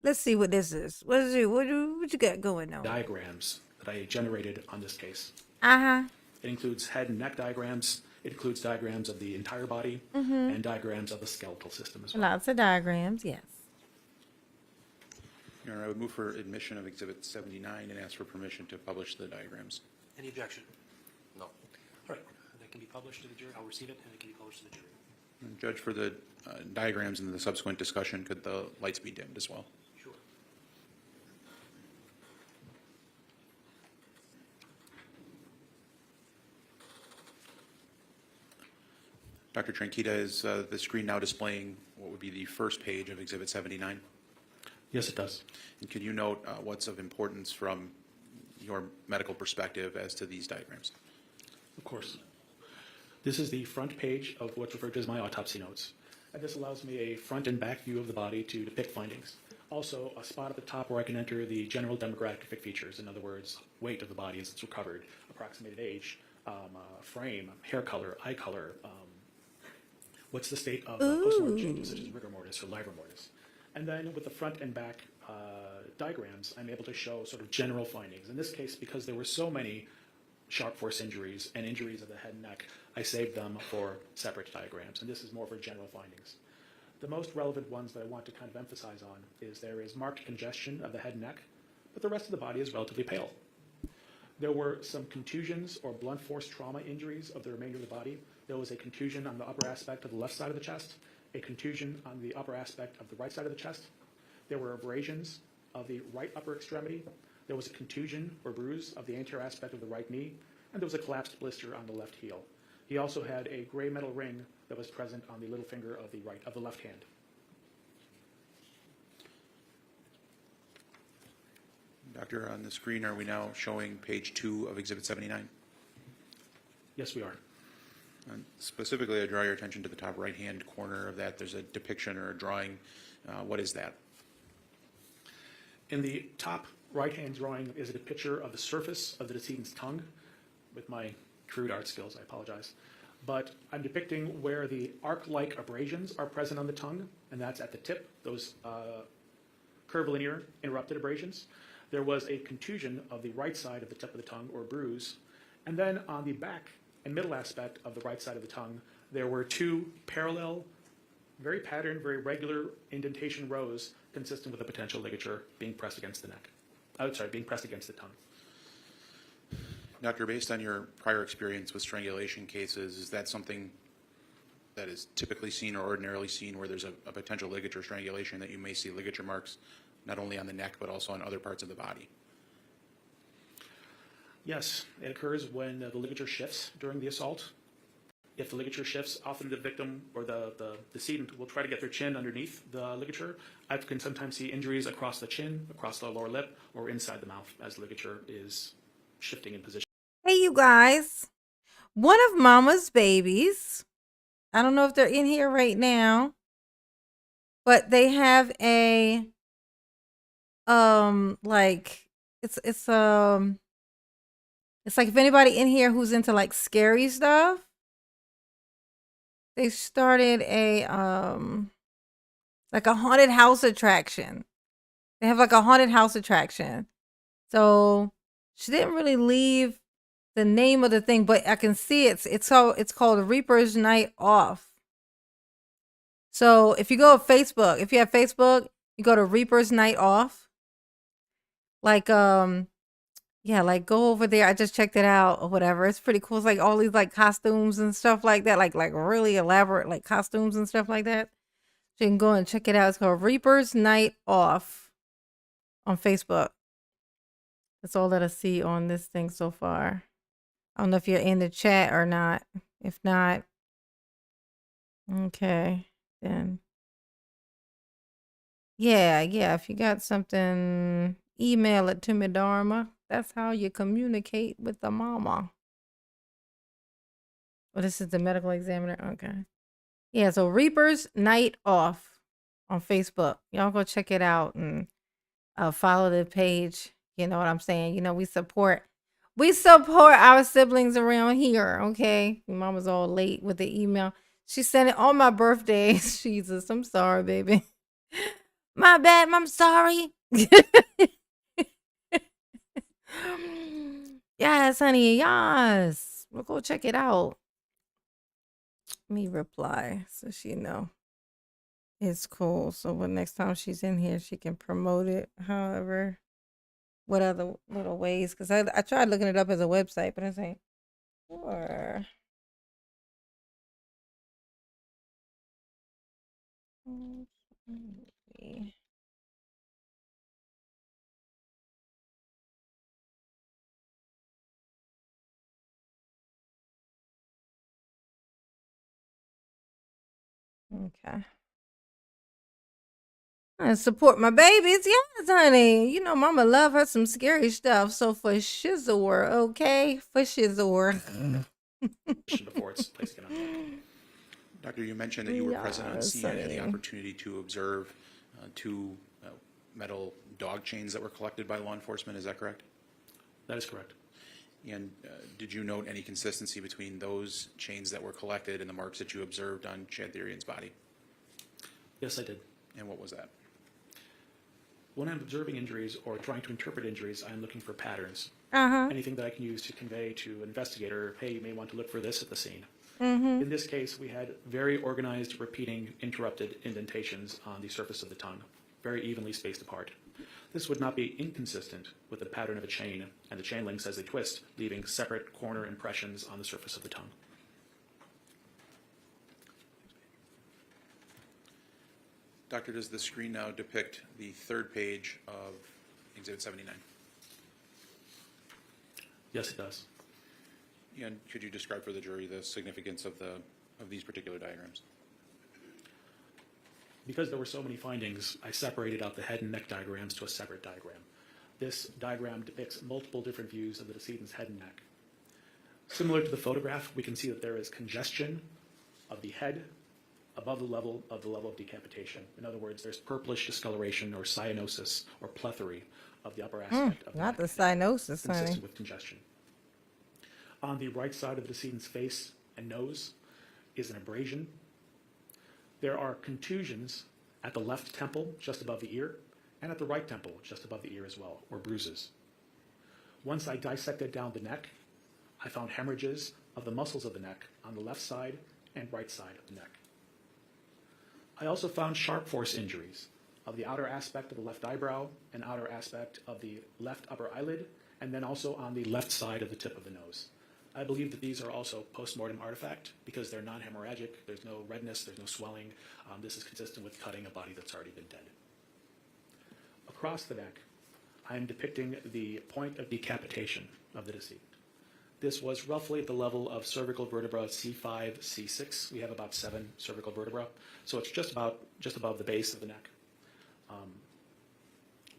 A: Let's see what this is. What is it? What you got going on?
O: diagrams that I generated on this case.
A: Uh-huh.
O: It includes head and neck diagrams. It includes diagrams of the entire body
A: Mhm.
O: and diagrams of the skeletal system as well.
A: Lots of diagrams, yes.
D: Your Honor, I would move for admission of Exhibit 79 and ask for permission to publish the diagrams.
C: Any objection?
E: No.
C: All right, that can be published to the jury. I'll receive it, and it can be published to the jury.
D: And Judge, for the diagrams and the subsequent discussion, could the lights be dimmed as well?
C: Sure.
D: Dr. Tranquita, is the screen now displaying what would be the first page of Exhibit 79?
O: Yes, it does.
D: And could you note what's of importance from your medical perspective as to these diagrams?
O: Of course. This is the front page of what's referred to as my autopsy notes. And this allows me a front and back view of the body to depict findings. Also, a spot at the top where I can enter the general demographic features, in other words, weight of the body as it's recovered, approximated age, frame, hair color, eye color, what's the state of post-mortem changes such as rigor mortis or livor mortis. And then with the front and back diagrams, I'm able to show sort of general findings. In this case, because there were so many sharp force injuries and injuries of the head and neck, I saved them for separate diagrams, and this is more for general findings. The most relevant ones that I want to kind of emphasize on is there is marked congestion of the head and neck, but the rest of the body is relatively pale. There were some contusions or blunt force trauma injuries of the remainder of the body. There was a contusion on the upper aspect of the left side of the chest, a contusion on the upper aspect of the right side of the chest. There were abrasions of the right upper extremity. There was a contusion or bruise of the anterior aspect of the right knee, and there was a collapsed blister on the left heel. He also had a gray metal ring that was present on the little finger of the left hand.
D: Doctor, on the screen, are we now showing page 2 of Exhibit 79?
O: Yes, we are.
D: And specifically, I draw your attention to the top right-hand corner of that. There's a depiction or a drawing. What is that?
O: In the top right-hand drawing is a picture of the surface of the decedent's tongue. With my crude art skills, I apologize. But I'm depicting where the arc-like abrasions are present on the tongue, and that's at the tip, those curvilinear interrupted abrasions. There was a contusion of the right side of the tip of the tongue, or bruise. And then on the back and middle aspect of the right side of the tongue, there were two parallel, very patterned, very regular indentation rows consistent with a potential ligature being pressed against the neck. Being pressed against the tongue.
D: Doctor, based on your prior experience with strangulation cases, is that something that is typically seen or ordinarily seen where there's a potential ligature strangulation, that you may see ligature marks not only on the neck but also on other parts of the body?
O: Yes, it occurs when the ligature shifts during the assault. If the ligature shifts, often the victim or the decedent will try to get their chin underneath the ligature. I can sometimes see injuries across the chin, across the lower lip, or inside the mouth as the ligature is shifting in position.
A: Hey, you guys. One of Mama's babies, I don't know if they're in here right now, but they have a, like, it's like if anybody in here who's into like scary stuff, they started a, like a haunted house attraction. They have like a haunted house attraction. So she didn't really leave the name of the thing, but I can see it's called Reaper's Night Off. So if you go to Facebook, if you have Facebook, you go to Reaper's Night Off. Like, yeah, like go over there. I just checked it out or whatever. It's pretty cool. It's like all these like costumes and stuff like that, like really elaborate like costumes and stuff like that. So you can go and check it out. It's called Reaper's Night Off on Facebook. That's all that I see on this thing so far. I don't know if you're in the chat or not. If not, okay, then yeah, if you got something, email it to me, Dharma. That's how you communicate with the mama. Oh, this is the medical examiner. Okay. Yeah, so Reaper's Night Off on Facebook. Y'all go check it out and follow the page. You know what I'm saying? You know, we support our siblings around here, okay? Your mama's all late with the email. She sent it on my birthday. Jesus, I'm sorry, baby. My bad, I'm sorry. Yes, honey, yes. We'll go check it out. Let me reply so she know. It's cool. So when next time she's in here, she can promote it. However, what other little ways? Because I tried looking it up as a website, but I say, sure. Okay. And support my babies. Yes, honey. You know, mama love her some scary stuff. So for Shizor, okay? For Shizor.
O: Before it's placed again on the market.
D: Doctor, you mentioned that you were present on
A: Yes,
D: scene and had the
A: honey.
D: opportunity to observe two metal dog chains that were collected by law enforcement. Is that correct?
O: That is correct.
D: And did you note any consistency between those chains that were collected and the marks that you observed on Shad Thyrion's body?
O: Yes, I did.
D: And what was that?
O: When I'm observing injuries or trying to interpret injuries, I'm looking for patterns.
A: Uh-huh.
O: Anything that I can use to convey to an investigator, hey, you may want to look for this at the scene.
A: Mm-hmm.
O: In this case, we had very organized, repeating, interrupted indentations on the surface of the tongue, very evenly spaced apart. This would not be inconsistent with the pattern of a chain and the chain links as they twist, leaving separate corner impressions on the surface of the tongue.
D: Doctor, does the screen now depict the third page of Exhibit 79?
O: Yes, it does.
D: And could you describe for the jury the significance of these particular diagrams?
O: Because there were so many findings, I separated out the head and neck diagrams to a separate diagram. This diagram depicts multiple different views of the decedent's head and neck. Similar to the photograph, we can see that there is congestion of the head above the level of decapitation. In other words, there's purplish discoloration or cyanosis or plethory of the upper aspect of the
A: Not
O: neck,
A: the cyanosis, honey.
O: consistent with congestion. On the right side of the decedent's face and nose is an abrasion. There are contusions at the left temple, just above the ear, and at the right temple, just above the ear as well, or bruises. Once I dissected down the neck, I found hemorrhages of the muscles of the neck on the left side and right side of the neck. I also found sharp force injuries of the outer aspect of the left eyebrow and outer aspect of the left upper eyelid, and then also on the left side of the tip of the nose. I believe that these are also post-mortem artifact because they're non-hemorrhagic, there's no redness, there's no swelling. This is consistent with cutting a body that's already been dead. Across the neck, I am depicting the point of decapitation of the decedent. This was roughly at the level of cervical vertebra C5, C6. We have about 7 cervical vertebrae, so it's just above the base of the neck,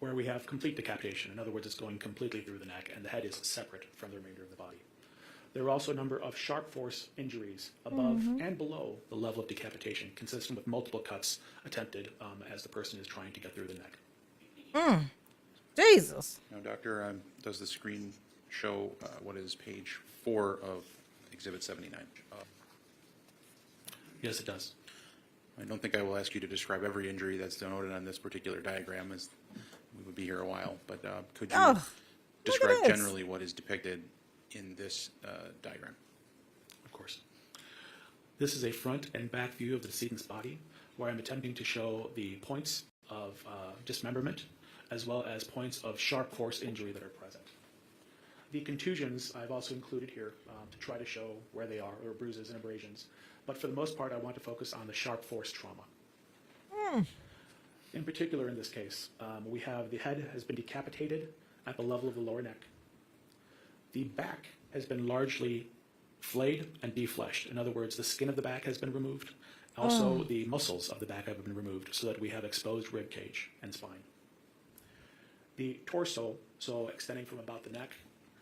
O: where we have complete decapitation. In other words, it's going completely through the neck, and the head is separate from the remainder of the body. There are also a number of sharp force injuries above and below the level of decapitation, consistent with multiple cuts attempted as the person is trying to get through the neck.
A: Jesus.
D: Now, Doctor, does the screen show what is page 4 of Exhibit 79?
O: Yes, it does.
D: I don't think I will ask you to describe every injury that's denoted on this particular diagram, as we would be here a while, but could you describe generally what is depicted in this diagram?
O: Of course. This is a front and back view of the decedent's body, where I'm attempting to show the points of dismemberment, as well as points of sharp force injury that are present. The contusions I've also included here to try to show where they are, or bruises and abrasions. But for the most part, I want to focus on the sharp force trauma. In particular, in this case, we have the head has been decapitated at the level of the lower neck. The back has been largely flayed and defleshed. In other words, the skin of the back has been removed. Also, the muscles of the back have been removed so that we have exposed rib cage and spine. The torso, so extending from about the neck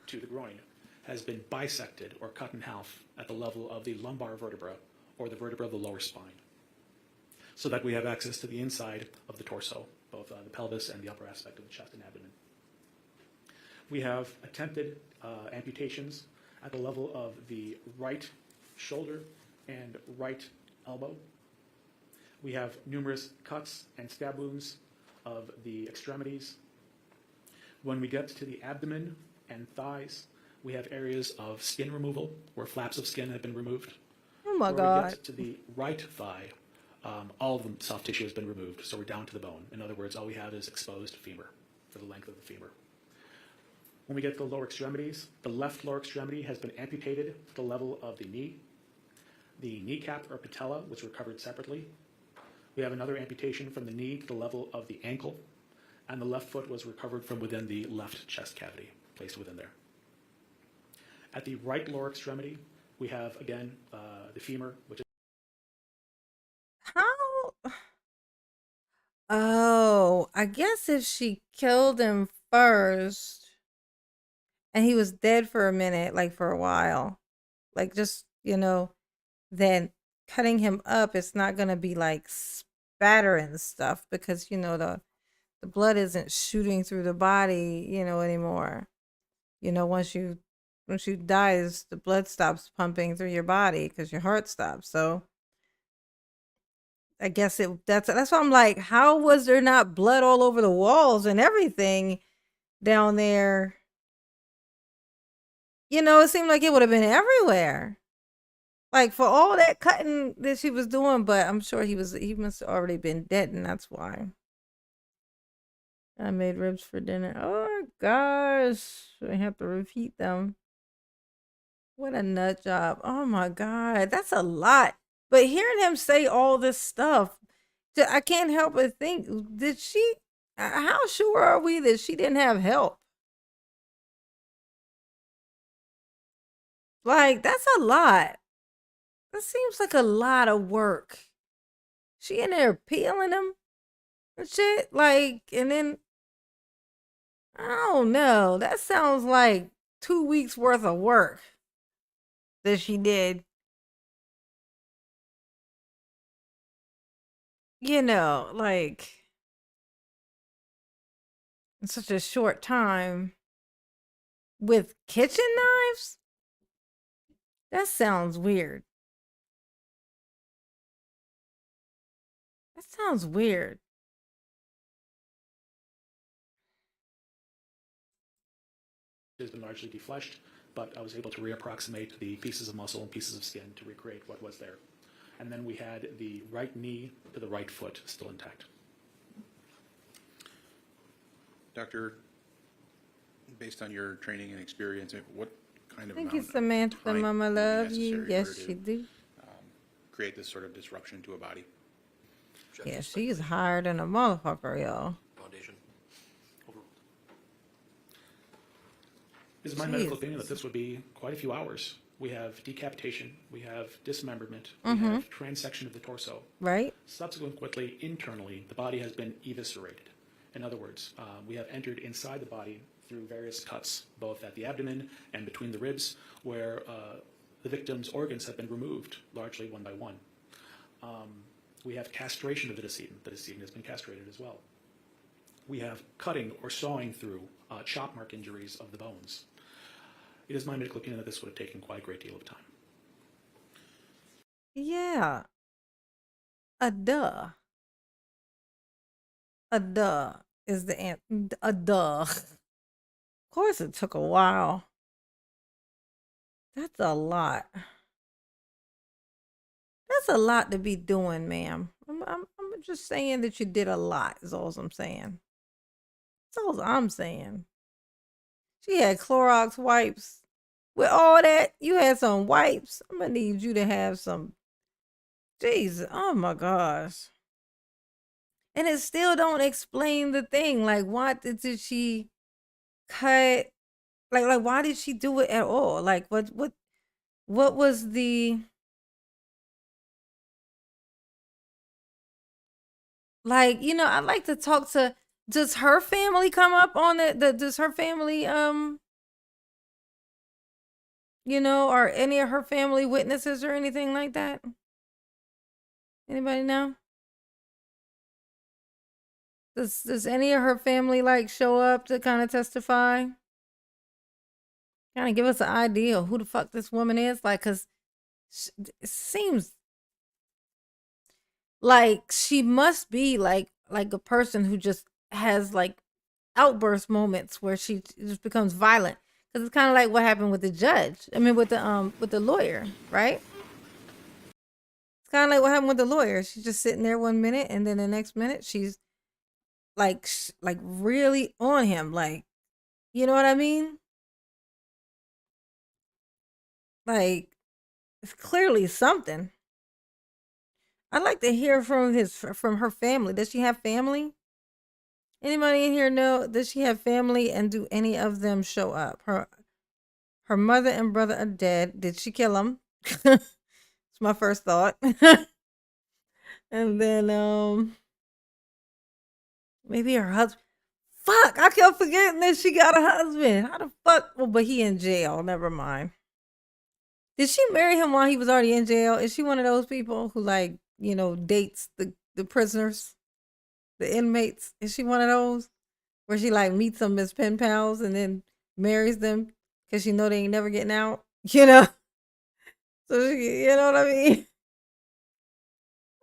O: to the groin, has been bisected or cut in half at the level of the lumbar vertebra or the vertebra of the lower spine, so that we have access to the inside of the torso, both the pelvis and the upper aspect of the chest and abdomen. We have attempted amputations at the level of the right shoulder and right elbow. We have numerous cuts and stab wounds of the extremities. When we get to the abdomen and thighs, we have areas of skin removal where flaps of skin have been removed.
A: Oh my
O: When
A: God.
O: we get to the right thigh, all of the soft tissue has been removed, so we're down to the bone. In other words, all we have is exposed femur for the length of the femur. When we get to the lower extremities, the left lower extremity has been amputated to the level of the knee. The kneecap or patella was recovered separately. We have another amputation from the knee to the level of the ankle, and the left foot was recovered from within the left chest cavity, placed within there. At the right lower extremity, we have, again, the femur, which is
A: How? Oh, I guess if she killed him first and he was dead for a minute, like for a while, like just, then cutting him up, it's not going to be like spattering stuff because, the blood isn't shooting through the body, anymore. Once you die, the blood stops pumping through your body because your heart stops. So I guess that's why I'm like, how was there not blood all over the walls and everything down there? It seemed like it would have been everywhere. Like for all that cutting that she was doing, but I'm sure he must have already been dead, and that's why. I made ribs for dinner. Oh my gosh. I have to repeat them. What a nut job. Oh my God. That's a lot. But hearing him say all this stuff, I can't help but think, how sure are we that she didn't have help? Like, that's a lot. That seems like a lot of work. She in there peeling them and shit. Like, and then, I don't know. That sounds like 2 weeks worth of work that she did. Like, in such a short time with kitchen knives? That sounds weird. That sounds weird.
O: has been largely defleshed, but I was able to reapproximate the pieces of muscle and pieces of skin to recreate what was there. And then we had the right knee to the right foot still intact.
D: Doctor, based on your training and experience, what kind of
A: Thank
D: amount
A: you,
D: of
A: Samantha,
D: time
A: Mama,
D: would be
A: love you.
D: necessary in
A: Yes,
D: order
A: she
D: to,
A: do.
D: create this sort of disruption to a body?
A: Yeah, she's higher than a motherfucker, y'all.
E: Foundation.
O: It is my medical opinion that this would be quite a few hours. We have decapitation, we have dismemberment, we have transection of the torso.
A: Right.
O: Subsequently, internally, the body has been eviscerated. In other words, we have entered inside the body through various cuts, both at the abdomen and between the ribs, where the victim's organs have been removed, largely one by one. We have castration of the decedent. The decedent has been castrated as well. We have cutting or sawing through chop mark injuries of the bones. It is my medical opinion that this would have taken quite a great deal of time.
A: Yeah. A duh is the answer. A duh. Of course it took a while. That's a lot. That's a lot to be doing, ma'am. I'm just saying that you did a lot, is all I'm saying. That's all I'm saying. She had Clorox wipes. With all that, you had some wipes. I'm gonna need you to have some. Jesus, oh my gosh. And it still don't explain the thing. Like, why did she cut? Like, why did she do it at all? Like, what was the like? I'd like to talk to. Does her family come up on it? Does her family or any of her family witnesses or anything like that? Anybody know? Does any of her family like show up to kind of testify? Kind of give us an idea of who the fuck this woman is, like, cause it seems like she must be like a person who just has like outburst moments where she just becomes violent. Cause it's kind of like what happened with the judge. I mean, with the lawyer, right? It's kind of like what happened with the lawyer. She's just sitting there 1 minute, and then the next minute she's like really on him, like, you know what I mean? Like, it's clearly something. I'd like to hear from her family. Does she have family? Anybody in here know? Does she have family, and do any of them show up? Her mother and brother are dead. Did she kill them? It's my first thought. And then maybe her husband. Fuck, I kept forgetting that she got a husband. How the fuck? Well, but he in jail. Never mind. Did she marry him while he was already in jail? Is she one of those people who like, dates the prisoners, the inmates? Is she one of those where she like meets them as pen pals and then marries them because she know they ain't never getting out? So she, you know what I mean?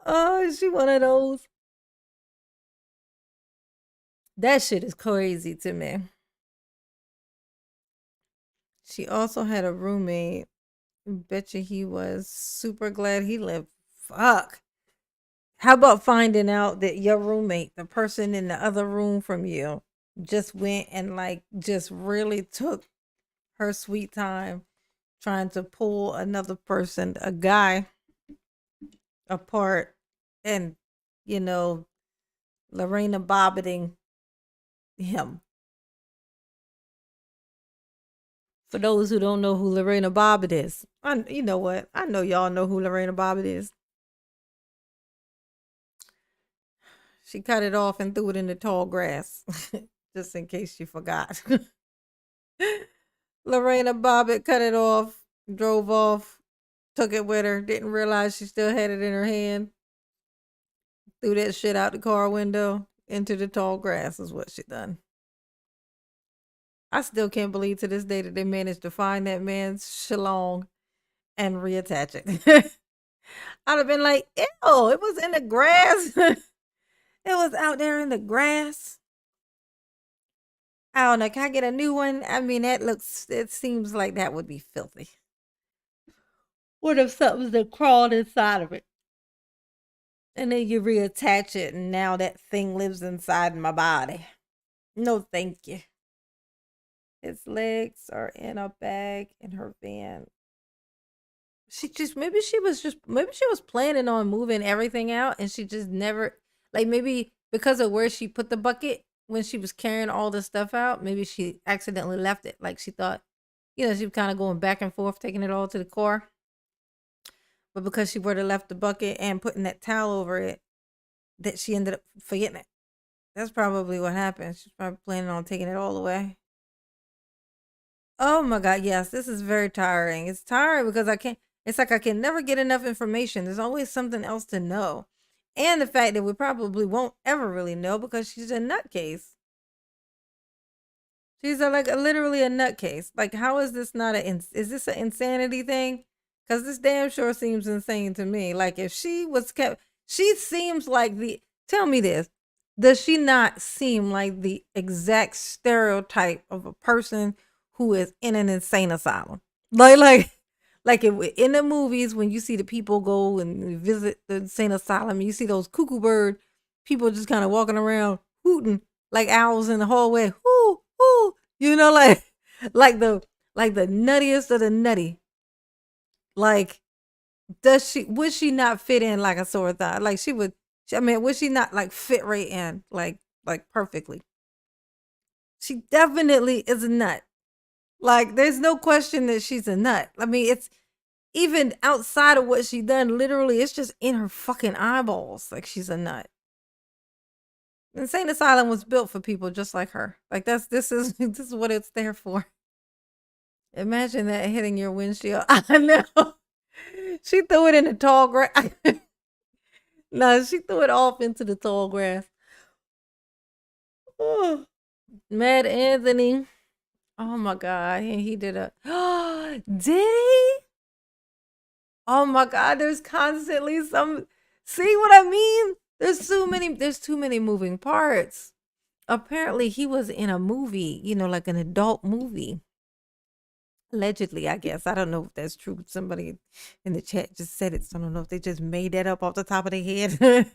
A: Oh, is she one of those? That shit is crazy to me. She also had a roommate. Betcha he was super glad he left. Fuck. How about finding out that your roommate, the person in the other room from you, just went and like just really took her sweet time trying to pull another person, a guy, apart, and Lorena Bobbiting him. For those who don't know who Lorena Bobbitt is, you know what? I know y'all know who Lorena Bobbitt is. She cut it off and threw it in the tall grass, just in case you forgot. Lorena Bobbitt cut it off, drove off, took it with her, didn't realize she still had it in her hand, threw that shit out the car window into the tall grass is what she done. I still can't believe to this day that they managed to find that man's shillong and reattach it. I'd have been like, ew, it was in the grass. It was out there in the grass. I don't know. Can I get a new one? I mean, it seems like that would be filthy. What if something's that crawled inside of it? And then you reattach it, and now that thing lives inside my body. No, thank you. His legs are in a bag in her van. Maybe she was planning on moving everything out, and she just never, like, maybe because of where she put the bucket when she was carrying all the stuff out, maybe she accidentally left it. Like, she thought, she was kind of going back and forth, taking it all to the car. But because she would have left the bucket and putting that towel over it, that she ended up forgetting it. That's probably what happened. She's probably planning on taking it all away. Oh my God, yes, this is very tiring. It's tiring because it's like I can never get enough information. There's always something else to know. And the fact that we probably won't ever really know because she's a nutcase. She's literally a nutcase. Like, how is this not is this an insanity thing? Because this damn sure seems insane to me. Like, if she was kept, she seems like tell me this, does she not seem like the exact stereotype of a person who is in an insane asylum? Like in the movies, when you see the people go and visit the insane asylum, you see those cuckoo bird people just kind of walking around hooting like owls in the hallway. Whoo, whoo. You know, like the nuttiest of the nutty. Like, would she not fit in like a sore thumb? Like would she not like fit right in like perfectly? She definitely is a nut. Like, there's no question that she's a nut. I mean, it's even outside of what she done, literally, it's just in her fucking eyeballs. Like, she's a nut. Insane asylum was built for people just like her. Like, this is what it's there for. Imagine that hitting your windshield. I know. She threw it in the tall grass. No, she threw it off into the tall grass. Oh, Mad Anthony. Oh my God. He did a did he? Oh my God, there's constantly see what I mean? There's too many moving parts. Apparently he was in a movie, like an adult movie. Allegedly, I guess. I don't know if that's true. Somebody in the chat just said it, so I don't know if they just made that up off the top of their head.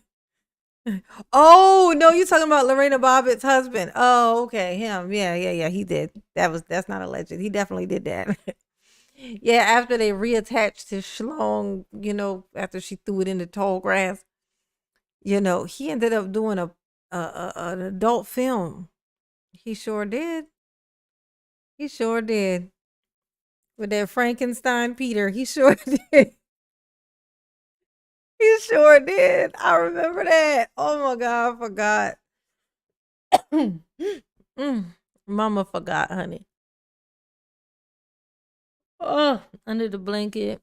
A: Oh, no, you're talking about Lorena Bobbitt's husband. Oh, okay, him. Yeah, he did. That's not alleged. He definitely did that. Yeah, after they reattached his schlong, after she threw it in the tall grass, he ended up doing an adult film. He sure did. He sure did. With that Frankenstein Peter, he sure did. He sure did. I remember that. Oh my God, I forgot. Mama forgot, honey. Oh, under the blanket,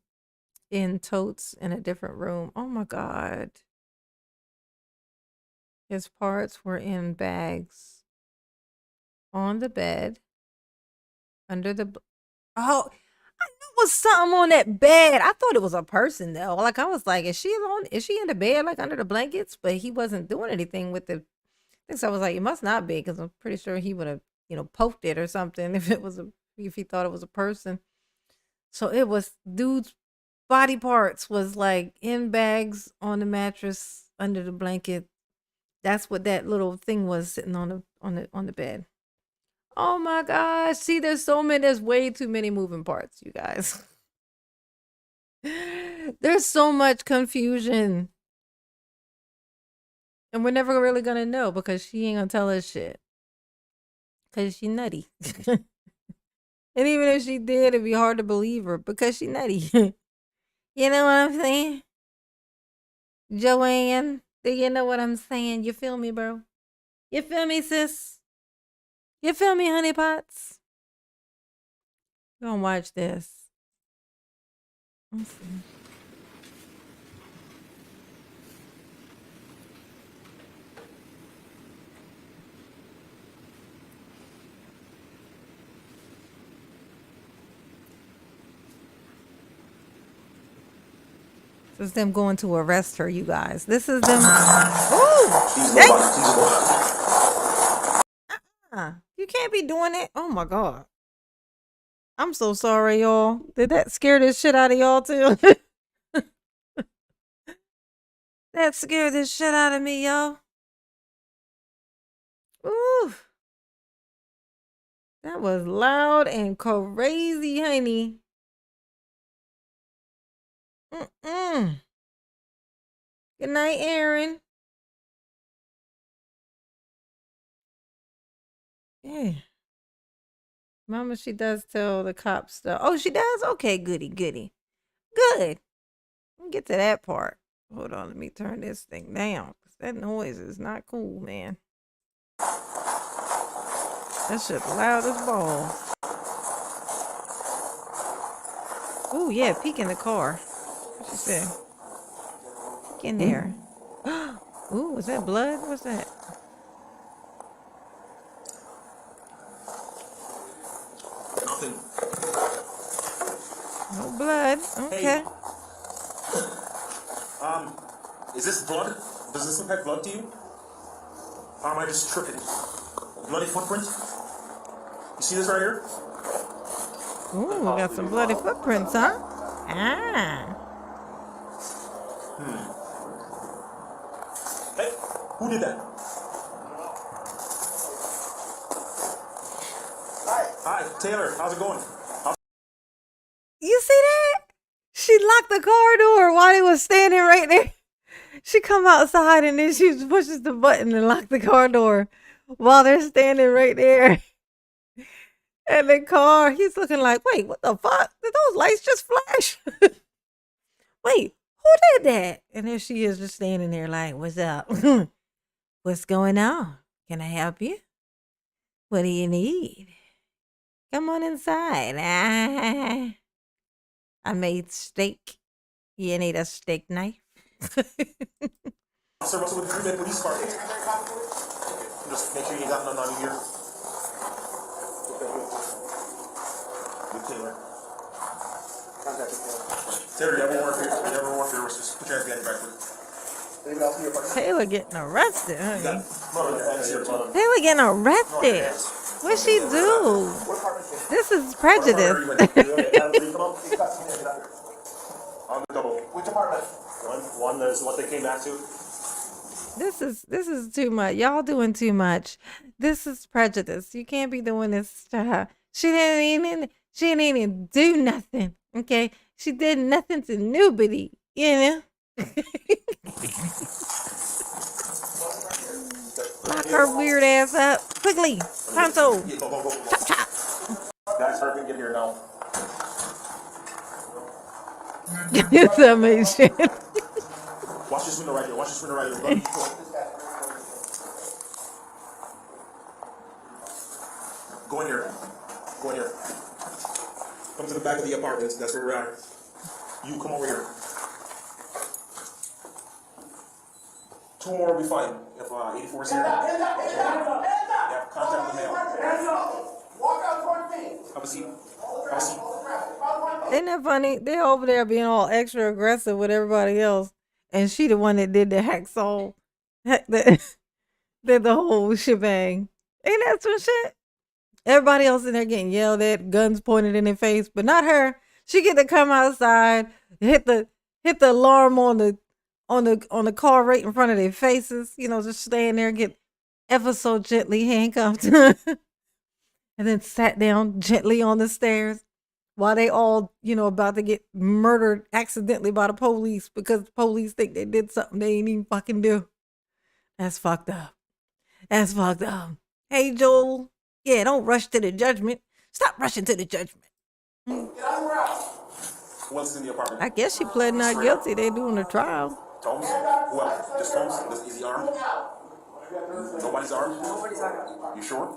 A: in totes, in a different room. Oh my God. His parts were in bags on the bed, under the. Oh, I knew it was something on that bed. I thought it was a person though. Like, I was like, is she in the bed, like under the blankets? But he wasn't doing anything with the. So I was like, it must not be, because I'm pretty sure he would have, poked it or something if he thought it was a person. So it was dude's body parts was like in bags on the mattress under the blanket. That's what that little thing was sitting on the bed. Oh my gosh. See, there's way too many moving parts, you guys. There's so much confusion. And we're never really gonna know, because she ain't gonna tell us shit. Because she nutty. And even if she did, it'd be hard to believe her, because she nutty. You know what I'm saying? Joanne, do you know what I'm saying? You feel me, bro? You feel me, sis? You feel me, honey pots? Go and watch this. Let's see. This is them going to arrest her, you guys. This is them. Ooh! You can't be doing it. Oh my God. I'm so sorry, y'all. Did that scare the shit out of y'all too? That scared the shit out of me, y'all. Ooh. That was loud and crazy, honey. Good night, Aaron. Yeah. Mama, she does tell the cops stuff. Oh, she does? Okay, goody. Good. Let me get to that part. Hold on, let me turn this thing down. That noise is not cool, man. That shit loud as balls. Oh, yeah, peek in the car. What she say? Peek in there. Ooh, is that blood? What's that?
P: Nothing.
A: No blood. Okay.
P: Hey. Is this blood? Does this look like blood to you? Or am I just tripping? Bloody footprint? You see this right here?
A: Ooh, we got some bloody footprints, huh? Ah.
P: Hey, who did that? Hi, Taylor. How's it going?
A: You see that? She locked the car door while he was standing right there. She come outside and then she pushes the button and lock the car door while they're standing right there. And the car, he's looking like, wait, what the fuck? Did those lights just flash? Wait, who did that? And there she is just standing there like, what's up? What's going on? Can I help you? What do you need? Come on inside. I made steak. You need a steak knife?
P: Sir, what's with the Green Bay Police Car? Just make sure you got none on you here. Good Taylor. Taylor, you ever work here? You ever work here? Just put your hands behind your back, please.
A: Taylor getting arrested,
P: You
A: honey.
P: got blood on your hands here, blood on
A: Taylor getting arrested. What she do? This is prejudice.
P: On the double. Which apartment? One is what they came back to.
A: This is too much. Y'all doing too much. This is prejudice. You can't be doing this to her. She didn't even do nothing. Okay? She did nothing to nobody, you know? Lock her weird ass up. Quickly. Pronto.
P: Yeah, go.
A: Chop, chop.
P: Guys, hurry, get here now.
A: It's amazing.
P: Watch this window right here. Watch this window right here. Go in here. Go in here. Come to the back of the apartment. That's where we're at. You come over here. 2 more will be fine. If 84 is here, you have contact with mail.
F: Walk out towards me.
P: Have a seat. Have a seat.
A: Isn't that funny? They're over there being all extra aggressive with everybody else. And she the one that did the hacksaw. Did the whole shebang. Ain't that some shit? Everybody else in there getting yelled at, guns pointed in their face, but not her. She get to come outside, hit the alarm on the car right in front of their faces, you know, just staying there, get ever so gently handcuffed. And then sat down gently on the stairs while they all, you know, about to get murdered accidentally by the police because the police think they did something they ain't even fucking do. That's fucked up. That's fucked up. Hey, Joel. Yeah, don't rush to the judgment. Stop rushing to the judgment.
P: Who else is in the apartment?
A: I guess she pled not guilty. They doing a trial.
P: Tomes? Who else? Just Tomes? Is he armed? Nobody's armed? You sure?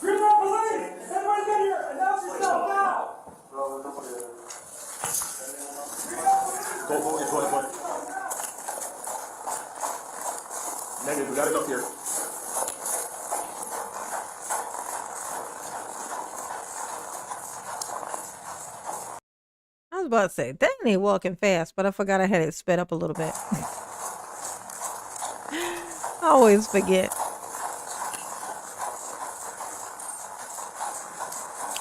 F: You're not police! Everybody get here! Announce yourself now!
P: Go ahead. Negative, we got it up here.
A: I was about to say, that ain't walking fast, but I forgot I had it sped up a little bit. I always forget.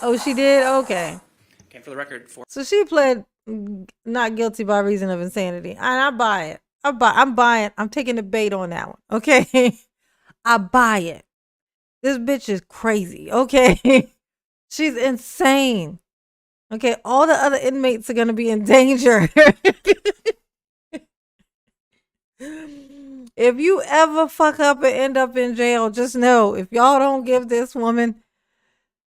A: Oh, she did? Okay.
I: Okay, for the record,
A: So she pled not guilty by reason of insanity. And I buy it. I'm buying. I'm taking the bait on that one. Okay. I buy it. This bitch is crazy. Okay. She's insane. Okay. All the other inmates are going to be in danger. If you ever fuck up and end up in jail, just know if y'all don't give this woman,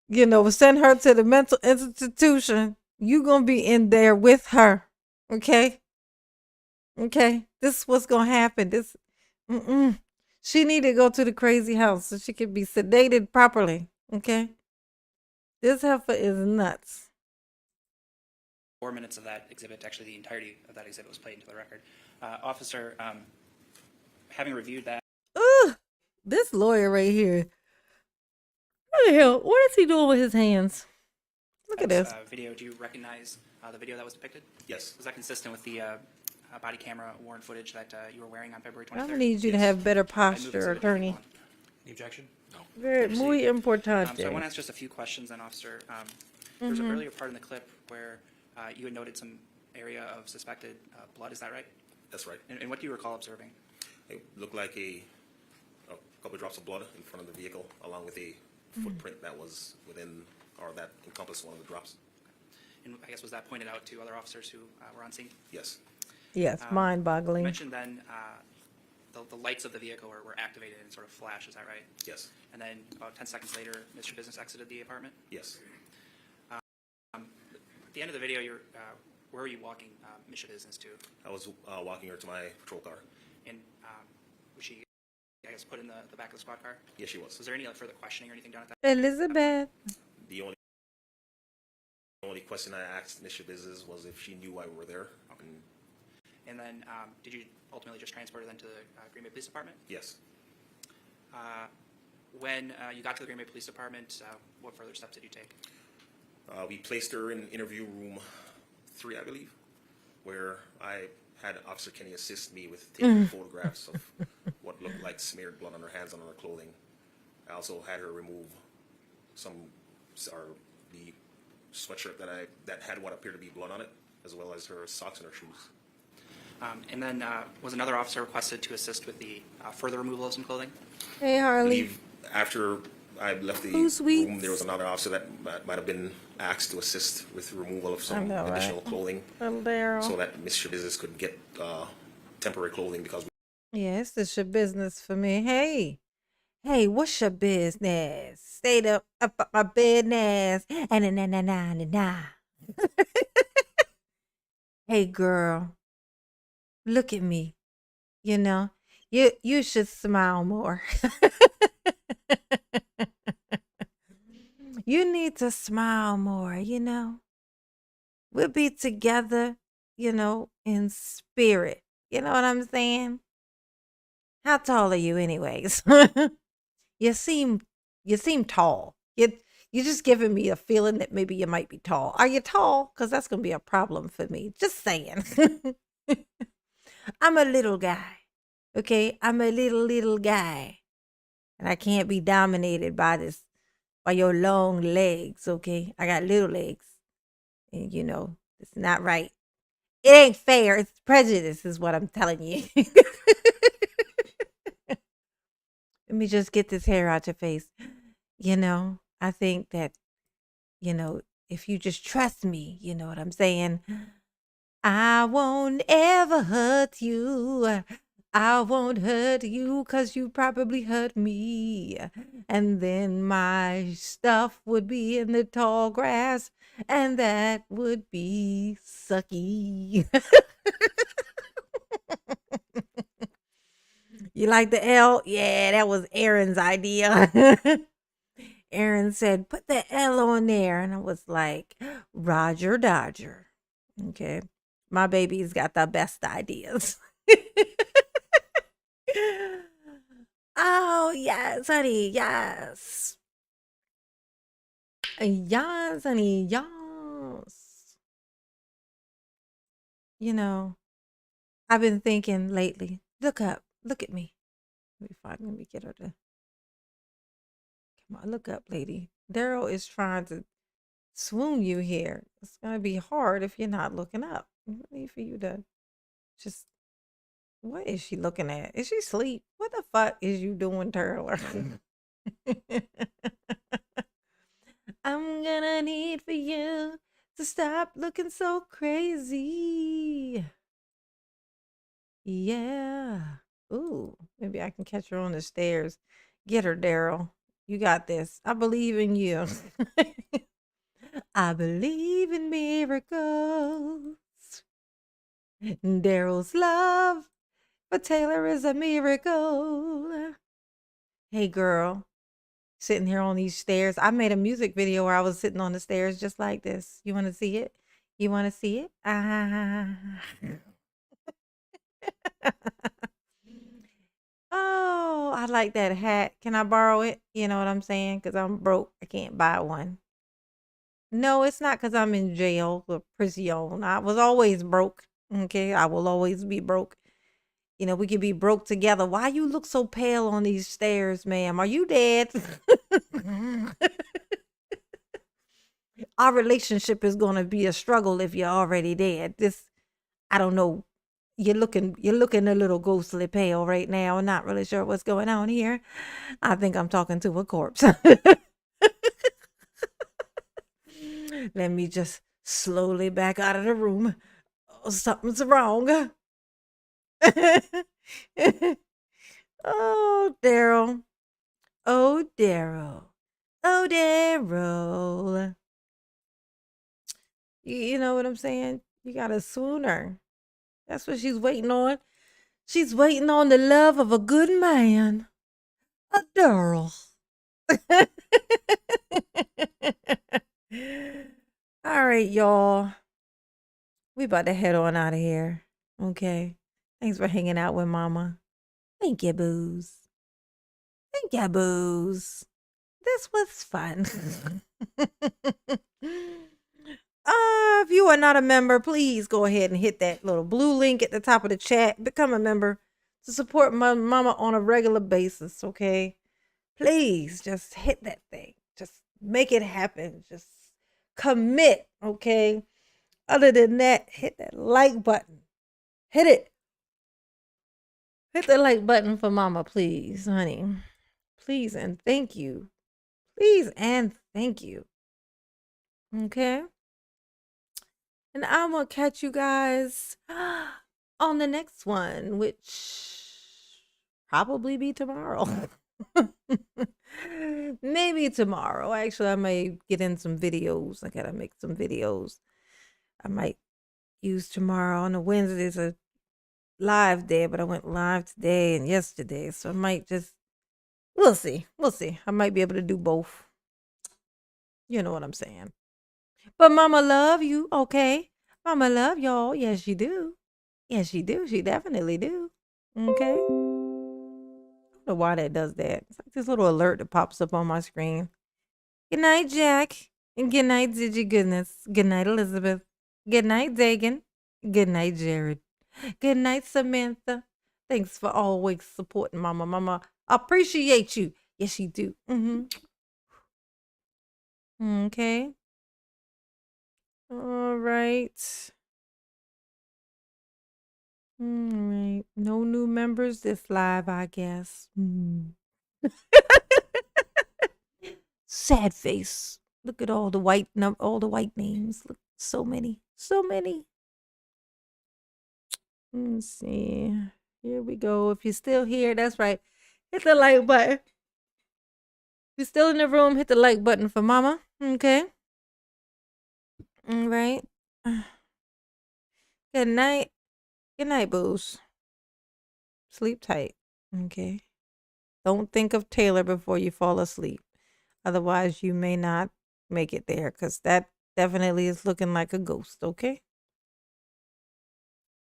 A: you know, send her to the mental institution, you going to be in there with her. Okay. Okay, this is what's gonna happen. She need to go to the crazy house so she can be sedated properly. Okay, this heifer is nuts.
I: 4 minutes of that exhibit, actually the entirety of that exhibit was played into the record. Officer, having reviewed that.
A: Ugh, this lawyer right here. What the hell? What is he doing with his hands? Look at this.
I: Video, do you recognize the video that was depicted?
E: Yes.
I: Was that consistent with the body camera worn footage that you were wearing on February 23rd?
A: I'm gonna need you to have better posture, attorney.
E: Any objection? No.
A: Very muy importante.
I: So I want to ask just a few questions then, Officer. There's an earlier part in the clip where you had noted some area of suspected blood. Is that right?
E: That's right.
I: And what do you recall observing?
E: It looked like a
P: couple of drops of blood in front of the vehicle, along with a footprint that was within, or that encompassed one of the drops.
I: And I guess was that pointed out to other officers who were on scene?
P: Yes.
A: Yes,
I: You
A: mind-boggling.
I: mentioned then the lights of the vehicle were activated and sort of flash, is that right?
P: Yes.
I: And then about 10 seconds later, Mr. Business exited the apartment?
P: Yes.
I: At the end of the video, where were you walking Mr. Business to?
P: I was walking her to my patrol car.
I: And was she, I guess, put in the back of the squad car?
P: Yes, she was.
I: Was there any further questioning or anything done at that?
A: Elizabeth.
P: The only question I asked Mr. Business was if she knew why we were there.
I: And then did you ultimately just transport her then to the Green Bay Police Department?
P: Yes.
I: When you got to the Green Bay Police Department, what further steps did you take?
P: We placed her in interview room 3, I believe, where I had Officer Kenny assist me with taking photographs of what looked like smeared blood on her hands and on her clothing. I also had her remove the sweatshirt that had what appeared to be blood on it, as well as her socks and her shoes.
I: And then was another officer requested to assist with the further removal of some clothing?
A: Hey,
P: I
A: Harley.
P: believe after I left the room, there was another officer that might have been asked to assist with the removal of some additional clothing,
A: Little Daryl.
P: so that Mr. Business could get temporary clothing because.
A: Yes, this your business for me. Hey, what's your business? Stayed up my business. Na. Hey, girl, look at me. You know, you should smile more. You need to smile more, you know. We'll be together, you know, in spirit. You know what I'm saying? How tall are you anyways? You seem tall. You're just giving me a feeling that maybe you might be tall. Are you tall? Because that's going to be a problem for me. Just saying. I'm a little guy. Okay? I'm a little guy. And I can't be dominated by your long legs, okay? I got little legs. And you know, it's not right. It ain't fair. It's prejudice is what I'm telling you. Let me just get this hair out your face. You know, I think that, you know, if you just trust me, you know what I'm saying? I won't ever hurt you. I won't hurt you because you probably hurt me. And then my stuff would be in the tall grass, and that would be sucky. You like the L? Yeah, that was Aaron's idea. Aaron said, put the L on there. And I was like, Roger Dodger. Okay. My baby's got the best ideas. Oh, yes, honey. Yes. Yes, honey. Yes. You know, I've been thinking lately, look up. Look at me. Let me get her to. Come on, look up, lady. Daryl is trying to swoon you here. It's going to be hard if you're not looking up. I need for you to just. What is she looking at? Is she asleep? What the fuck is you doing, Turler? I'm gonna need for you to stop looking so crazy. Yeah. Ooh, maybe I can catch her on the stairs. Get her, Daryl. You got this. I believe in you. I believe in miracles. Daryl's love for Taylor is a miracle. Hey, girl. Sitting here on these stairs. I made a music video where I was sitting on the stairs just like this. You want to see it? You want to see it? Oh, I like that hat. Can I borrow it? You know what I'm saying? Because I'm broke. I can't buy one. No, it's not because I'm in jail or prison. I was always broke. Okay, I will always be broke. You know, we could be broke together. Why you look so pale on these stairs, ma'am? Are you dead? Our relationship is going to be a struggle if you're already dead. I don't know You're looking a little ghostly pale right now. I'm not really sure what's going on here. I think I'm talking to a corpse. Let me just slowly back out of the room. Oh, something's wrong. Oh, Daryl. Oh, Daryl. Oh, Daryl. You know what I'm saying? You gotta swoon her. That's what she's waiting on. She's waiting on the love of a good man. A Daryl. All right, y'all. We about to head on out of here. Okay. Thanks for hanging out with Mama. Thank you, Booze. Thank you, Booze. This was fun. If you are not a member, please go ahead and hit that little blue link at the top of the chat. Become a member to support my mama on a regular basis, okay? Please just hit that thing. Just make it happen. Just commit, okay? Other than that, hit that like button. Hit it. Hit the like button for mama, please, honey. Please and thank you. Please and thank you. Okay? And I'm going to catch you guys on the next one, which probably be tomorrow. Maybe tomorrow. Actually, I may get in some videos. I got to make some videos. I might use tomorrow. On the Wednesday's a live day, but I went live today and yesterday. So I might just, we'll see. We'll see. I might be able to do both. You know what I'm saying. But Mama love you, okay? Mama love y'all. Yes, you do. Yes, she do. She definitely do. Okay? I don't know why that does that. It's like this little alert that pops up on my screen. Good night, Jack. And good night, Digi Goodness. Good night, Elizabeth. Good night, Dagan. Good night, Jared. Good night, Samantha. Thanks for always supporting Mama. Mama, I appreciate you. Yes, you do. Okay. All right. All right. No new members this live, I guess. Sad face. Look at all the white names. Look, so many. So many. Let's see. Here we go. If you're still here, that's right. Hit the like button. If you're still in the room, hit the like button for Mama. Okay. All right. Good night. Good night, Booze. Sleep tight. Okay. Don't think of Taylor before you fall asleep. Otherwise, you may not make it there because that definitely is looking like a ghost. Okay.